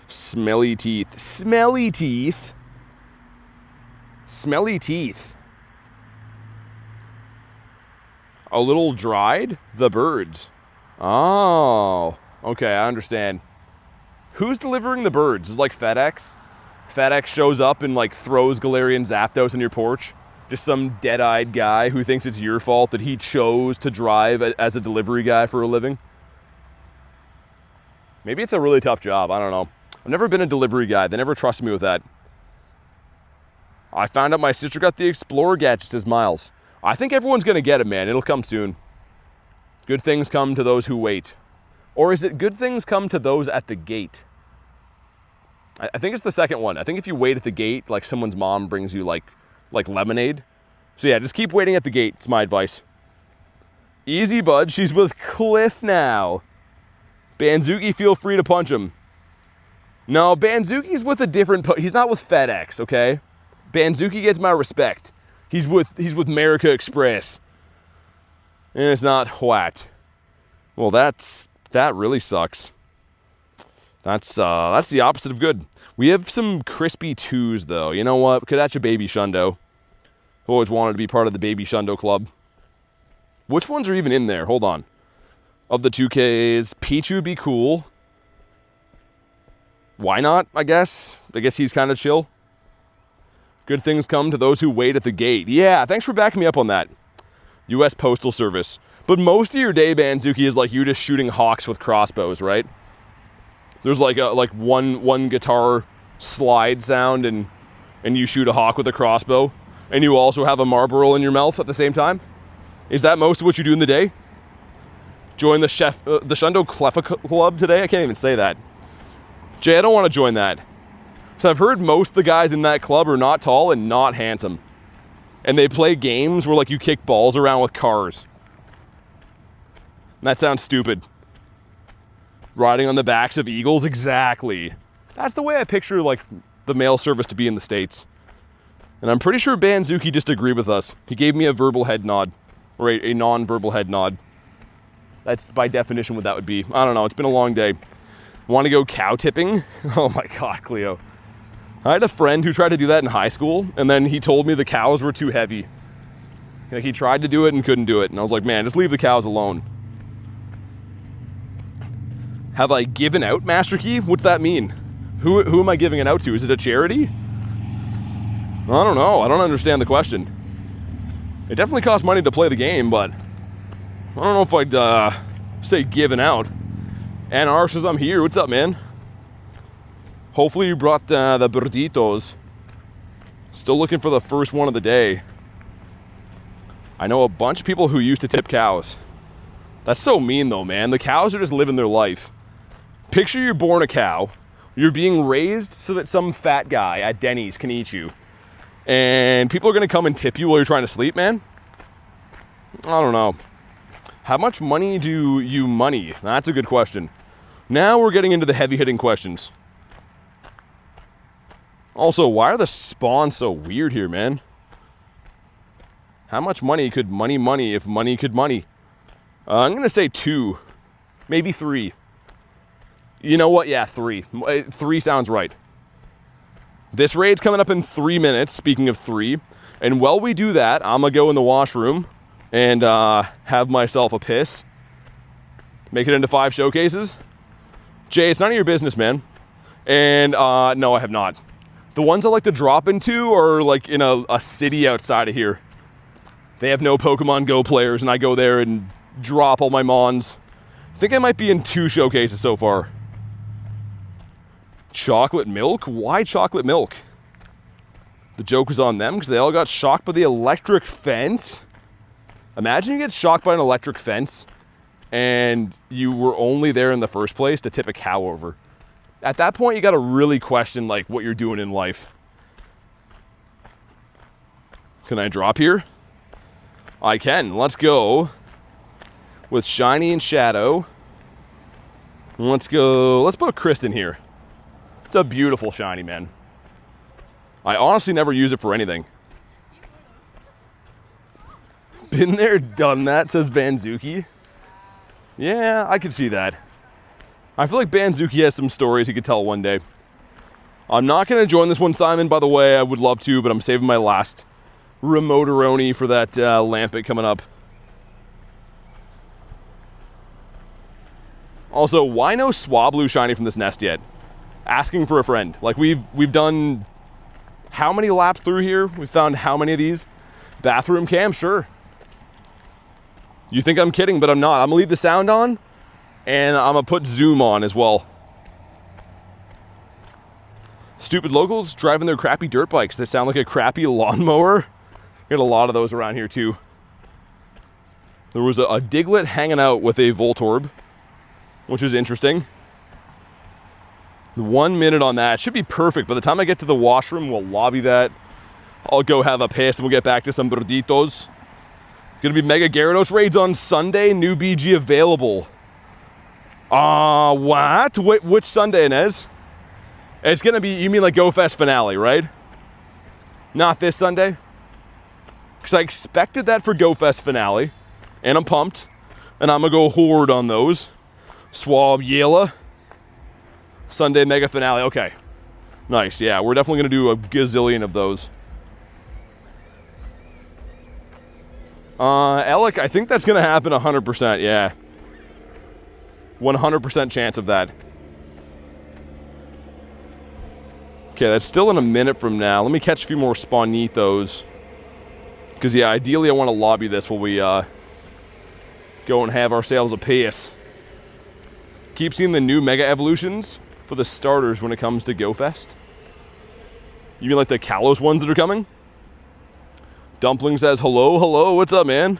Smelly teeth. Smelly teeth? Smelly teeth. A little dried? The birds. Oh, okay, I understand. Who's delivering the birds? Is it like FedEx? FedEx shows up and like throws Galarian Zapdos on your porch. Just some dead-eyed guy who thinks it's your fault that he chose to drive as a delivery guy for a living. Maybe it's a really tough job, I don't know. I've never been a delivery guy. They never trusted me with that. I found out my sister got the Explorer gadget, says Miles. I think everyone's going to get it, man. It'll come soon. Good things come to those who wait. Or is it good things come to those at the gate? I think it's the second one. I think if you wait at the gate, like someone's mom brings you like lemonade. So yeah, just keep waiting at the gate. It's my advice. Easy, bud. She's with Cliff now. Banzuki, feel free to punch him. No, Banzuki's with a different... He's not with FedEx, okay? Banzuki gets my respect. He's with America Express. And it's not what. Well, that really sucks. That's the opposite of good. We have some crispy 2s, though. You know what? That's your baby Shundo. I've always wanted to be part of the baby Shundo club. Which ones are even in there? Hold on. Of the 2Ks, Pichu would be cool. Why not, I guess? I guess he's kind of chill. Good things come to those who wait at the gate. Yeah, thanks for backing me up on that. U.S. Postal Service. But most of your day, Banzuki, is like you just shooting hawks with crossbows, right? There's like one guitar slide sound and you shoot a hawk with a crossbow. And you also have a Marlboro in your mouth at the same time? Is that most of what you do in the day? Join the Shundo Cleffa Club today? I can't even say that. Jay, I don't want to join that. So I've heard most of the guys in that club are not tall and not handsome. And they play games where like you kick balls around with cars. And that sounds stupid. Riding on the backs of eagles? Exactly. That's the way I picture like the mail service to be in the States. And I'm pretty sure Banzuki just agreed with us. He gave me a verbal head nod. Or a non-verbal head nod. That's by definition what that would be. I don't know. It's been a long day. Want to go cow tipping? Oh my God, Cleo. I had a friend who tried to do that in high school, and then he told me the cows were too heavy. Like, he tried to do it and couldn't do it. And I was like, man, just leave the cows alone. Have I given out Master Key? What's that mean? Who am I giving it out to? Is it a charity? I don't know. I don't understand the question. It definitely costs money to play the game, but I don't know if I'd say given out. And R says I'm here. What's up, man? Hopefully you brought the burritos. Still looking for the first one of the day. I know a bunch of people who used to tip cows. That's so mean though, man. The cows are just living their life. Picture you're born a cow. You're being raised so that some fat guy at Denny's can eat you. And people are going to come and tip you while you're trying to sleep, man? I don't know. How much money do you money? That's a good question. Now we're getting into the heavy-hitting questions. Also, why are the spawns so weird here, man? How much money could money if money could money? I'm going to say 2. Maybe 3. You know what? Yeah, 3. 3 sounds right. This raid's coming up in 3 minutes, speaking of 3. And while we do that, I'm going to go in the washroom and have myself a piss. Make it into 5 showcases. Jay, it's none of your business, man. And no, I have not. The ones I like to drop into are like in a city outside of here. They have no Pokemon Go players, and I go there and drop all my Mons. I think I might be in 2 showcases so far. Chocolate milk? Why chocolate milk? The joke was on them because they all got shocked by the electric fence. Imagine you get shocked by an electric fence and you were only there in the first place to tip a cow over. At that point, you got to really question like what you're doing in life. Can I drop here? I can. Let's go with Shiny and Shadow. Let's put Kristen here. It's a beautiful Shiny, man. I honestly never use it for anything. Been there, done that, says Banzuki. Yeah, I could see that. I feel like Banzuki has some stories he could tell one day. I'm not going to join this one, Simon, by the way. I would love to, but I'm saving my last Remoteroni for that Lampet coming up. Also, why no Swablu Shiny from this nest yet? Asking for a friend. Like, we've done how many laps through here? We found how many of these? Bathroom cam? Sure. You think I'm kidding, but I'm not. I'm going to leave the sound on, and I'm going to put zoom on as well. Stupid locals driving their crappy dirt bikes that sound like a crappy lawnmower. Got a lot of those around here, too. There was a Diglett hanging out with a Voltorb, which is interesting. 1 minute on that. Should be perfect. By the time I get to the washroom, we'll lobby that. I'll go have a piss and we'll get back to some burditos. Gonna be Mega Gyarados raids on Sunday. New BG available. What? Which Sunday, Inez? It's gonna be, you mean like GoFest finale, right? Not this Sunday? Because I expected that for GoFest finale. And I'm pumped. And I'm gonna go horde on those. Swab Yela. Sunday mega finale. Okay. Nice. Yeah, we're definitely going to do a gazillion of those. Alec, I think that's going to happen 100%. Yeah. 100% chance of that. Okay, that's still in a minute from now. Let me catch a few more Spawnitos. Because, yeah, ideally I want to lobby this while we go and have ourselves a pace. Keep seeing the new Mega Evolutions for the starters when it comes to GoFest. You mean like the Kalos ones that are coming? Dumpling says, hello, what's up, man?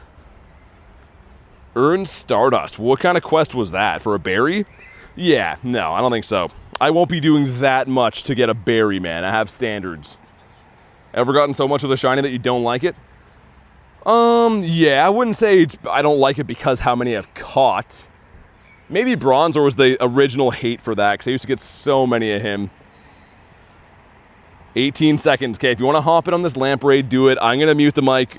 Earn Stardust. What kind of quest was that? For a berry? Yeah, no, I don't think so. I won't be doing that much to get a berry, man. I have standards. Ever gotten so much of the shiny that you don't like it? Yeah, I wouldn't say I don't like it because how many I've caught. Maybe Bronzor was the original hate for that, because I used to get so many of him. 18 seconds. Okay, if you want to hop in on this lamp raid, do it. I'm going to mute the mic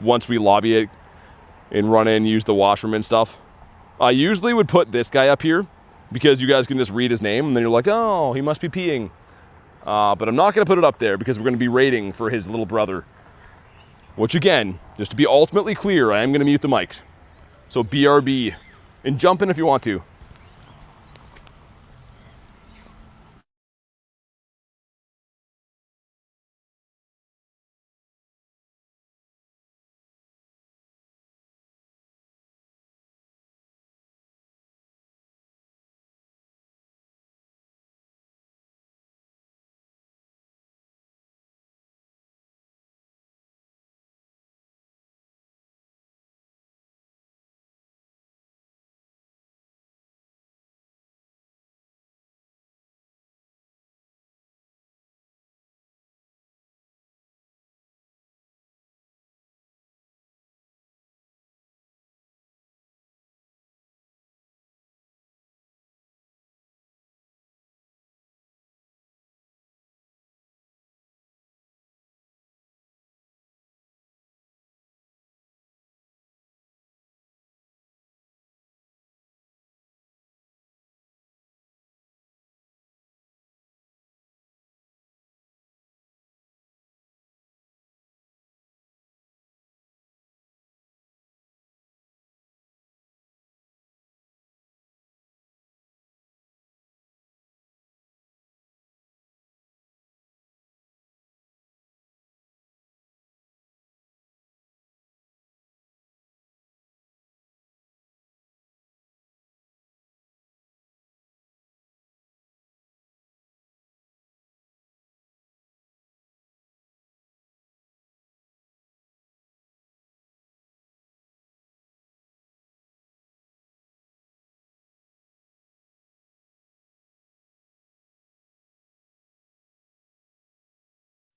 once we lobby it and run in, use the washroom and stuff. I usually would put this guy up here, because you guys can just read his name, and then you're like, oh, he must be peeing. But I'm not going to put it up there, because we're going to be raiding for his little brother. Which, again, just to be ultimately clear, I am going to mute the mics. So BRB. And jump in if you want to.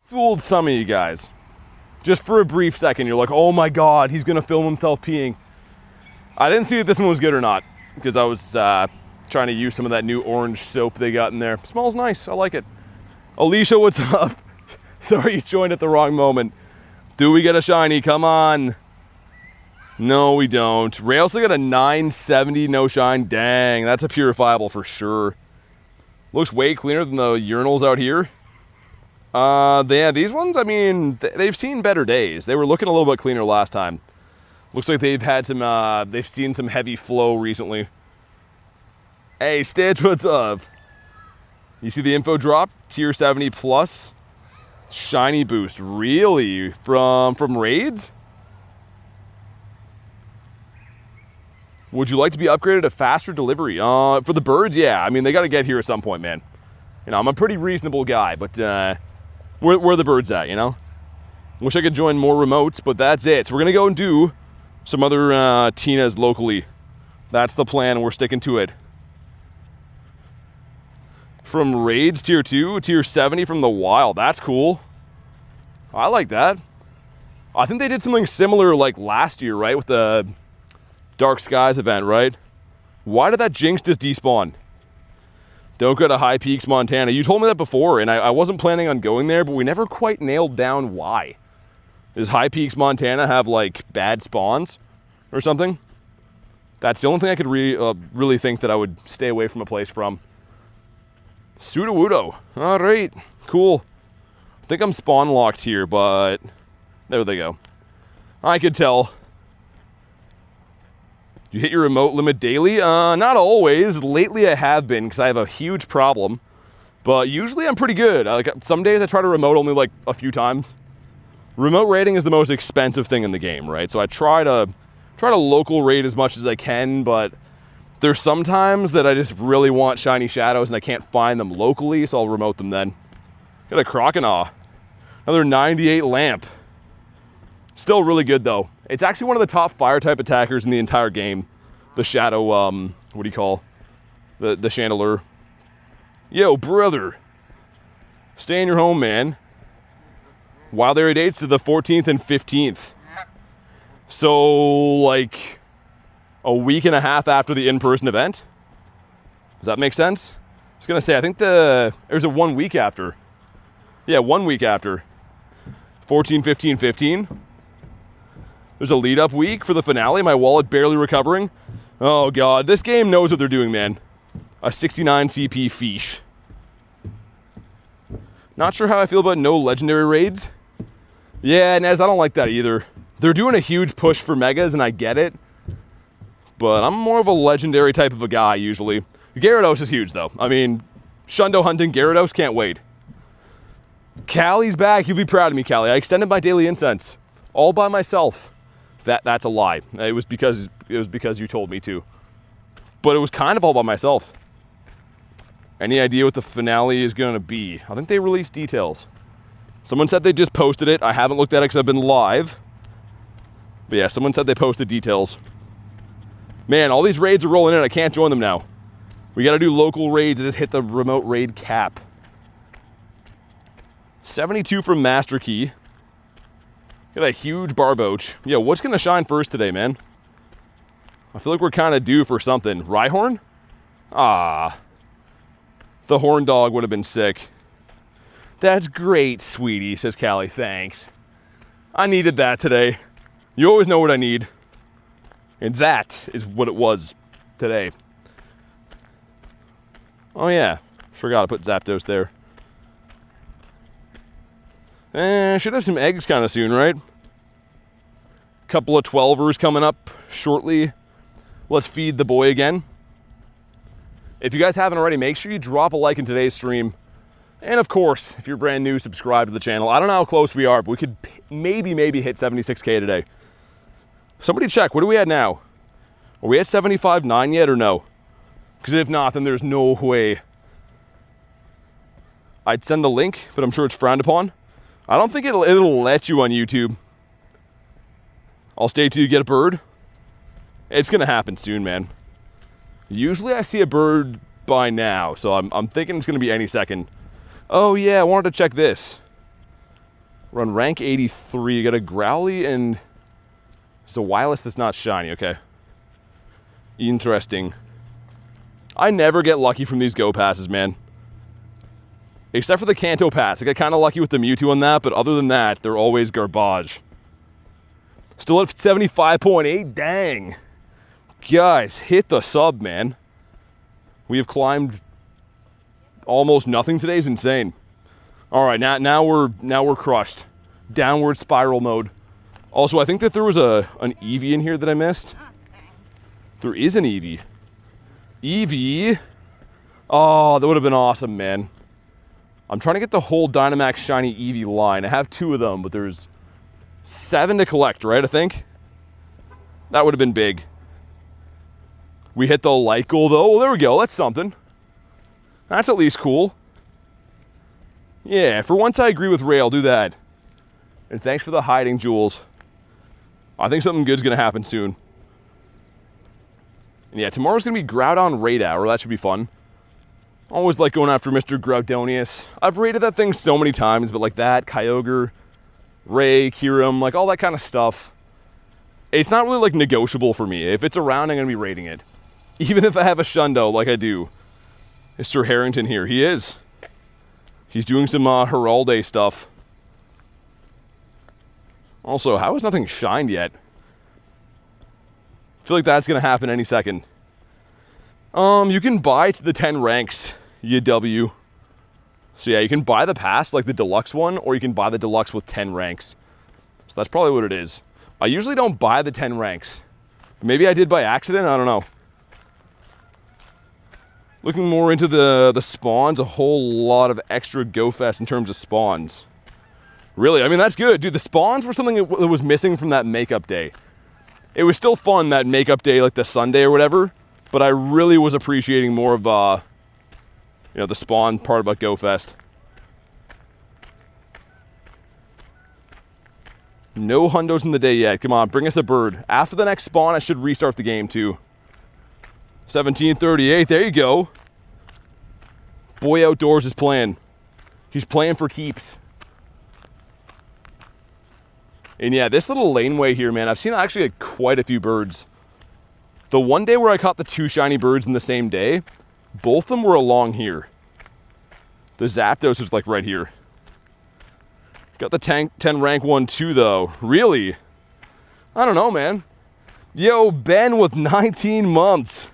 fooled some of you guys. Just for a brief second, you're like, oh my god, he's gonna film himself peeing. I didn't see if this one was good or not, because I was trying to use some of that new orange soap they got in there. Smells nice, I like it. Alicia, what's up? Sorry you joined at the wrong moment. Do we get a shiny? Come on. No, we don't. Ray also got a 970 no shine. Dang, that's a purifiable for sure. Looks way cleaner than the urinals out here. Yeah, these ones, I mean, they've seen better days. They were looking a little bit cleaner last time. Looks like they've had some, they've seen some heavy flow recently. Hey, Stitch, what's up? You see the info drop? Tier 70 plus. Shiny boost. Really? From Raids? Would you like to be upgraded to faster delivery? For the birds, yeah. I mean, they got to get here at some point, man. You know, I'm a pretty reasonable guy, but where are the birds at, you know? Wish I could join more remotes, but that's it. So we're going to go and do some other Tina's locally. That's the plan, and we're sticking to it. From Raids, Tier 2, Tier 70 from the Wild. That's cool. I like that. I think they did something similar like last year, right? With the Dark Skies event, right? Why did that Jinx just despawn? Don't go to High Peaks, Montana. You told me that before, and I wasn't planning on going there, but we never quite nailed down why. Does High Peaks, Montana have, like, bad spawns or something? That's the only thing I could really think that I would stay away from a place from. Sudowoodo. All right, cool. I think I'm spawn locked here, but there they go. I could tell. You hit your remote limit daily? Not always. Lately I have been, because I have a huge problem. But usually I'm pretty good. Like, some days I try to remote only like a few times. Remote raiding is the most expensive thing in the game, right? So I try to local raid as much as I can, but there's some times that I just really want shiny shadows and I can't find them locally, so I'll remote them then. Got a Croconaw. Another 98 lamp. Still really good though. It's actually one of the top fire type attackers in the entire game. The Shadow, what do you call? The Chandelier. Yo, brother. Stay in your home, man. Wild area dates to the 14th and 15th. So, like, a week and a half after the in-person event? Does that make sense? I was gonna say, I think there's a 1 week after. Yeah, 1 week after. 14, 15, 15. There's a lead-up week for the finale. My wallet barely recovering. Oh, God. This game knows what they're doing, man. A 69 CP fiche. Not sure how I feel about no legendary raids. Yeah, Nez, I don't like that either. They're doing a huge push for megas, and I get it. But I'm more of a legendary type of a guy, usually. Gyarados is huge, though. I mean, Hundo Hunting, Gyarados, can't wait. Callie's back. You'll be proud of me, Callie. I extended my daily incense. All by myself. That's a lie. It was because you told me to. But it was kind of all by myself. Any idea what the finale is going to be? I think they released details. Someone said they just posted it. I haven't looked at it because I've been live. But yeah, someone said they posted details. Man, all these raids are rolling in. I can't join them now. We got to do local raids and just hit the remote raid cap. 72 from Master Key. Got a huge Barboach. Yo, what's going to shine first today, man? I feel like we're kind of due for something. Rhyhorn? Ah. The horn dog would have been sick. That's great, sweetie, says Callie. Thanks. I needed that today. You always know what I need. And that is what it was today. Oh, yeah. Forgot to put Zapdos there. Should have some eggs kind of soon, right? Couple of 12ers coming up shortly. Let's feed the boy again. If you guys haven't already, make sure you drop a like in today's stream. And of course, if you're brand new, subscribe to the channel. I don't know how close we are, but we could maybe hit 76K today. Somebody check, what are we at now? Are we at 75.9 yet or no? Because if not, then there's no way. I'd send the link, but I'm sure it's frowned upon. I don't think it'll let you on YouTube. I'll stay till you get a bird. It's gonna happen soon, man. Usually I see a bird by now, so I'm thinking it's gonna be any second. Oh yeah, I wanted to check this. We're on rank 83. You got a Growly and it's a Wireless that's not shiny. Okay. Interesting. I never get lucky from these Go Passes, man. Except for the Kanto Pass. I got kind of lucky with the Mewtwo on that, but other than that, they're always garbage. Still at 75.8. Dang. Guys, hit the sub, man. We have climbed almost nothing today. Is insane. All right, now we're crushed. Downward spiral mode. Also, I think that there was an Eevee in here that I missed. There is an Eevee. Eevee. Oh, that would have been awesome, man. I'm trying to get the whole Dynamax shiny Eevee line. I have 2 of them, but there's 7 to collect, right, I think? That would have been big. We hit the light goal, though. Well, there we go. That's something. That's at least cool. Yeah, for once I agree with Ray, I'll do that. And thanks for the hiding, Jules. I think something good's going to happen soon. And yeah, tomorrow's going to be Groudon Raid Hour. That should be fun. Always like going after Mr. Groudonius. I've raided that thing so many times, but like that, Kyogre, Ray, Kyurem, like all that kind of stuff. It's not really like negotiable for me. If it's around, I'm going to be raiding it. Even if I have a Shundo like I do. Is Sir Harrington here? He is. He's doing some Heralde stuff. Also, how is nothing shined yet? I feel like that's going to happen any second. You can buy to the 10 ranks, UW. So yeah, you can buy the pass, like the deluxe one, or you can buy the deluxe with 10 ranks. So that's probably what it is. I usually don't buy the 10 ranks. Maybe I did by accident, I don't know. Looking more into the spawns, a whole lot of extra GoFest in terms of spawns. Really, I mean, that's good. Dude, the spawns were something that was missing from that makeup day. It was still fun, that makeup day, like the Sunday or whatever, but I really was appreciating more of, you know, the spawn part about GoFest. No Hundos in the day yet. Come on, bring us a bird. After the next spawn, I should restart the game, too. 1738, there you go. Boy Outdoors is playing. He's playing for keeps. And yeah, this little laneway here, man, I've seen actually quite a few birds. The one day where I caught the 2 shiny birds in the same day, both of them were along here. The Zapdos was like right here. Got the 10 rank 1 too, though. Really? I don't know, man. Yo, Ben with 19 months.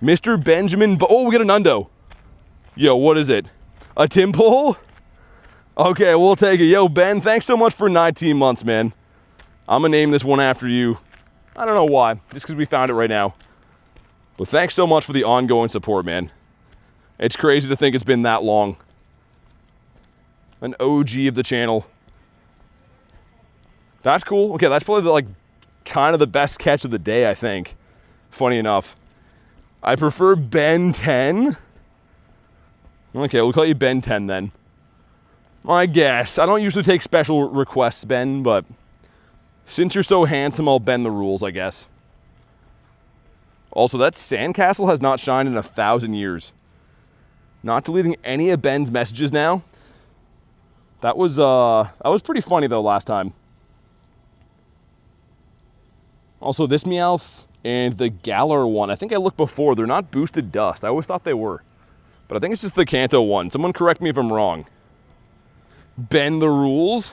Mr. Benjamin. Oh, we got an Hundo. Yo, what is it? A Timpole? Okay, we'll take it. Yo, Ben, thanks so much for 19 months, man. I'm going to name this one after you. I don't know why. Just because we found it right now. But thanks so much for the ongoing support, man. It's crazy to think it's been that long. An OG of the channel. That's cool. Okay, that's probably like kind of the best catch of the day, I think. Funny enough. I prefer Ben 10. Okay, we'll call you Ben 10 then. I guess. I don't usually take special requests, Ben, but since you're so handsome, I'll bend the rules, I guess. Also, that sandcastle has not shined in 1,000 years. Not deleting any of Ben's messages now. That was pretty funny, though, last time. Also, this Meowth and the Galar one, I think I looked before. They're not boosted dust. I always thought they were. But I think it's just the Kanto one. Someone correct me if I'm wrong. Bend the rules?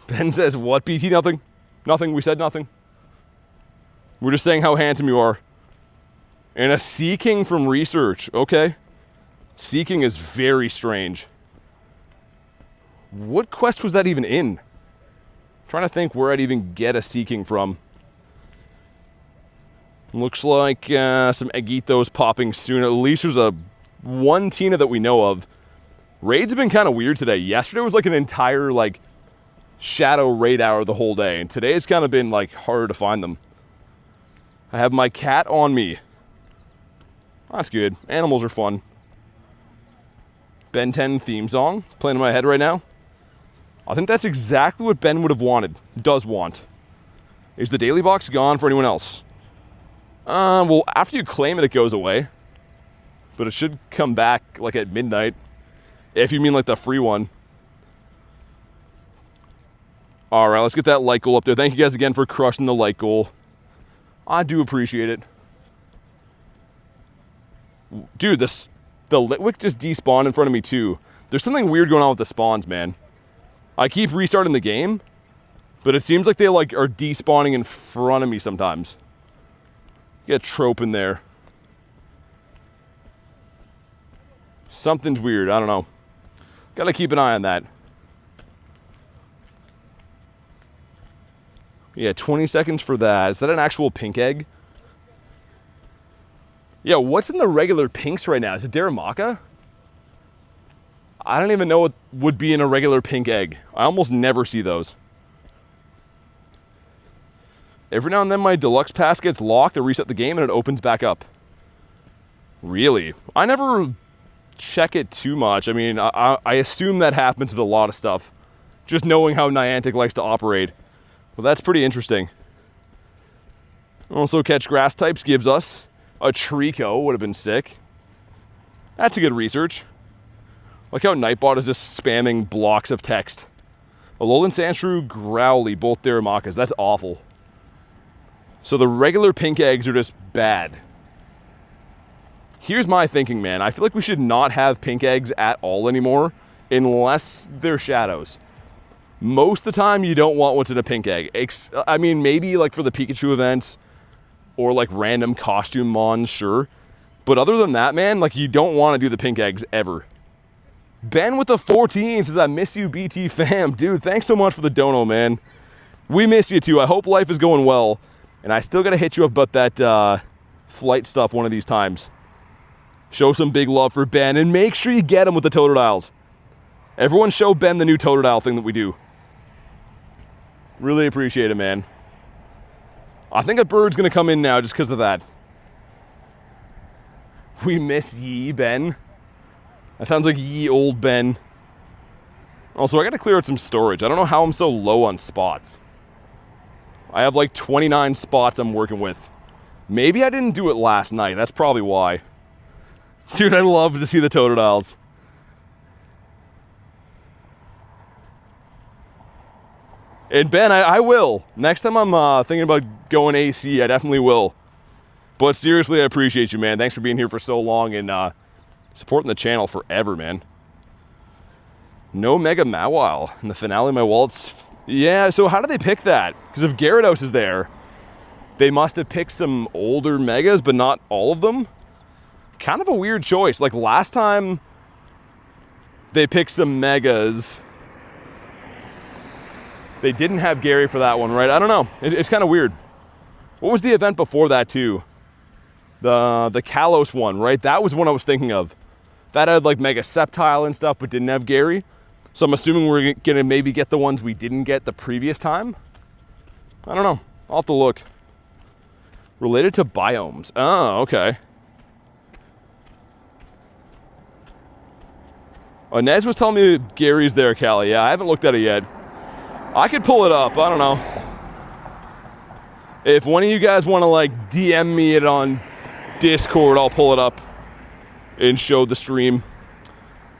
Ben says, what, BT? Nothing? Nothing. We said nothing. We're just saying how handsome you are. And a Sea King from research. Okay. Sea King is very strange. What quest was that even in? I'm trying to think where I'd even get a Sea King from. Looks like some Agitos popping soon. At least there's one Tina that we know of. Raids have been kind of weird today. Yesterday was like an entire like Shadow Raid hour the whole day. And today it's kind of been like harder to find them. I have my cat on me. That's good. Animals are fun. Ben 10 theme song playing in my head right now. I think that's exactly what Ben would have wanted. Does want. Is the daily box gone for anyone else? Well, after you claim it, it goes away. But it should come back like at midnight. If you mean like the free one. All right, let's get that like goal up there. Thank you guys again for crushing the like goal. I do appreciate it. Dude, the Litwick just despawned in front of me too. There's something weird going on with the spawns, man. I keep restarting the game, but it seems like they like are despawning in front of me sometimes. Get a trope in there. Something's weird, I don't know. Gotta keep an eye on that. Yeah, 20 seconds for that. Is that an actual pink egg? Yeah, what's in the regular pinks right now? Is it Daramaka? I don't even know what would be in a regular pink egg. I almost never see those. Every now and then my deluxe pass gets locked, I reset the game, and it opens back up. Really? I never check it too much. I mean, I assume that happens with a lot of stuff. Just knowing how Niantic likes to operate. Well, that's pretty interesting. Also, catch grass types gives us a Trico, would have been sick. That's a good research. Like how Nightbot is just spamming blocks of text. Alolan Sandshrew, Growly, both Daramakas. That's awful. So the regular pink eggs are just bad. Here's my thinking, man. I feel like we should not have pink eggs at all anymore unless they're shadows. Most of the time, you don't want what's in a pink egg. I mean, maybe like for the Pikachu events or like random costume mons, sure. But other than that, man, like you don't want to do the pink eggs ever. Ben with the 14 says, I miss you, BT fam. Dude, thanks so much for the dono, man. We miss you too. I hope life is going well. And I still got to hit you up about that flight stuff one of these times. Show some big love for Ben and make sure you get him with the Totodiles. Everyone show Ben the new Totodile thing that we do. Really appreciate it, man. I think a bird's going to come in now just because of that. We miss ye, Ben. That sounds like ye old Ben. Also, I got to clear out some storage. I don't know how I'm so low on spots. I have like 29 spots I'm working with. Maybe I didn't do it last night. That's probably why. Dude, I love to see the Totodiles. And Ben, I will. Next time I'm thinking about going AC, I definitely will. But seriously, I appreciate you, man. Thanks for being here for so long and supporting the channel forever, man. No Mega Mawile in the finale of my wallets. Yeah, so how did they pick that? Because if Gyarados is there, they must have picked some older Megas, but not all of them. Kind of a weird choice. Like last time, they picked some Megas. They didn't have Gary for that one, right? I don't know. It's kind of weird. What was the event before that, too? The Kalos one, right? That was one I was thinking of. That had, like, Mega Sceptile and stuff, but didn't have Gary. So I'm assuming we're going to maybe get the ones we didn't get the previous time. I don't know. I'll have to look. Related to biomes. Oh, okay. Oh, Nez was telling me Gary's there, Callie. Yeah, I haven't looked at it yet. I could pull it up. I don't know. If one of you guys want to like DM me it on Discord, I'll pull it up and show the stream.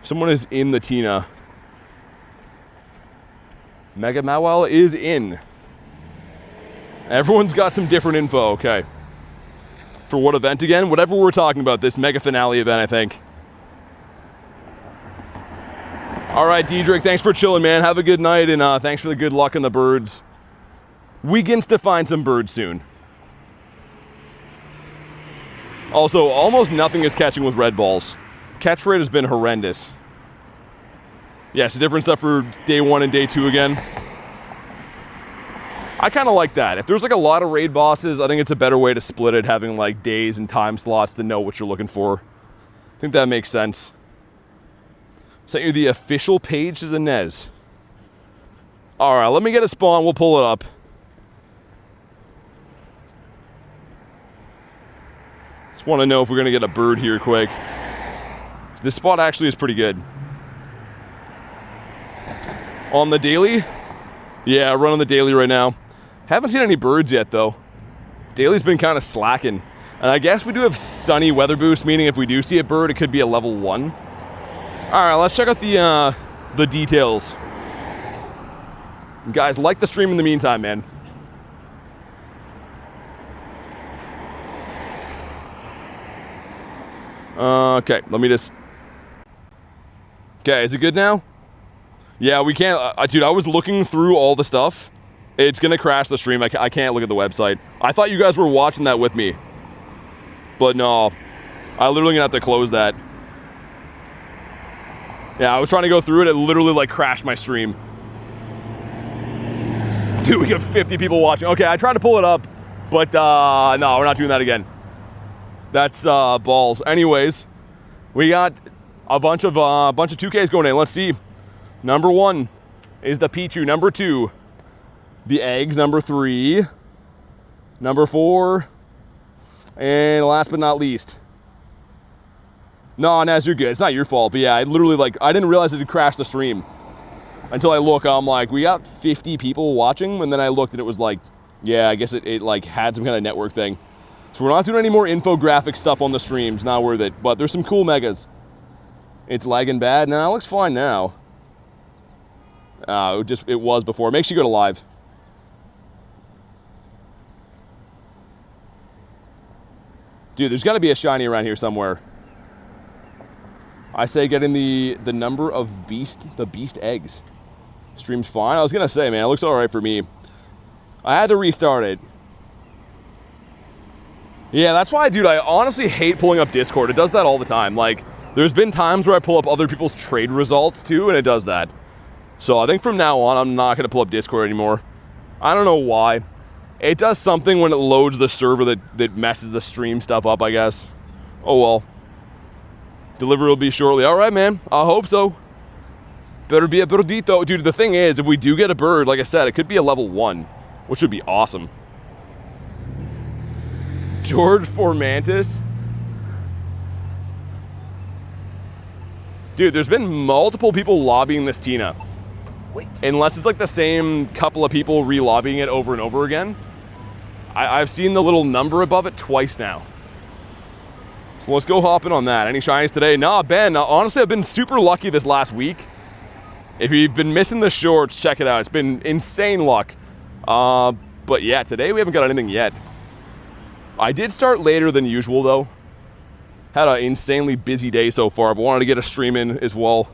Someone is in the Tina. Mega Mawile is in. Everyone's got some different info. Okay. For what event again? Whatever we're talking about. This mega finale event, I think. All right, Diedrich, thanks for chilling, man. Have a good night, and thanks for the good luck in the birds. We begins to find some birds soon. Also, almost nothing is catching with red balls. Catch rate has been horrendous. Yeah, so different stuff for day 1 and day 2 again. I kind of like that. If there's like a lot of raid bosses, I think it's a better way to split it, having like days and time slots to know what you're looking for. I think that makes sense. Sent you the official page to the Nez. Alright, let me get a spawn, we'll pull it up. Just want to know if we're going to get a bird here quick. This spot actually is pretty good. On the daily? Yeah, running the daily right now. Haven't seen any birds yet, though. Daily's been kind of slacking. And I guess we do have sunny weather boost, meaning if we do see a bird, it could be a level 1. Alright, let's check out the details. Guys, like the stream in the meantime, man. Okay, let me just... Okay, is it good now? Yeah, we can't... dude, I was looking through all the stuff. It's gonna crash the stream. I can't look at the website. I thought you guys were watching that with me. But no. I literally gonna have to close that. Yeah, I was trying to go through it. It literally, like, crashed my stream. Dude, we have 50 people watching. Okay, I tried to pull it up. But, no, we're not doing that again. That's, balls. Anyways, we got a bunch of 2Ks going in. Let's see. Number 1 is the Pichu. Number 2, the eggs. Number 3, number 4, and last but not least. No, Naz, you're good. It's not your fault. But yeah, I literally, like, I didn't realize it had crashed the stream. Until I look, I'm like, we got 50 people watching. And then I looked and it was like, yeah, I guess it like, had some kind of network thing. So we're not doing any more infographic stuff on the streams. Not worth it. But there's some cool megas. It's lagging bad. Nah, it looks fine now. It was before. Make sure you go to live. Dude, there's got to be a shiny around here somewhere. I say getting the number of beast eggs. Stream's fine. I was gonna say, man, it looks all right for me. I had to restart it. Yeah, that's why, dude, I honestly hate pulling up Discord. It does that all the time. Like, there's been times where I pull up other people's trade results too, and it does that. So I think from now on, I'm not gonna pull up Discord anymore. I don't know why. It does something when it loads the server that messes the stream stuff up, I guess. Oh well. Delivery will be shortly. All right, man. I hope so. Better be a birdito. Dude, the thing is, if we do get a bird, like I said, it could be a level 1, which would be awesome. George Formantis. Dude, there's been multiple people lobbying this Tina. Unless it's like the same couple of people re-lobbying it over and over again. I've seen the little number above it twice now. So let's go hopping on that. Any shinies today? Nah, Ben, honestly, I've been super lucky this last week. If you've been missing the shorts, check it out. It's been insane luck. But yeah, today we haven't got anything yet. I did start later than usual, though. Had an insanely busy day so far, but wanted to get a stream in as well.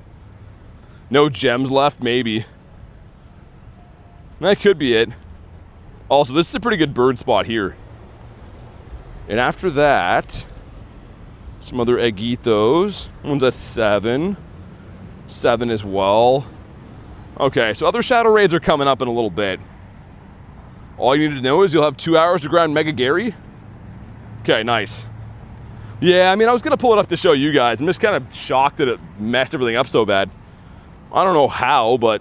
No gems left, maybe. That could be it. Also, this is a pretty good bird spot here. And after that, some other eggitos. One's at 7. 7 as well. Okay, so other Shadow Raids are coming up in a little bit. All you need to know is you'll have 2 hours to grind Mega Gary. Okay, nice. Yeah, I mean, I was going to pull it up to show you guys. I'm just kind of shocked that it messed everything up so bad. I don't know how, but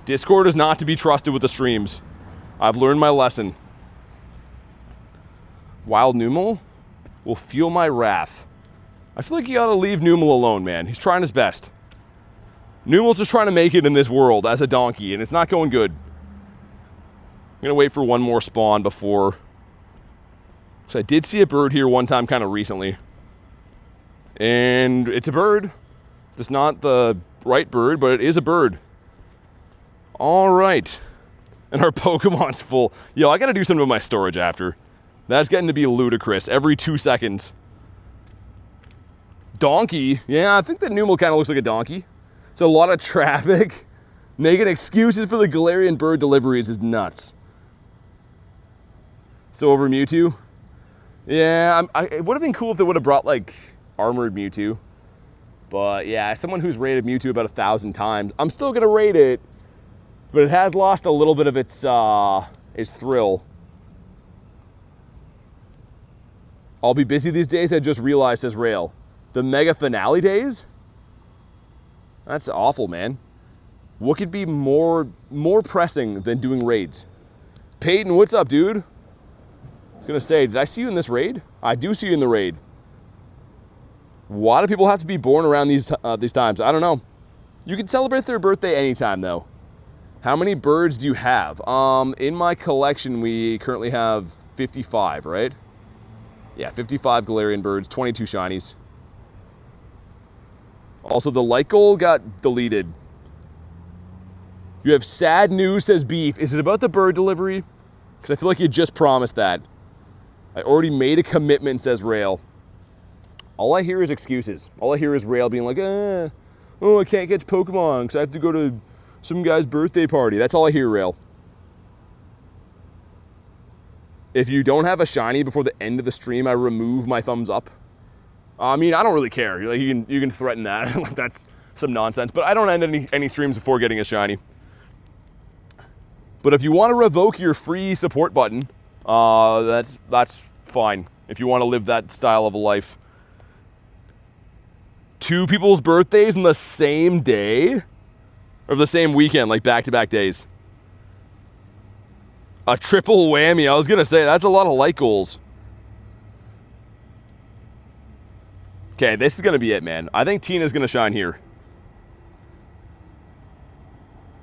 Discord is not to be trusted with the streams. I've learned my lesson. Wild Numal will feel my wrath. I feel like you gotta leave Numal alone, man. He's trying his best. Numal's just trying to make it in this world as a donkey, and it's not going good. I'm gonna wait for one more spawn before... So I did see a bird here one time kind of recently. And it's a bird. It's not the right bird, but it is a bird. All right. And our Pokemon's full. Yo, I gotta do something with my storage after. That's getting to be ludicrous every 2 seconds. Donkey? Yeah, I think that Numal kind of looks like a donkey. So a lot of traffic. Making excuses for the Galarian Bird deliveries is nuts. So over Mewtwo? Yeah, it would have been cool if they would have brought, like, armored Mewtwo. But yeah, as someone who's raided Mewtwo about 1,000 times, I'm still gonna raid it. But it has lost a little bit of its thrill. I'll be busy these days, I just realized, says Rail. The mega finale days? That's awful, man. What could be more pressing than doing raids? Peyton, what's up, dude? I was gonna say, did I see you in this raid? I do see you in the raid. Why do people have to be born around these times? I don't know. You can celebrate their birthday anytime, though. How many birds do you have? In my collection, we currently have 55, right? Yeah, 55 Galarian Birds, 22 shinies. Also, the light goal got deleted. You have sad news, says Beef. Is it about the bird delivery? Because I feel like you just promised that. I already made a commitment, says Rail. All I hear is excuses. All I hear is Rail being like, oh, I can't catch Pokemon because I have to go to some guy's birthday party. That's all I hear, Rail. If you don't have a shiny before the end of the stream, I remove my thumbs up. I mean, I don't really care. Like, you can threaten that. Like, that's some nonsense. But I don't end any streams before getting a shiny. But if you want to revoke your free support button, that's fine. If you want to live that style of a life. 2 people's birthdays in the same day? Or the same weekend, like back-to-back days. A triple whammy. I was going to say, that's a lot of light goals. Okay, this is going to be it, man. I think Tina's going to shine here.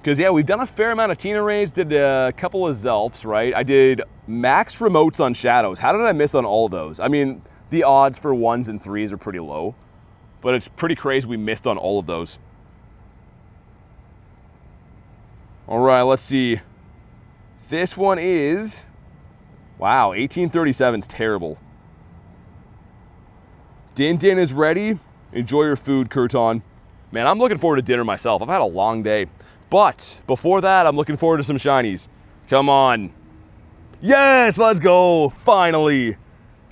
Because, yeah, we've done a fair amount of Tina raids, did a couple of Zelfs, right? I did max remotes on Shadows. How did I miss on all of those? I mean, the odds for 1s and 3s are pretty low. But it's pretty crazy we missed on all of those. All right, let's see. This one is... Wow, 1837 is terrible. Din Din is ready. Enjoy your food, Kurton. Man, I'm looking forward to dinner myself. I've had a long day. But before that, I'm looking forward to some shinies. Come on. Yes, let's go. Finally.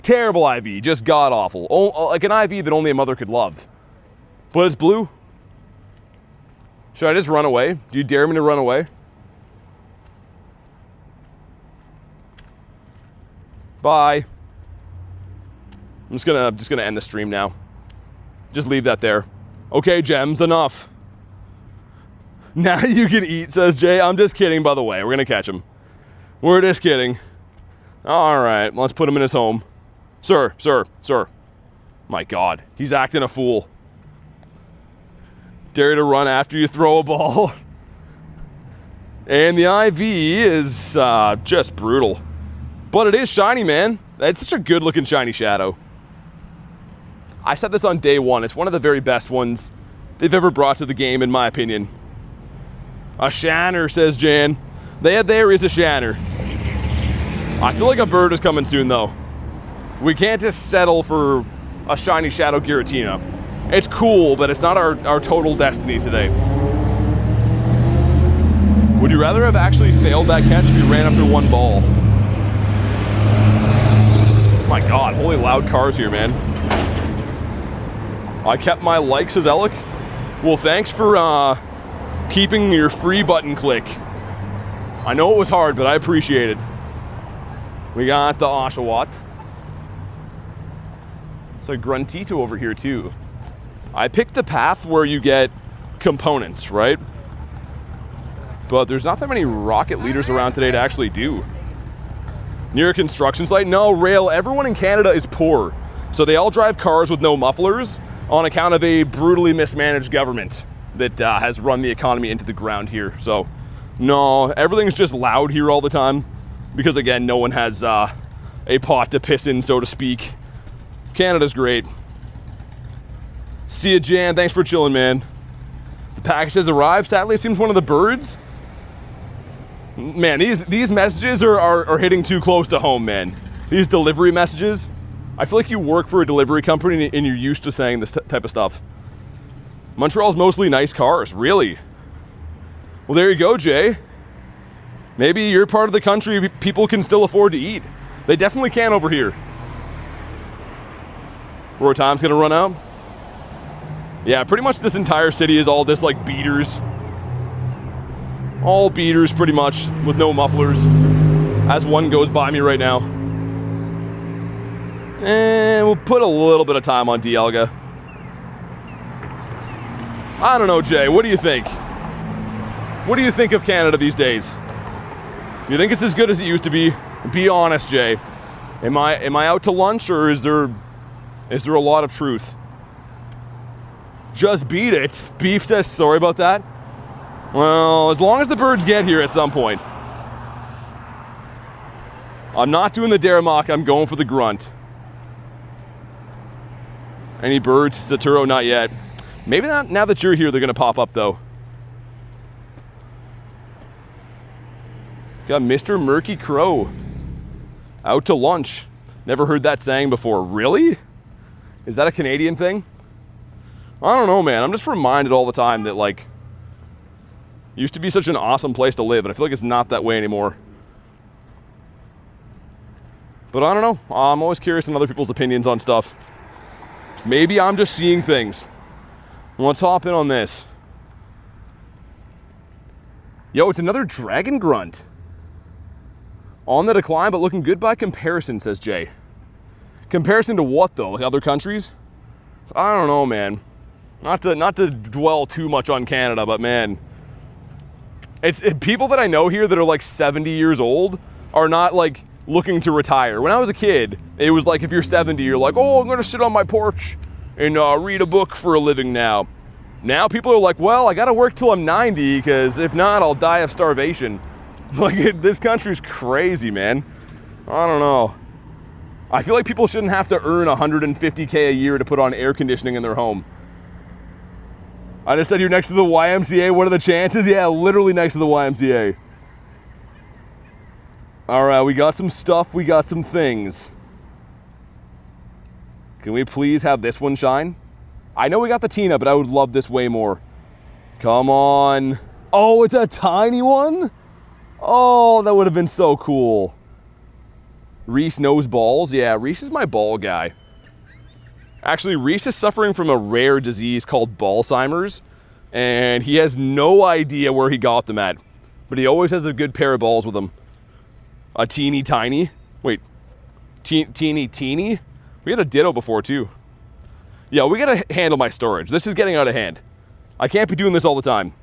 Terrible IV, just god-awful. Oh, like an IV that only a mother could love. But it's blue. Should I just run away? Do you dare me to run away? Bye. I'm just gonna end the stream now. Just leave that there. Okay, Gems, enough. Now you can eat, says Jay. I'm just kidding, by the way. We're gonna catch him. We're just kidding. All right, let's put him in his home. Sir. My God, he's acting a fool. Dare to run after you throw a ball. And the IV is just brutal. But it is shiny, man. It's such a good-looking shiny Shadow. I said this on day 1. It's one of the very best ones they've ever brought to the game, in my opinion. A Shanner, says Jan. There is a Shanner. I feel like a bird is coming soon, though. We can't just settle for a shiny Shadow Giratina. It's cool, but it's not our total destiny today. Would you rather have actually failed that catch if you ran after 1 ball? My God, holy loud cars here, man. I kept my like, says Alec. Well, thanks for keeping your free button click. I know it was hard, but I appreciate it. We got the Oshawott. It's a Gruntito over here, too. I picked the path where you get components, right? But there's not that many rocket leaders around today to actually do. Near a construction site? No, Rail, everyone in Canada is poor. So they all drive cars with no mufflers on account of a brutally mismanaged government that has run the economy into the ground here. So, no, everything's just loud here all the time. Because, again, no one has a pot to piss in, so to speak. Canada's great. See ya, Jan. Thanks for chilling, man. The package has arrived. Sadly, it seems one of the birds. Man, these messages are hitting too close to home, man. These delivery messages. I feel like you work for a delivery company and you're used to saying this type of stuff. Montreal's mostly nice cars, really. Well, there you go, Jay. Maybe you're part of the country people can still afford to eat. They definitely can over here. Roar time's gonna run out. Yeah, pretty much this entire city is all just like beaters. All beaters, pretty much, with no mufflers. As one goes by me right now. And we'll put a little bit of time on Dialga. I don't know, Jay. What do you think? What do you think of Canada these days? You think it's as good as it used to be? Be honest, Jay. Am I out to lunch, or is there a lot of truth? Just beat it. Beef says sorry about that. Well, as long as the birds get here at some point. I'm not doing the Daramok, I'm going for the grunt. Any birds? Saturo, not yet. Maybe not, now that you're here, they're going to pop up, though. Got Mr. Murky Crow. Out to lunch. Never heard that saying before. Really? Is that a Canadian thing? I don't know, man. I'm just reminded all the time that, like, it used to be such an awesome place to live, and I feel like it's not that way anymore. But I don't know. I'm always curious in other people's opinions on stuff. Maybe I'm just seeing things. Let's hop in on this. Yo, it's another Dragon Grunt. On the decline, but looking good by comparison, says Jay. Comparison to what, though? Like other countries? I don't know, man. Not to dwell too much on Canada, but man, it's people that I know here that are like 70 years old are not like looking to retire. When I was a kid, it was like if you're 70, you're like, oh, I'm gonna sit on my porch and read a book for a living now. Now people are like, well, I gotta work till I'm 90 because if not, I'll die of starvation. Like, this country's crazy, man. I don't know. I feel like people shouldn't have to earn $150K a year to put on air conditioning in their home. I just said you're next to the YMCA. What are the chances? Yeah, literally next to the YMCA. All right, we got some stuff. We got some things. Can we please have this one shine? I know we got the Tina, but I would love this way more. Come on. Oh, it's a tiny one? Oh, that would have been so cool. Reese knows balls. Yeah, Reese is my ball guy. Actually, Reese is suffering from a rare disease called Balzheimer's, and he has no idea where he got them at. But he always has a good pair of balls with him. A teeny tiny. Wait, teeny teeny? We had a Ditto before, too. Yeah, we gotta handle my storage. This is getting out of hand. I can't be doing this all the time.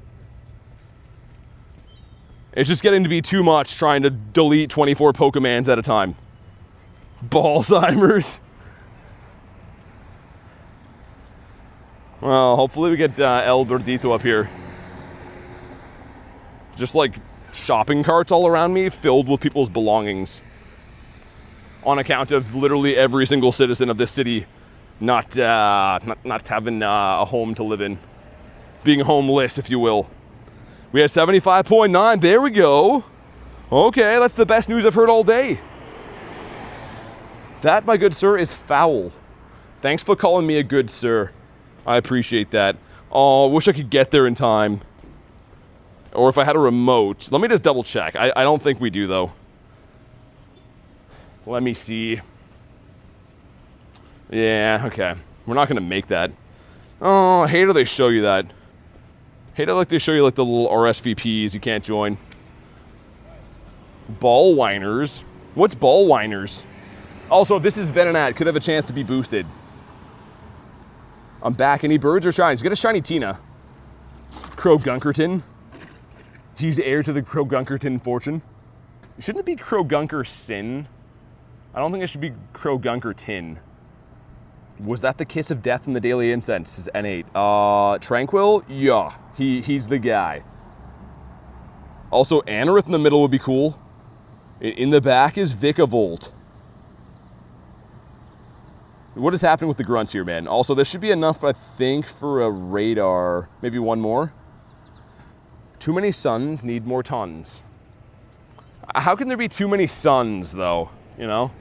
It's just getting to be too much trying to delete 24 Pokemans at a time. Balzheimer's. Well, hopefully we get El Gordito up here. Just like shopping carts all around me filled with people's belongings. On account of literally every single citizen of this city not having a home to live in. Being homeless, if you will. We had 75.9. There we go. Okay, that's the best news I've heard all day. That, my good sir, is foul. Thanks for calling me a good sir. I appreciate that. Oh, wish I could get there in time. Or if I had a remote. Let me just double check. I don't think we do, though. Let me see. Yeah, okay. We're not going to make that. Oh, I hate how they show you that. Hate how like they show you like the little RSVPs you can't join. Ball whiners. What's ball whiners? Also, if this is Venonat, could have a chance to be boosted. I'm back. Any birds or shinies? Get a shiny Tina. Crow Gunkerton. He's heir to the Crow Gunkerton fortune. Shouldn't it be Crow Gunker Sin? I don't think it should be Crow Gunkerton. Was that the kiss of death in the Daily Incense? Is N8. Tranquil? Yeah. He's the guy. Also, Anorith in the middle would be cool. In the back is Vikavolt. What is happening with the grunts here, man? Also, this should be enough, I think, for a radar. Maybe one more. Too many suns need more tons. How can there be too many suns, though? You know?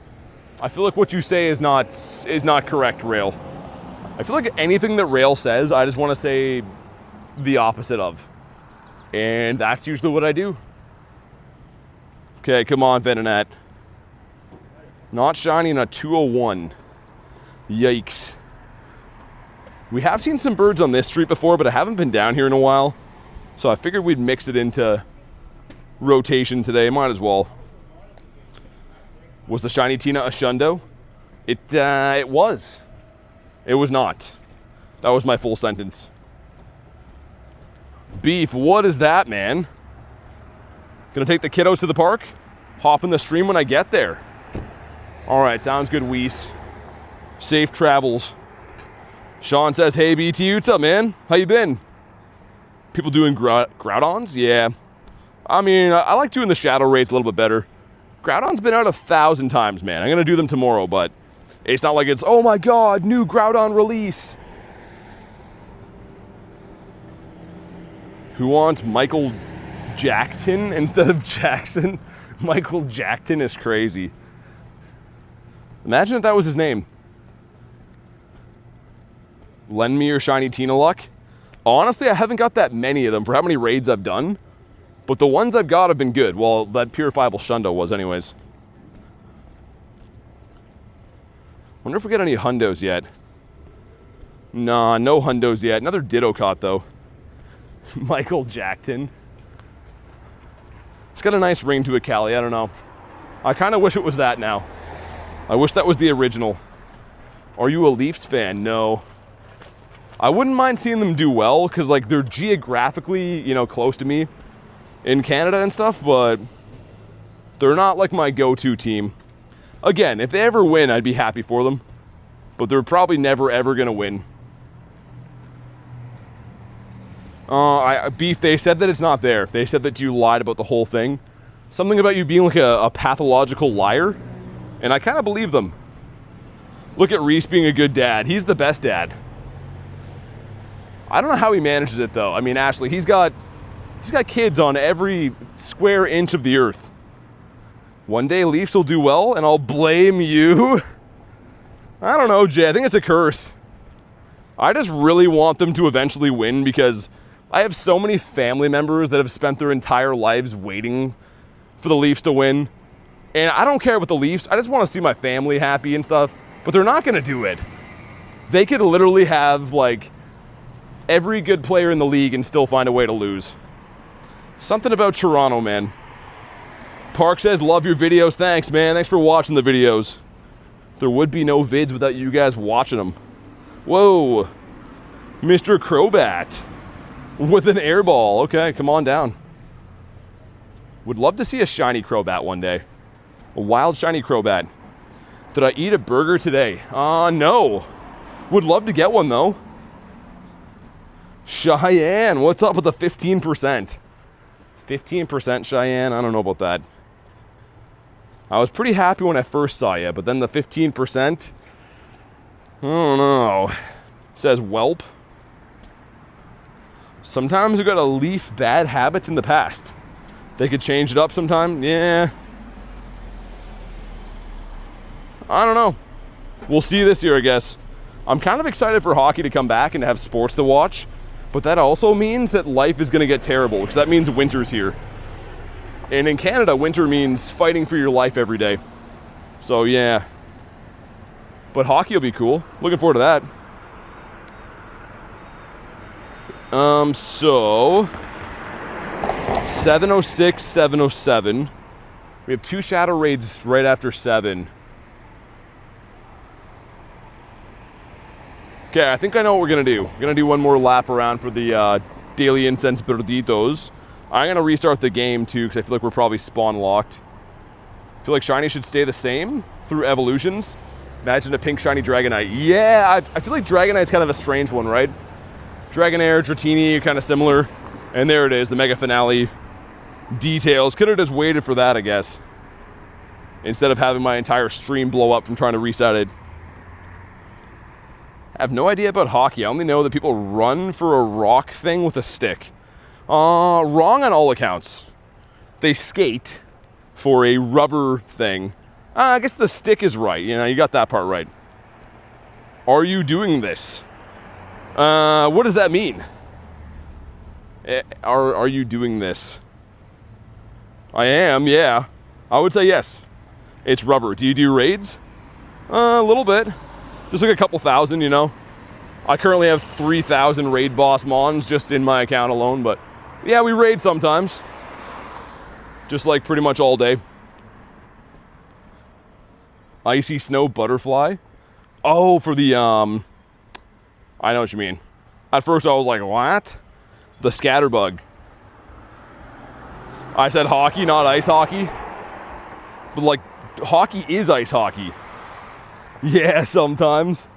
I feel like what you say is not correct, Rail. I feel like anything that Rail says, I just want to say the opposite of. And that's usually what I do. Okay, come on, Venonat. Not shiny in a 201. Yikes. We have seen some birds on this street before, but I haven't been down here in a while. So I figured we'd mix it into rotation today. Might as well. Was the shiny Tina a Shundo? It was. It was not. That was my full sentence. Beef, what is that, man? Gonna take the kiddos to the park? Hop in the stream when I get there. All right, sounds good, Weiss. Safe travels. Sean says, hey, BT, what's up, man? How you been? People doing Groudons? Yeah. I mean, I like doing the Shadow Raids a little bit better. Groudon's been out 1,000 times, man. I'm going to do them tomorrow, but it's not like it's, oh my god, new Groudon release. Who wants Michael Jackson instead of Jackson? Michael Jackson is crazy. Imagine if that was his name. Lend me your shiny Tina luck. Honestly, I haven't got that many of them for how many raids I've done. But the ones I've got have been good. Well, that purifiable Shundo was anyways. Wonder if we get any Hundos yet. Nah, no Hundos yet. Another Ditto caught, though. Michael Jackson. It's got a nice ring to it, Callie. I don't know. I kind of wish it was that now. I wish that was the original. Are you a Leafs fan? No. I wouldn't mind seeing them do well, because, like, they're geographically, you know, close to me in Canada and stuff, but they're not, like, my go-to team. Again, if they ever win, I'd be happy for them, but they're probably never, ever going to win. Beef, they said that it's not there. They said that you lied about the whole thing. Something about you being, like, a pathological liar, and I kind of believe them. Look at Reese being a good dad. He's the best dad. I don't know how he manages it, though. I mean, Ashley, he's got kids on every square inch of the earth. One day Leafs will do well, and I'll blame you. I don't know, Jay. I think it's a curse. I just really want them to eventually win because I have so many family members that have spent their entire lives waiting for the Leafs to win. And I don't care about the Leafs. I just want to see my family happy and stuff. But they're not going to do it. They could literally have, like, every good player in the league and still find a way to lose. Something about Toronto, man. Park says, love your videos. Thanks, man. Thanks for watching the videos. There would be no vids without you guys watching them. Whoa. Mr. Crobat with an air ball. Okay, come on down. Would love to see a shiny Crobat one day. A wild shiny Crobat. Did I eat a burger today? No. Would love to get one, though. Cheyenne, what's up with the 15%? 15% Cheyenne, I don't know about that. I was pretty happy when I first saw you, but then the 15%, I don't know. It says whelp. Sometimes we got to leaf bad habits in the past. They could change it up sometime. Yeah. I don't know. We'll see this year, I guess. I'm kind of excited for hockey to come back and to have sports to watch. But that also means that life is going to get terrible, because that means winter's here. And in Canada, winter means fighting for your life every day. So, yeah. But hockey will be cool. Looking forward to that. So 706, 707. We have 2 Shadow Raids right after 7. Okay, I think I know what we're going to do. We're going to do one more lap around for the Daily Incense Birditos. I'm going to restart the game, too, because I feel like we're probably spawn locked. I feel like Shiny should stay the same through evolutions. Imagine a pink Shiny Dragonite. Yeah, I feel like Dragonite's kind of a strange one, right? Dragonair, Dratini, kind of similar. And there it is, the Mega Finale details. Could have just waited for that, I guess. Instead of having my entire stream blow up from trying to reset it. I have no idea about hockey. I only know that people run for a rock thing with a stick. Wrong on all accounts. They skate for a rubber thing. I guess the stick is right. You know, you got that part right. Are you doing this? What does that mean? Are you doing this? I am, yeah. I would say yes. It's rubber. Do you do raids? A little bit. Just like a couple thousand, you know. I currently have 3,000 raid boss mons just in my account alone, but yeah, we raid sometimes. Just like pretty much all day. Icy Snow Butterfly? Oh, for the, I know what you mean. At first I was like, what? The Scatterbug. I said hockey, not ice hockey. But like, hockey is ice hockey. Yeah, sometimes.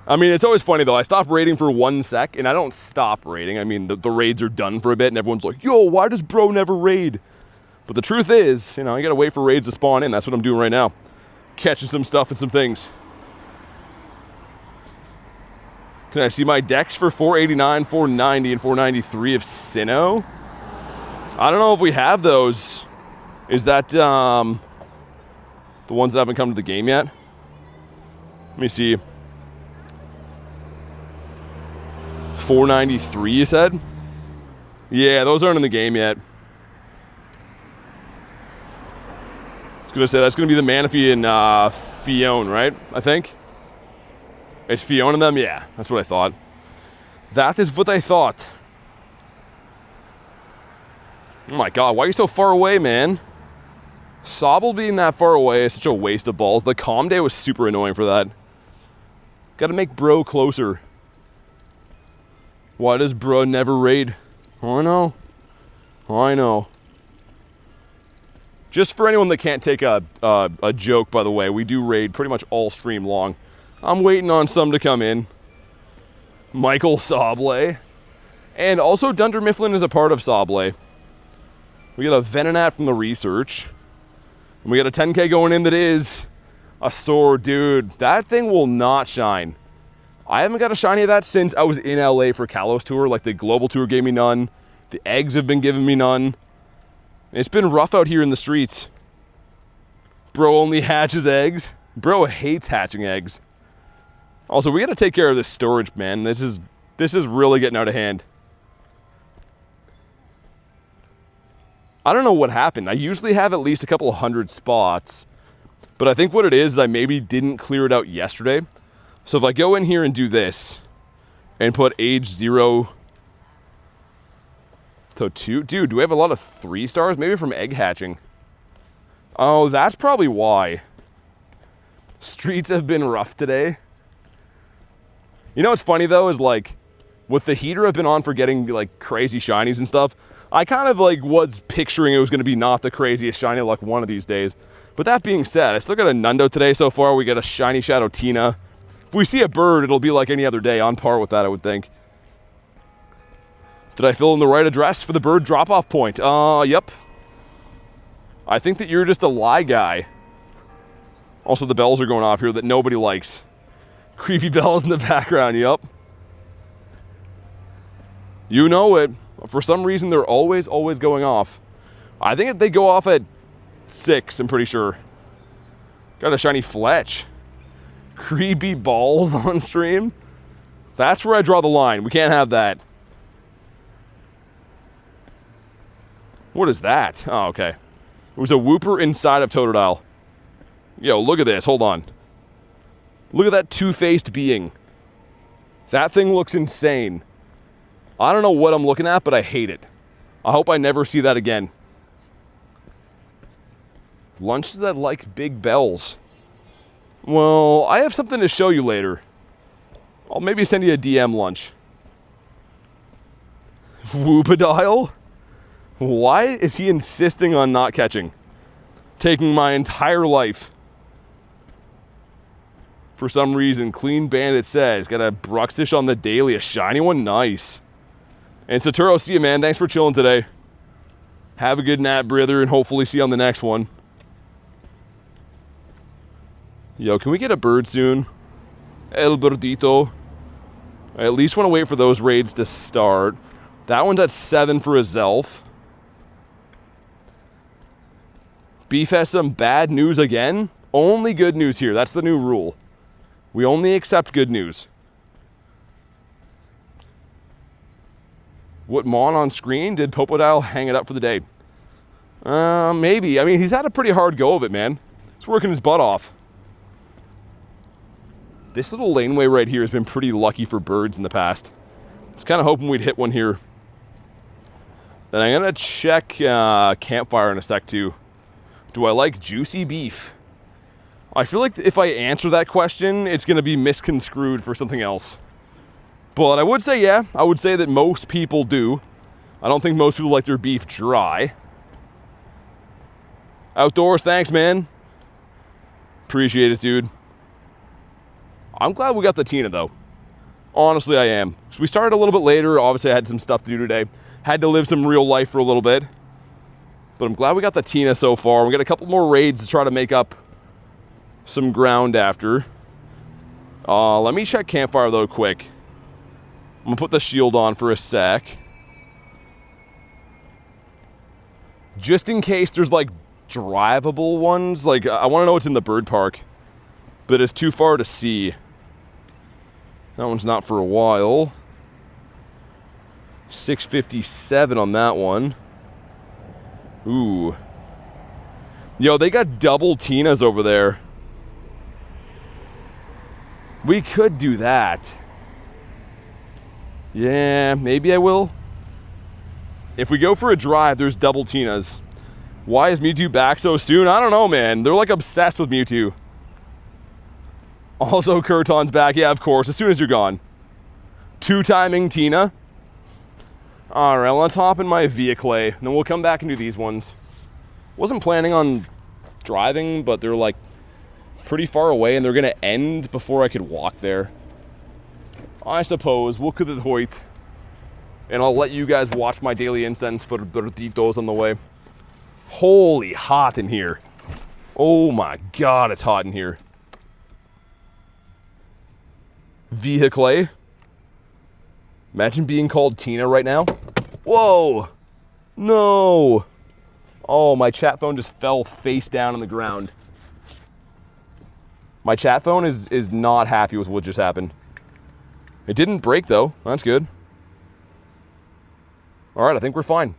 I mean, it's always funny, though. I stop raiding for 1 sec, and I don't stop raiding. I mean, the raids are done for a bit, and everyone's like, yo, why does bro never raid? But the truth is, you know, you gotta wait for raids to spawn in. That's what I'm doing right now. Catching some stuff and some things. Can I see my decks for 489, 490, and 493 of Sinnoh? I don't know if we have those. Is that the ones that haven't come to the game yet? Let me see. 493, you said? Yeah, those aren't in the game yet. I was gonna say that's gonna be the Manaphy and Fion, right? I think. Is Fion in them? Yeah, that's what I thought. That is what I thought. Oh my god, why are you so far away, man? Sobble being that far away is such a waste of balls. The Calm Day was super annoying for that. Gotta make bro closer. Why does bro never raid? Oh, I know. Oh, I know. Just for anyone that can't take a joke, by the way, we do raid pretty much all stream long. I'm waiting on some to come in. Michael Soble. And also Dunder Mifflin is a part of Soble. We got a Venonat from the research. And we got a 10k going in that is a sword. Dude, that thing will not shine. I haven't got a shiny of that since I was in LA for Kalos Tour. Like, the Global Tour gave me none. The eggs have been giving me none. It's been rough out here in the streets. Bro only hatches eggs. Bro hates hatching eggs. Also, we gotta take care of this storage, man. This is really getting out of hand. I don't know what happened. I usually have at least a couple of 100 spots. But I think what it is I maybe didn't clear it out yesterday. So if I go in here and do this, and put age 0 to 2. Dude, do we have a lot of 3 stars? Maybe from egg hatching. Oh, that's probably why. Streets have been rough today. You know what's funny though is, like, with the heater I've been on for getting like crazy shinies and stuff, I kind of like was picturing it was going to be not the craziest shiny luck one of these days. But that being said, I still got a Nundo today so far. We got a shiny Shadow Tina. If we see a bird, it'll be like any other day, on par with that, I would think. Did I fill in the right address for the bird drop-off point? Yep. I think that you're just a lie guy. Also, the bells are going off here that nobody likes. Creepy bells in the background, yep. You know it. For some reason, they're always going off. I think they go off at 6, I'm pretty sure. Got a shiny Fletch. Creepy balls on stream. That's where I draw the line. We can't have that. What is that? Oh, okay. It was a Wooper inside of Totodile. Yo, look at this. Hold on. Look at that two-faced being. That thing looks insane. I don't know what I'm looking at, but I hate it. I hope I never see that again. Lunches that like big bells. Well, I have something to show you later. I'll maybe send you a DM lunch. Whoopadile? Why is he insisting on not catching? Taking my entire life. For some reason, Clean Bandit says, got a Bruxish on the daily, a shiny one, nice. And Saturo, see you, man. Thanks for chilling today. Have a good nap, brother, and hopefully see you on the next one. Yo, can we get a bird soon? El Birdito. I at least want to wait for those raids to start. That one's at 7 for Azelf. Beef has some bad news again? Only good news here. That's the new rule. We only accept good news. What Mon on screen? Did Popodile hang it up for the day? Maybe. I mean, he's had a pretty hard go of it, man. He's working his butt off. This little laneway right here has been pretty lucky for birds in the past. I was kind of hoping we'd hit one here. Then I'm going to check Campfire in a sec, too. Do I like juicy beef? I feel like if I answer that question, it's going to be misconstrued for something else. But I would say, yeah, I would say that most people do. I don't think most people like their beef dry. Outdoors, thanks, man. Appreciate it, dude. I'm glad we got the Tina, though. Honestly, I am. So we started a little bit later. Obviously, I had some stuff to do today. Had to live some real life for a little bit. But I'm glad we got the Tina so far. We got a couple more raids to try to make up some ground after. Let me check Campfire, though, quick. I'm going to put the shield on for a sec. Just in case there's, like, drivable ones. Like, I want to know what's in the bird park, but it's too far to see. That one's not for a while. 657 on that one. Ooh. Yo, they got double Tinas over there. We could do that. Yeah, maybe I will. If we go for a drive, there's double Tinas. Why is Mewtwo back so soon? I don't know, man. They're like obsessed with Mewtwo. Also, Kurton's back. Yeah, of course, as soon as you're gone. 2-timing Tina. Alright, let's hop in my vehicle, and then we'll come back and do these ones. Wasn't planning on driving, but they're like pretty far away, and they're gonna end before I could walk there. I suppose we'll cut it hoit, and I'll let you guys watch my daily incense for birditos on the way. Holy hot in here. Oh my god, it's hot in here. Vehicle. Imagine being called Tina right now. Whoa! No! Oh, my chat phone just fell face down on the ground. My chat phone is not happy with what just happened. It didn't break though. That's good. Alright, I think we're fine.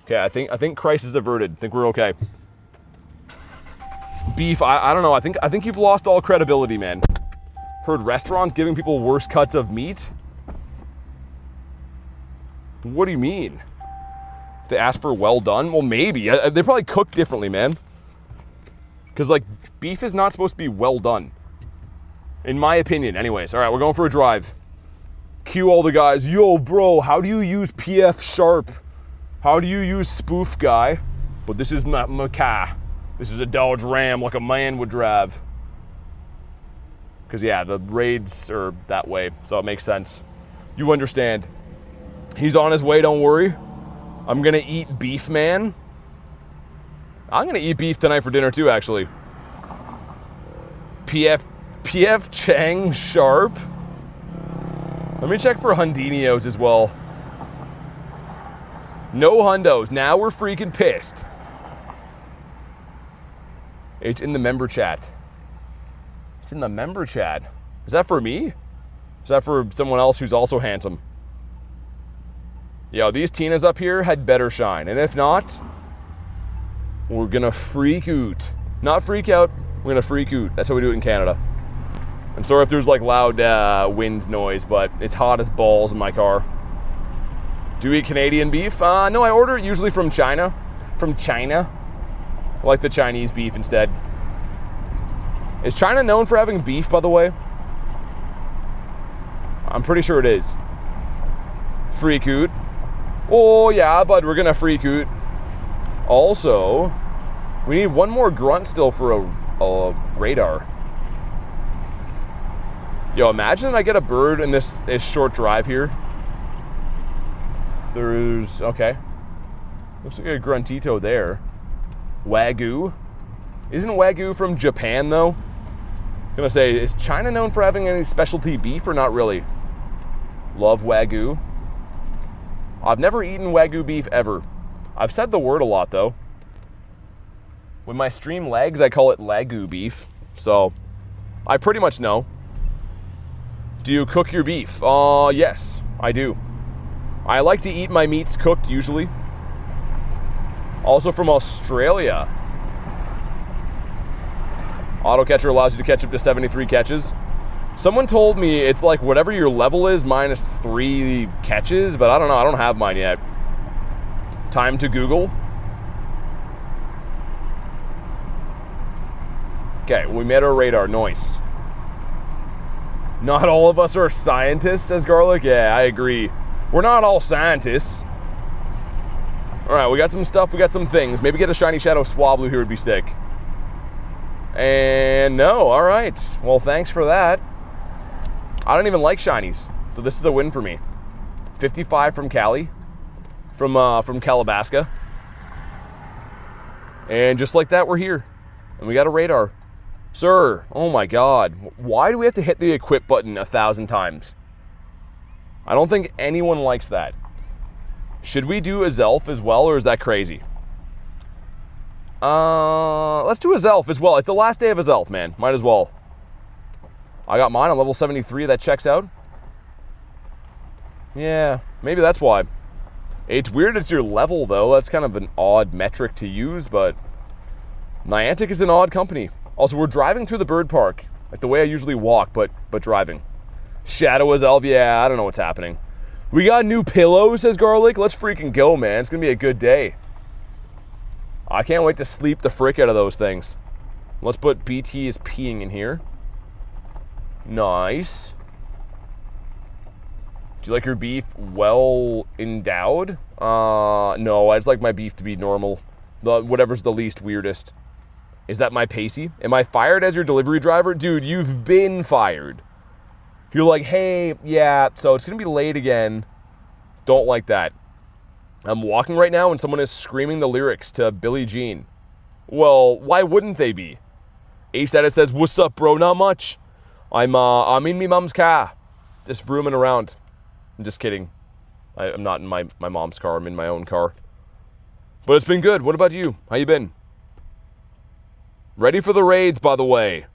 Okay, I think crisis averted. I think we're okay. Beef, I don't know. I think you've lost all credibility, man. Heard restaurants giving people worse cuts of meat? What do you mean? They ask for well done? Well, maybe. They probably cook differently, man. Because, like, beef is not supposed to be well done. In my opinion, anyways. All right, we're going for a drive. Cue all the guys. Yo, bro, how do you use PF Sharp? How do you use Spoof Guy? But this is not Maca. This is a Dodge Ram like a man would drive. Because, yeah, the raids are that way, so it makes sense. You understand. He's on his way, don't worry. I'm going to eat beef, man. I'm going to eat beef tonight for dinner, too, actually. PF Chang Sharp. Let me check for Hundinios as well. No Hundos. Now we're freaking pissed. It's in the member chat. It's in the member chat. Is that for me? Is that for someone else who's also handsome? Yo, these Tinas up here had better shine. And if not, we're gonna freak out. Not freak out, we're gonna freak out. That's how we do it in Canada. And sorry if there's like loud wind noise, but it's hot as balls in my car. Do you eat Canadian beef? No, I order it usually from China. From China. I like the Chinese beef instead. Is China known for having beef, by the way? I'm pretty sure it is. Freak out. Oh yeah, bud, we're gonna freak out. Also, we need one more grunt still for a radar. Yo, imagine I get a bird in this short drive here. There's, okay. Looks like a gruntito there. Wagyu. Isn't Wagyu from Japan, though? I'm gonna say, is China known for having any specialty beef or not really? Love Wagyu. I've never eaten Wagyu beef ever. I've said the word a lot, though. With my stream legs, I call it Lagu beef. So, I pretty much know. Do you cook your beef? Yes, I do. I like to eat my meats cooked, usually. Also from Australia. Auto catcher allows you to catch up to 73 catches. Someone told me it's like whatever your level is minus 3 catches, but I don't know. I don't have mine yet. Time to Google. Okay, we made our radar. Nice. Not all of us are scientists, says Garlic. Yeah, I agree. We're not all scientists. All right, we got some stuff. We got some things. Maybe get a shiny Shadow Swablu here would be sick. And no, all right. Well, thanks for that. I don't even like shinies, so this is a win for me. 55 from Cali, from Calabasas. And just like that, we're here. And we got a radar. Sir, oh my God. Why do we have to hit the equip button 1,000 times? I don't think anyone likes that. Should we do Azelf as well, or is that crazy? Let's do Azelf as well. It's the last day of Azelf, man. Might as well. I got mine on level 73. That checks out. Yeah, maybe that's why. It's weird it's your level, though. That's kind of an odd metric to use, but Niantic is an odd company. Also, we're driving through the bird park, like the way I usually walk, but driving. Shadow Azelf, yeah, I don't know what's happening. We got new pillows, says Garlic. Let's freaking go, man. It's going to be a good day. I can't wait to sleep the frick out of those things. Let's put BT is peeing in here. Nice. Do you like your beef well endowed? No, I just like my beef to be normal. Whatever's the least weirdest. Is that my Pacey? Am I fired as your delivery driver? Dude, you've been fired. You're like, hey, yeah, so it's going to be late again. Don't like that. I'm walking right now and someone is screaming the lyrics to Billie Jean. Well, why wouldn't they be? Ace Edit says, what's up, bro? Not much. I'm in me mom's car. Just vrooming around. I'm just kidding. I'm not in my mom's car. I'm in my own car. But it's been good. What about you? How you been? Ready for the raids, by the way.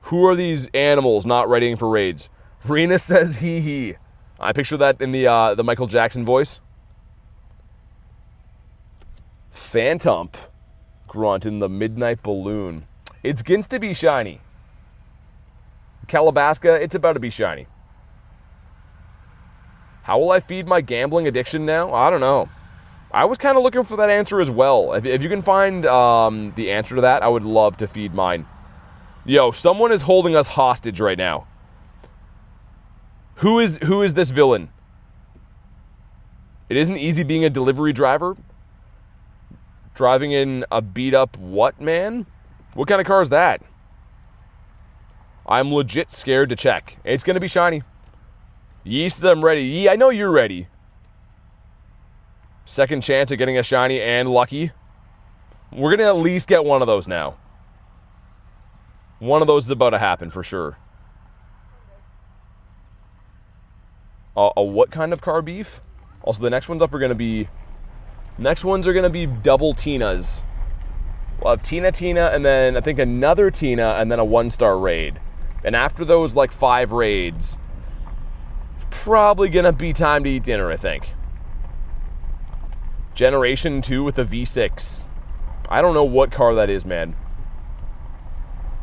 Who are these animals not readying for raids? Rena says hee hee. I picture that in the Michael Jackson voice. Phantomp. Grunt in the Midnight Balloon. It's gins to be shiny. Calabaska, it's about to be shiny. How will I feed my gambling addiction now? I don't know. I was kind of looking for that answer as well. If you can find the answer to that, I would love to feed mine. Yo, someone is holding us hostage right now. Who is this villain? It isn't easy being a delivery driver. Driving in a beat-up what, man? What kind of car is that? I'm legit scared to check. It's going to be shiny. Yee says I'm ready. Yee, I know you're ready. Second chance at getting a shiny and lucky. We're going to at least get one of those now. One of those is about to happen for sure. A what kind of car beef? Also, the next ones up are going to be... Next ones are going to be double Tinas. We'll have Tina, and then I think another Tina, and then a 1-star raid. And after those, like, 5 raids, it's probably going to be time to eat dinner, I think. Generation 2 with the V6. I don't know what car that is, man.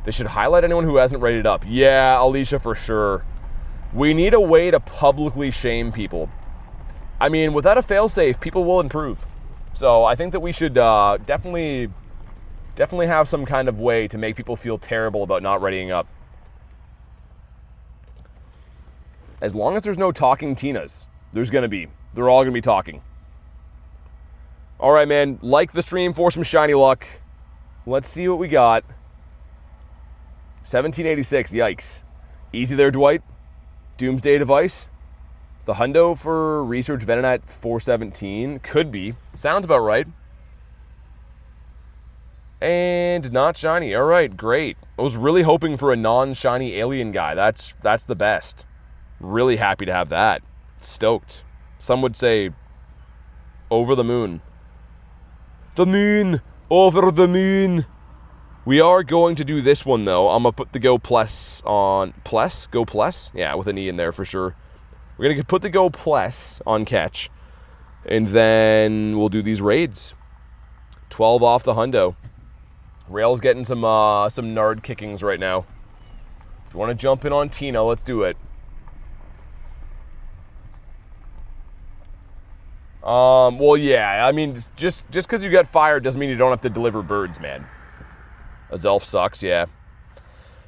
They should highlight anyone who hasn't rated up. Yeah, Alicia for sure. We need a way to publicly shame people. I mean, without a failsafe, people will improve. So I think that we should definitely have some kind of way to make people feel terrible about not readying up. As long as there's no talking Tinas, there's going to be. They're all going to be talking. All right, man. Like the stream for some shiny luck. Let's see what we got. 1786, yikes. Easy there, Dwight. Doomsday Device. The Hundo for Research Venonat 417. Could be. Sounds about right. And not shiny. All right, great. I was really hoping for a non-shiny alien guy. That's the best. Really happy to have that. Stoked. Some would say over the moon. The moon. Over the moon. We are going to do this one, though. I'm going to put the Go Plus on... Plus? Go Plus? Yeah, with an E in there for sure. We're going to put the Go Plus on catch. And then we'll do these raids. 12 off the Hundo. Rail's getting some nard kickings right now. If you want to jump in on Tina, let's do it. Well, yeah. I mean, just because you got fired doesn't mean you don't have to deliver birds, man. Azelf sucks, yeah.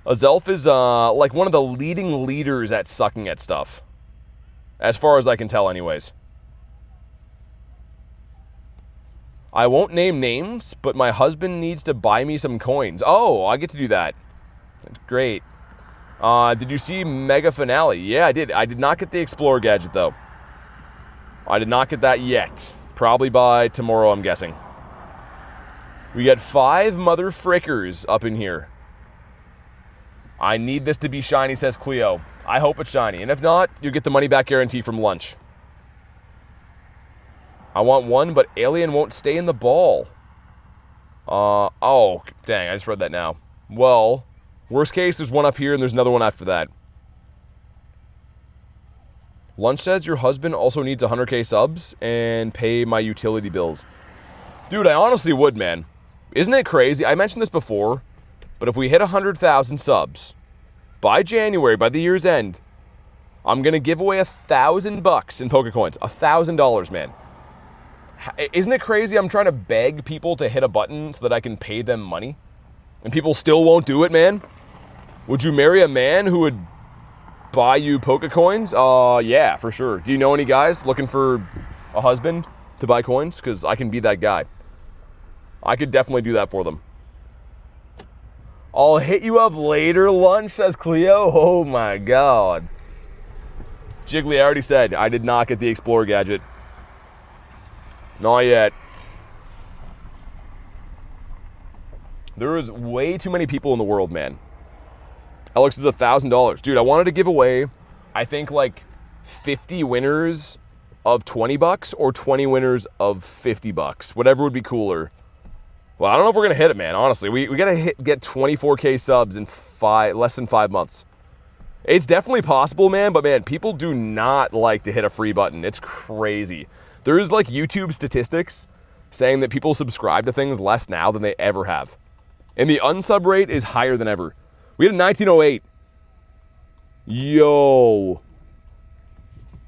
Azelf is, like, one of the leading leaders at sucking at stuff. As far as I can tell, anyways. I won't name names, but my husband needs to buy me some coins. Oh, I get to do that. Great. Did you see Mega Finale? Yeah, I did. I did not get the Explorer gadget, though. I did not get that yet. Probably by tomorrow, I'm guessing. We got 5 mother frickers up in here. I need this to be shiny, says Cleo. I hope it's shiny. And if not, you get the money back guarantee from lunch. I want one, but alien won't stay in the ball. Oh, dang, I just read that now. Well, worst case, there's one up here and there's another one after that. Lunch says your husband also needs 100k subs and pay my utility bills. Dude, I honestly would, man. Isn't it crazy? I mentioned this before, but if we hit 100,000 subs by January, by the year's end, I'm going to give away $1,000 in Pokecoins. $1,000, man. Isn't it crazy? I'm trying to beg people to hit a button so that I can pay them money. And people still won't do it, man. Would you marry a man who would buy you Pokecoins? Yeah, for sure. Do you know any guys looking for a husband to buy coins? Because I can be that guy. I could definitely do that for them. I'll hit you up later, Lunch, says Cleo. Oh my god. Jiggly, I already said, I did not get the Explorer gadget. Not yet. There is way too many people in the world, man. Alex is $1,000. Dude, I wanted to give away, I think, like 50 winners of $20 or 20 winners of $50. Whatever would be cooler. Well, I don't know if we're going to hit it, man, honestly. We got to get 24k subs in less than 5 months. It's definitely possible, man, but, man, people do not like to hit a free button. It's crazy. There's, like, YouTube statistics saying that people subscribe to things less now than they ever have. And the unsub rate is higher than ever. We had a 1908. Yo.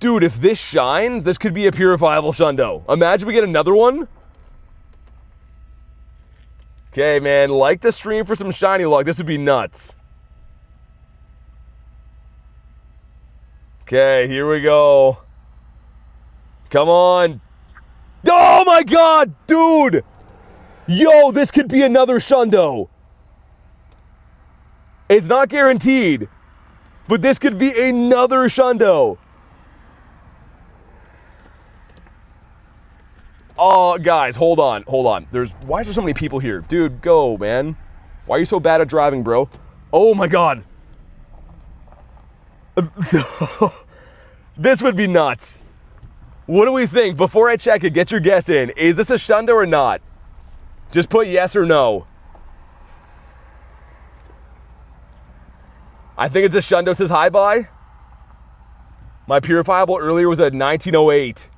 Dude, if this shines, this could be a purifiable Shundo. Imagine we get another one. Okay, man, like the stream for some shiny luck. This would be nuts. Okay, here we go. Come on. Oh my god, dude. Yo, this could be another Shundo. It's not guaranteed, but this could be another Shundo. Oh, guys, hold on. Why is there so many people here? Dude, go, man. Why are you so bad at driving, bro? Oh my god. This would be nuts. What do we think? Before I check it, get your guess in. Is this a Shundo or not? Just put yes or no. I think it's a Shundo, says hi bye. My purifiable earlier was a 1908.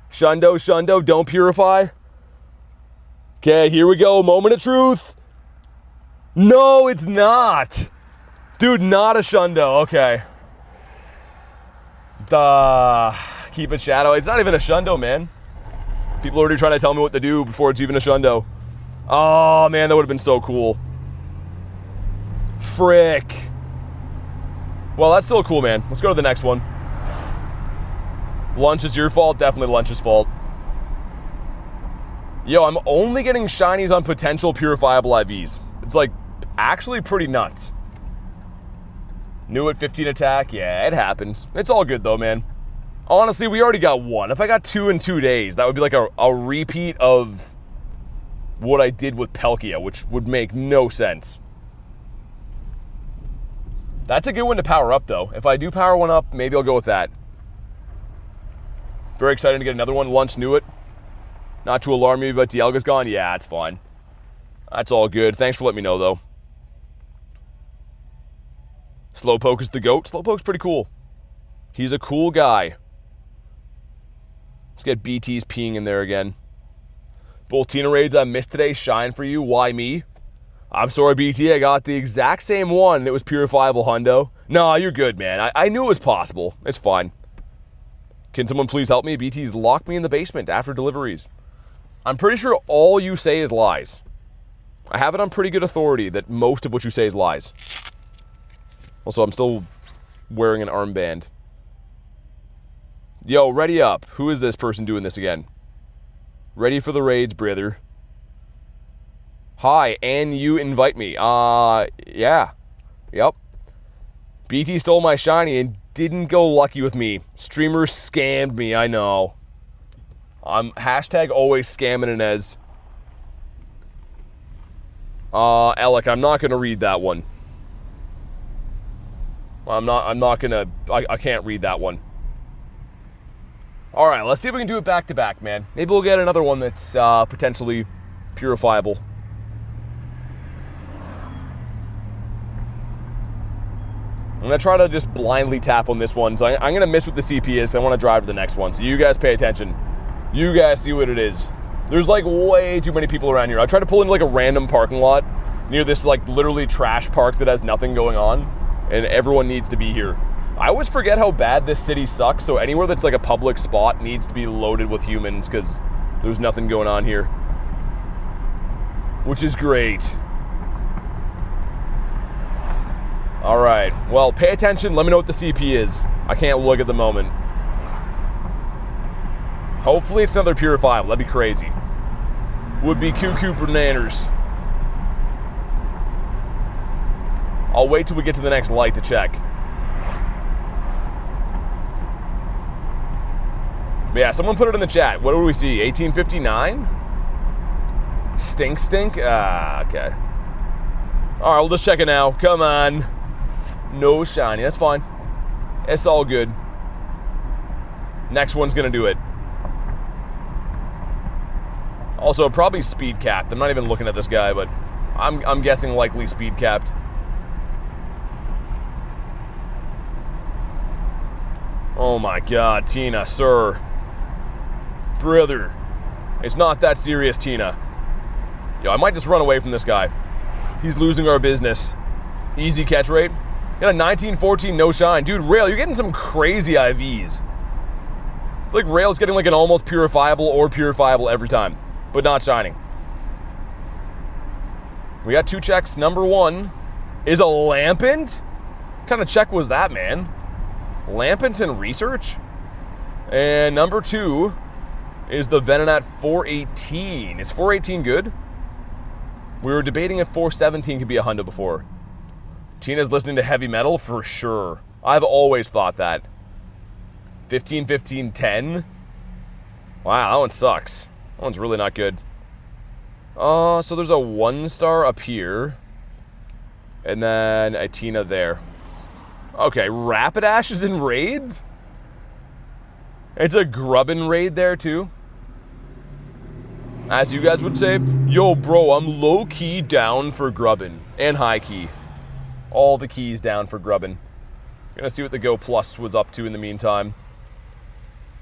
Shundo, don't purify. Okay, here we go. Moment of truth. No, it's not. Dude, not a Shundo. Okay. Keep it Shadow. It's not even a Shundo, man. People are already trying to tell me what to do before it's even a Shundo. Oh, man, that would have been so cool. Frick. Well, that's still cool, man. Let's go to the next one. Lunch is your fault. Definitely Lunch's fault. Yo, I'm only getting shinies on potential purifiable IVs. It's, like, actually pretty nuts. New at 15 attack. Yeah, it happens. It's all good, though, man. Honestly, we already got one. If I got 2 in 2 days, that would be like a repeat of what I did with Palkia, which would make no sense. That's a good one to power up, though. If I do power one up, maybe I'll go with that. Very excited to get another one. Lunch knew it. Not to alarm me, but Dialga's gone. Yeah, it's fine. That's all good. Thanks for letting me know, though. Slowpoke is the GOAT. Slowpoke's pretty cool. He's a cool guy. Let's get BT's peeing in there again. Giratina Raids I missed today. Shine for you. Why me? I'm sorry, BT. I got the exact same one. It was purifiable Hundo. No, you're good, man. I knew it was possible. It's fine. Can someone please help me? BT's locked me in the basement after deliveries. I'm pretty sure all you say is lies. I have it on pretty good authority that most of what you say is lies. Also, I'm still wearing an armband. Yo, ready up. Who is this person doing this again? Ready for the raids, brother. Hi, and you invite me. Yeah. Yep. BT stole my shiny and didn't go lucky with me. Streamer scammed me, I know. I'm hashtag always scamming Inez. Alec, I'm not gonna read that one. I'm not gonna, I can't read that one. All right, let's see if we can do it back-to-back, man. Maybe we'll get another one that's potentially purifiable. I'm going to try to just blindly tap on this one. So I'm going to miss what the CP is. I want to drive to the next one. So you guys pay attention. You guys see what it is. There's like way too many people around here. I tried to pull into like a random parking lot near this like literally trash park that has nothing going on. And everyone needs to be here. I always forget how bad this city sucks, so anywhere that's like a public spot needs to be loaded with humans because there's nothing going on here. Which is great. Alright, well, pay attention, let me know what the CP is. I can't look at the moment. Hopefully it's another purifiable, that'd be crazy. Would be cuckoo bananas. I'll wait till we get to the next light to check. But yeah, someone put it in the chat. What do we see? 1859? Stink? Ah, okay. Alright, we'll just check it now. Come on. No shiny. That's fine. It's all good. Next one's gonna do it. Also, probably speed capped. I'm not even looking at this guy, but I'm guessing likely speed capped. Oh my god, Tina, sir. Brother. It's not that serious, Tina. Yo, I might just run away from this guy. He's losing our business. Easy catch rate. Got a 1914 no shine. Dude, Rail, you're getting some crazy IVs. I feel like Rail's getting like an almost purifiable or purifiable every time, but not shining. We got 2 checks. Number 1 is a Lampent? What kind of check was that, man? Lampent and research? And number 2 is the Venonat 418. Is 418 good? We were debating if 417 could be a Hundo before. Tina's listening to heavy metal? For sure. I've always thought that. 15, 15, 10? Wow, that one sucks. That one's really not good. So there's a 1-star up here. And then a Tina there. Okay, Rapidash is in raids? It's a Grubbin raid there, too. As you guys would say, yo, bro, I'm low-key down for Grubbin. And high-key. All the keys down for Grubbin. Gonna see what the Go Plus was up to in the meantime.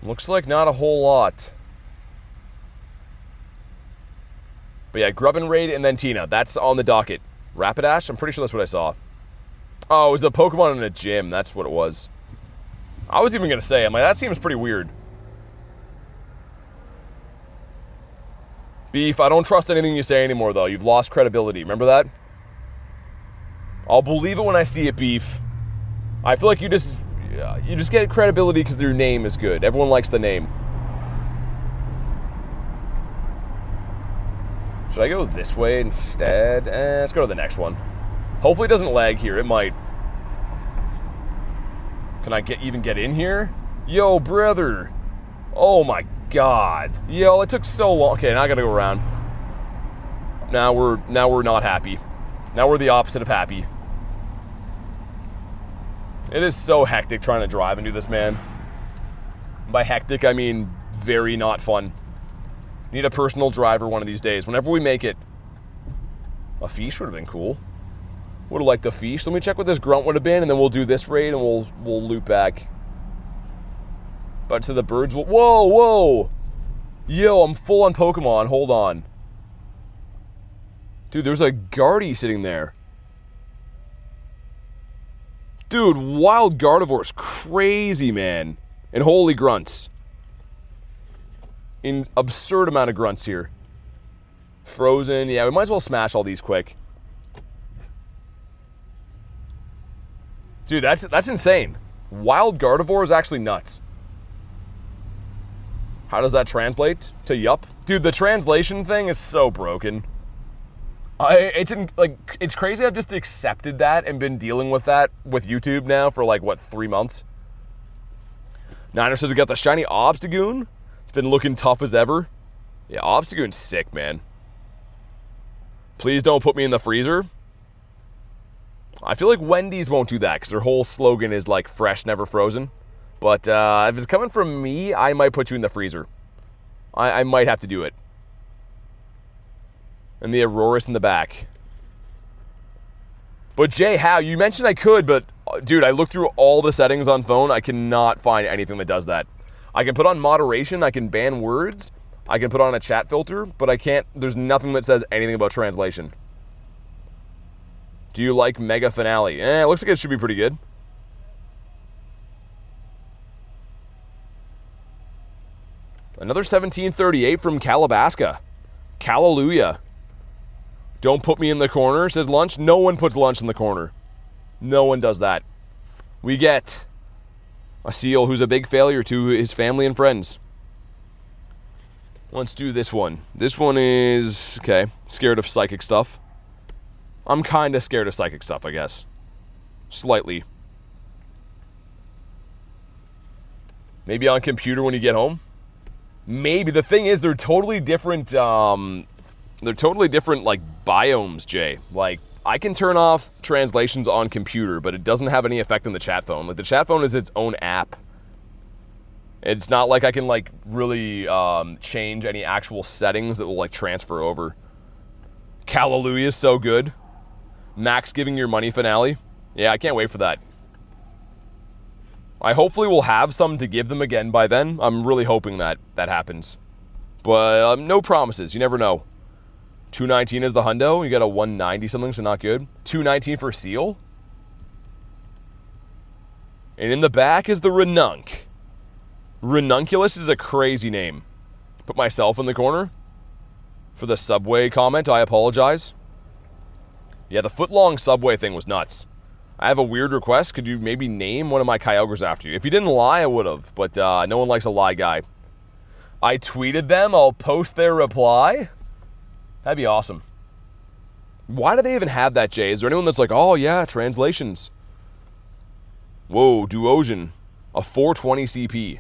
Looks like not a whole lot. But yeah, Grubbin raid and then Tina. That's on the docket. Rapidash? I'm pretty sure that's what I saw. Oh, it was a Pokemon in a gym. That's what it was. I was even gonna say, I'm like, that seems pretty weird. Beef, I don't trust anything you say anymore, though. You've lost credibility. Remember that? I'll believe it when I see it, Beef. I feel like you just get credibility because your name is good. Everyone likes the name. Should I go this way instead? Let's go to the next one. Hopefully it doesn't lag here. It might. Can I even get in here? Yo, brother. Oh my god. Yo, it took so long. Okay, now I gotta go around. Now we're not happy. Now we're the opposite of happy. It is so hectic trying to drive and do this, man. By hectic, I mean very not fun. Need a personal driver one of these days. Whenever we make it. A fish would have been cool. Would have liked a fish. Let me check what this grunt would have been, and then we'll do this raid, and we'll loop back. But to the birds, whoa! Yo, I'm full on Pokemon. Hold on. Dude, there's a Guardy sitting there. Dude, Wild Gardevoir's crazy, man. And holy grunts. An absurd amount of grunts here. Frozen. Yeah, we might as well smash all these quick. Dude, that's insane. Wild Gardevoir is actually nuts. How does that translate to yup? Dude, the translation thing is so broken. It's crazy I've just accepted that and been dealing with that with YouTube now for like, what, 3 months? Niner says we got the shiny Obstagoon. It's been looking tough as ever. Yeah, Obstagoon's sick, man. Please don't put me in the freezer. I feel like Wendy's won't do that because their whole slogan is like fresh, never frozen. But if it's coming from me, I might put you in the freezer. I might have to do it. And the Auroras in the back. But Jay, how? You mentioned I could, but dude, I looked through all the settings on phone. I cannot find anything that does that. I can put on moderation. I can ban words. I can put on a chat filter, but I can't. There's nothing that says anything about translation. Do you like Mega Finale? It looks like it should be pretty good. Another 1738 from Calabasca. Hallelujah. Don't put me in the corner, says Lunch. No one puts Lunch in the corner. No one does that. We get a Seal who's a big failure to his family and friends. Let's do this one. This one is, okay, scared of psychic stuff. I'm kind of scared of psychic stuff, I guess. Slightly. Maybe on computer when you get home? Maybe. The thing is, they're totally different, like, biomes, Jay. Like, I can turn off translations on computer, but it doesn't have any effect on the chat phone. Like, the chat phone is its own app. It's not like I can, like, really change any actual settings that will, like, transfer over. Hallelujah is so good. Max giving your money finale. Yeah, I can't wait for that. I hopefully will have some to give them again by then. I'm really hoping that that happens. But no promises. You never know. 219 is the Hundo. You got a 190 something, so not good. 219 for Seal. And in the back is the Renunk. Renunculus is a crazy name. Put myself in the corner. For the Subway comment, I apologize. Yeah, the foot-long Subway thing was nuts. I have a weird request. Could you maybe name one of my Kyogres after you? If you didn't lie, I would have. But no one likes a lie guy. I tweeted them. I'll post their reply. That'd be awesome. Why do they even have that, Jay? Is there anyone that's like, oh, yeah, translations? Whoa, Duosion. A 420 CP.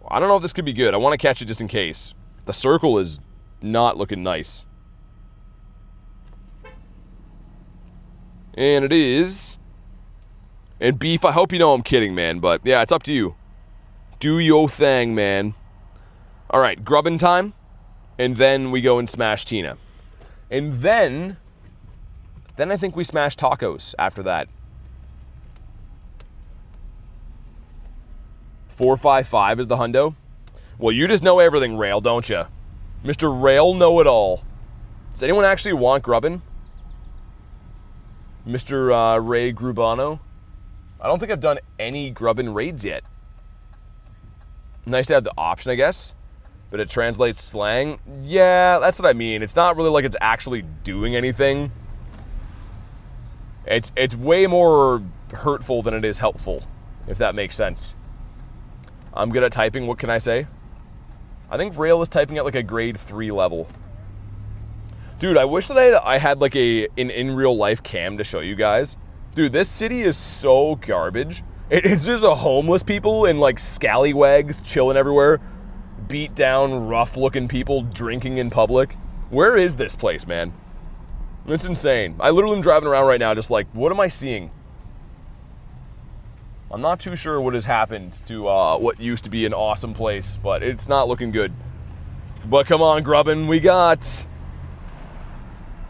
I don't know if this could be good. I want to catch it just in case. The circle is not looking nice. And it is. And Beef, I hope you know I'm kidding, man. But yeah, it's up to you. Do your thing, man. All right, grubbin time. And then we go and smash Tina. And then I think we smash tacos after that. 455 is the Hundo. Well, you just know everything, Rail, don't you? Mr. Rail know-it-all. Does anyone actually want grubbin? Mr. Ray Grubano? I don't think I've done any grubbin raids yet. Nice to have the option, I guess. But it translates slang. Yeah, that's what I mean. It's not really like it's actually doing anything. It's way more hurtful than it is helpful, if that makes sense. I'm good at typing. What can I say? I think Rail is typing at like a grade 3 level. Dude, I wish that I had like an in real life cam to show you guys. Dude, this city is so garbage. It's just a homeless people and like scallywags chilling everywhere. Beat down, rough looking people drinking in public. Where is this place, man? It's insane. I literally am driving around right now just like, what am I seeing? I'm not too sure what has happened to what used to be an awesome place, but it's not looking good. But come on, Grubbin, we got...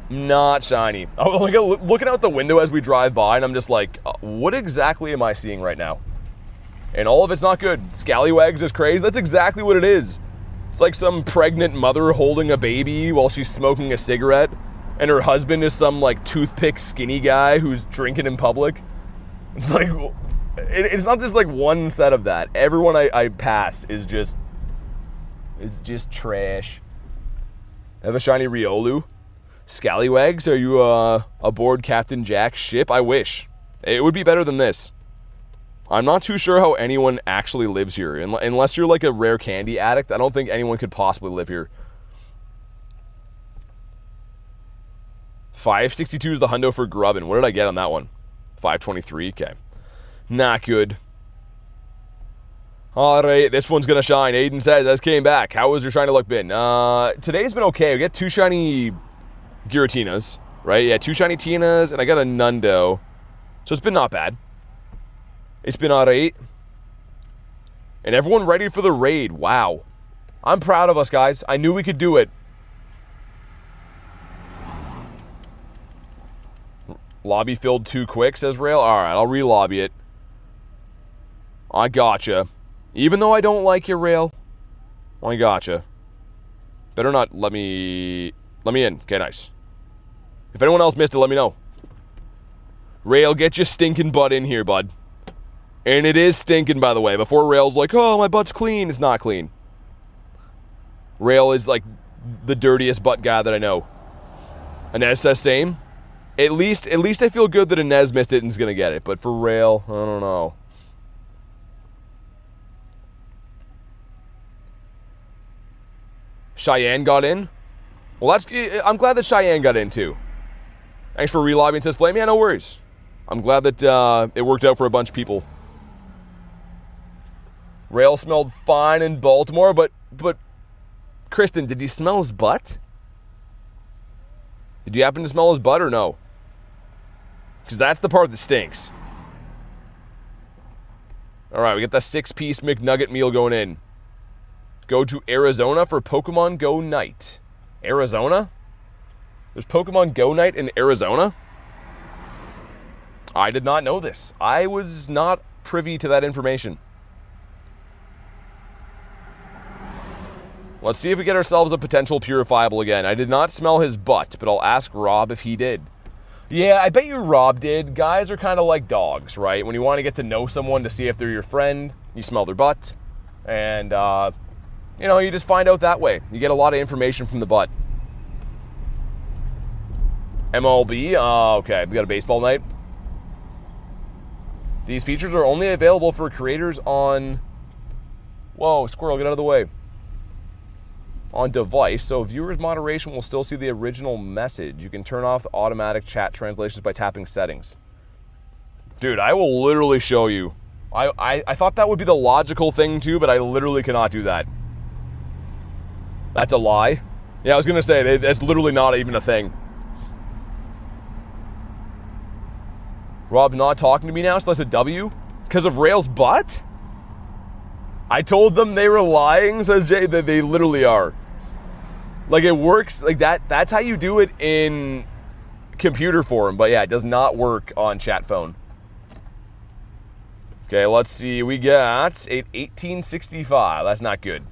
Not shiny. I'm like looking out the window as we drive by, and I'm just like, what exactly am I seeing right now? And all of it's not good. Scallywags is crazy. That's exactly what it is. It's like some pregnant mother holding a baby while she's smoking a cigarette, and her husband is some like toothpick skinny guy who's drinking in public. It's like, it's not just like one set of that. Everyone I pass is just trash. I have a shiny Riolu. Scallywags, are you aboard Captain Jack's ship? I wish. It would be better than this. I'm not too sure how anyone actually lives here. Unless you're like a rare candy addict, I don't think anyone could possibly live here. 562 is the Hundo for Grubbin. What did I get on that one? 523, okay. Not good. All right, this one's going to shine. Aiden says, as came back. How was your shiny luck been? Today's been okay. We got 2 shiny Giratinas, right? Yeah, 2 shiny Tinas, and I got a Nundo. So it's been not bad. It's been alright. And everyone ready for the raid. Wow. I'm proud of us, guys. I knew we could do it. Lobby filled too quick, says Rail. Alright, I'll re-lobby it. I gotcha. Even though I don't like your Rail, I gotcha. Better not let me in. Okay, nice. If anyone else missed it, let me know. Rail, get your stinking butt in here, bud. And it is stinking, by the way. Before Rail's like, oh, my butt's clean. It's not clean. Rail is like the dirtiest butt guy that I know. Inez says same. At least I feel good that Inez missed it and is going to get it. But for Rail, I don't know. Cheyenne got in? Well, I'm glad that Cheyenne got in, too. Thanks for re-lobbying, says Flame. Yeah, no worries. I'm glad that it worked out for a bunch of people. Rail smelled fine in Baltimore, but Kristen, did he smell his butt? Did you happen to smell his butt or no? Because that's the part that stinks. All right, we got the 6-piece McNugget meal going in. Go to Arizona for Pokemon Go Night. Arizona? There's Pokemon Go Night in Arizona? I did not know this. I was not privy to that information. Let's see if we get ourselves a potential purifiable again. I did not smell his butt, but I'll ask Rob if he did. Yeah, I bet you Rob did. Guys are kind of like dogs, right? When you want to get to know someone to see if they're your friend, you smell their butt. And, you know, you just find out that way. You get a lot of information from the butt. MLB? Okay, we got a baseball night. These features are only available for creators on... Whoa, squirrel, get out of the way. On device, so viewers' moderation will still see the original message. You can turn off the automatic chat translations by tapping settings. Dude, I will literally show you. I thought that would be the logical thing too, but I literally cannot do that. That's a lie. Yeah, I was gonna say, that's literally not even a thing. Rob not talking to me now, so that's a W? Because of Rail's butt? I told them they were lying, says Jay, that they literally are. Like, it works, like that's how you do it in computer form, but yeah, it does not work on chat phone. Okay, let's see, we got 1865, that's not good.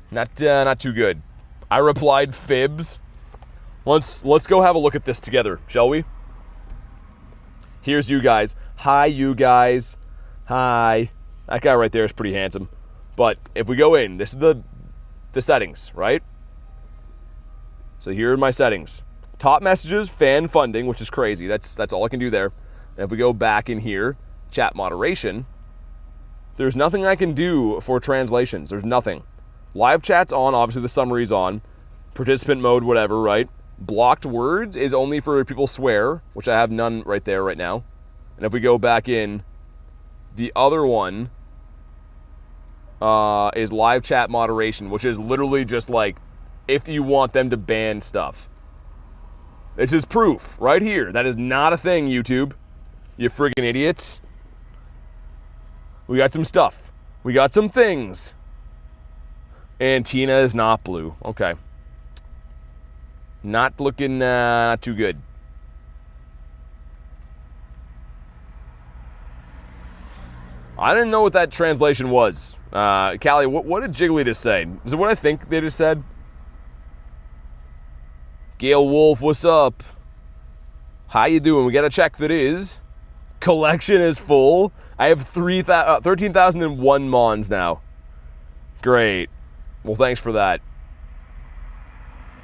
Not too good. I replied fibs. Let's go have a look at this together, shall we? Here's you guys. Hi, you guys. Hi. That guy right there is pretty handsome. But if we go in, this is the settings, right? So here are my settings. Top messages, fan funding, which is crazy. That's all I can do there. And if we go back in here, chat moderation, there's nothing I can do for translations. There's nothing. Live chat's on, obviously the summary's on. Participant mode, whatever, right? Blocked words is only for if people swear, which I have none right there right now. And if we go back in, the other one is live chat moderation, which is literally just like if you want them to ban stuff. This is proof right here. That is not a thing, YouTube. You friggin' idiots. We got some stuff. We got some things. And Tina is not blue. Okay. Not looking not too good. I didn't know what that translation was. Callie, what did Jiggly just say? Is it what I think they just said? Gail Wolf, what's up? How you doing? We got a check that is. Collection is full. I have 13,001 Mons now. Great. Well, thanks for that.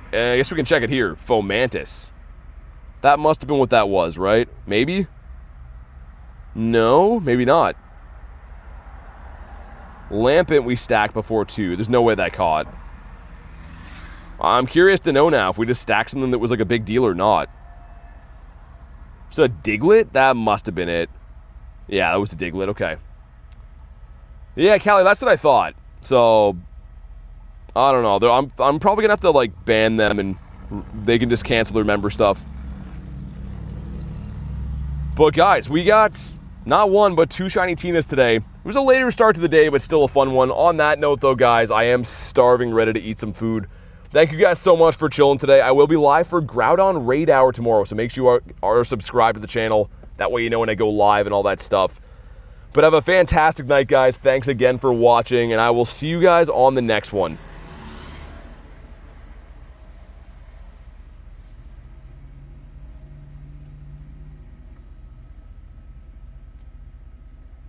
I guess we can check it here. Fomantis. That must have been what that was, right? Maybe? No, maybe not. Lampent we stacked before too. There's no way that caught. I'm curious to know now if we just stacked something that was like a big deal or not. So a Diglett? That must have been it. Yeah, that was a Diglett, okay. Yeah, Callie, that's what I thought. So, I don't know. I'm probably going to have to like ban them and they can just cancel their member stuff. But guys, we got not one, but 2 shiny Tinas today. It was a later start to the day, but still a fun one. On that note though, guys, I am starving, ready to eat some food. Thank you guys so much for chilling today. I will be live for Groudon Raid Hour tomorrow, so make sure you are subscribed to the channel. That way you know when I go live and all that stuff. But have a fantastic night, guys. Thanks again for watching, and I will see you guys on the next one.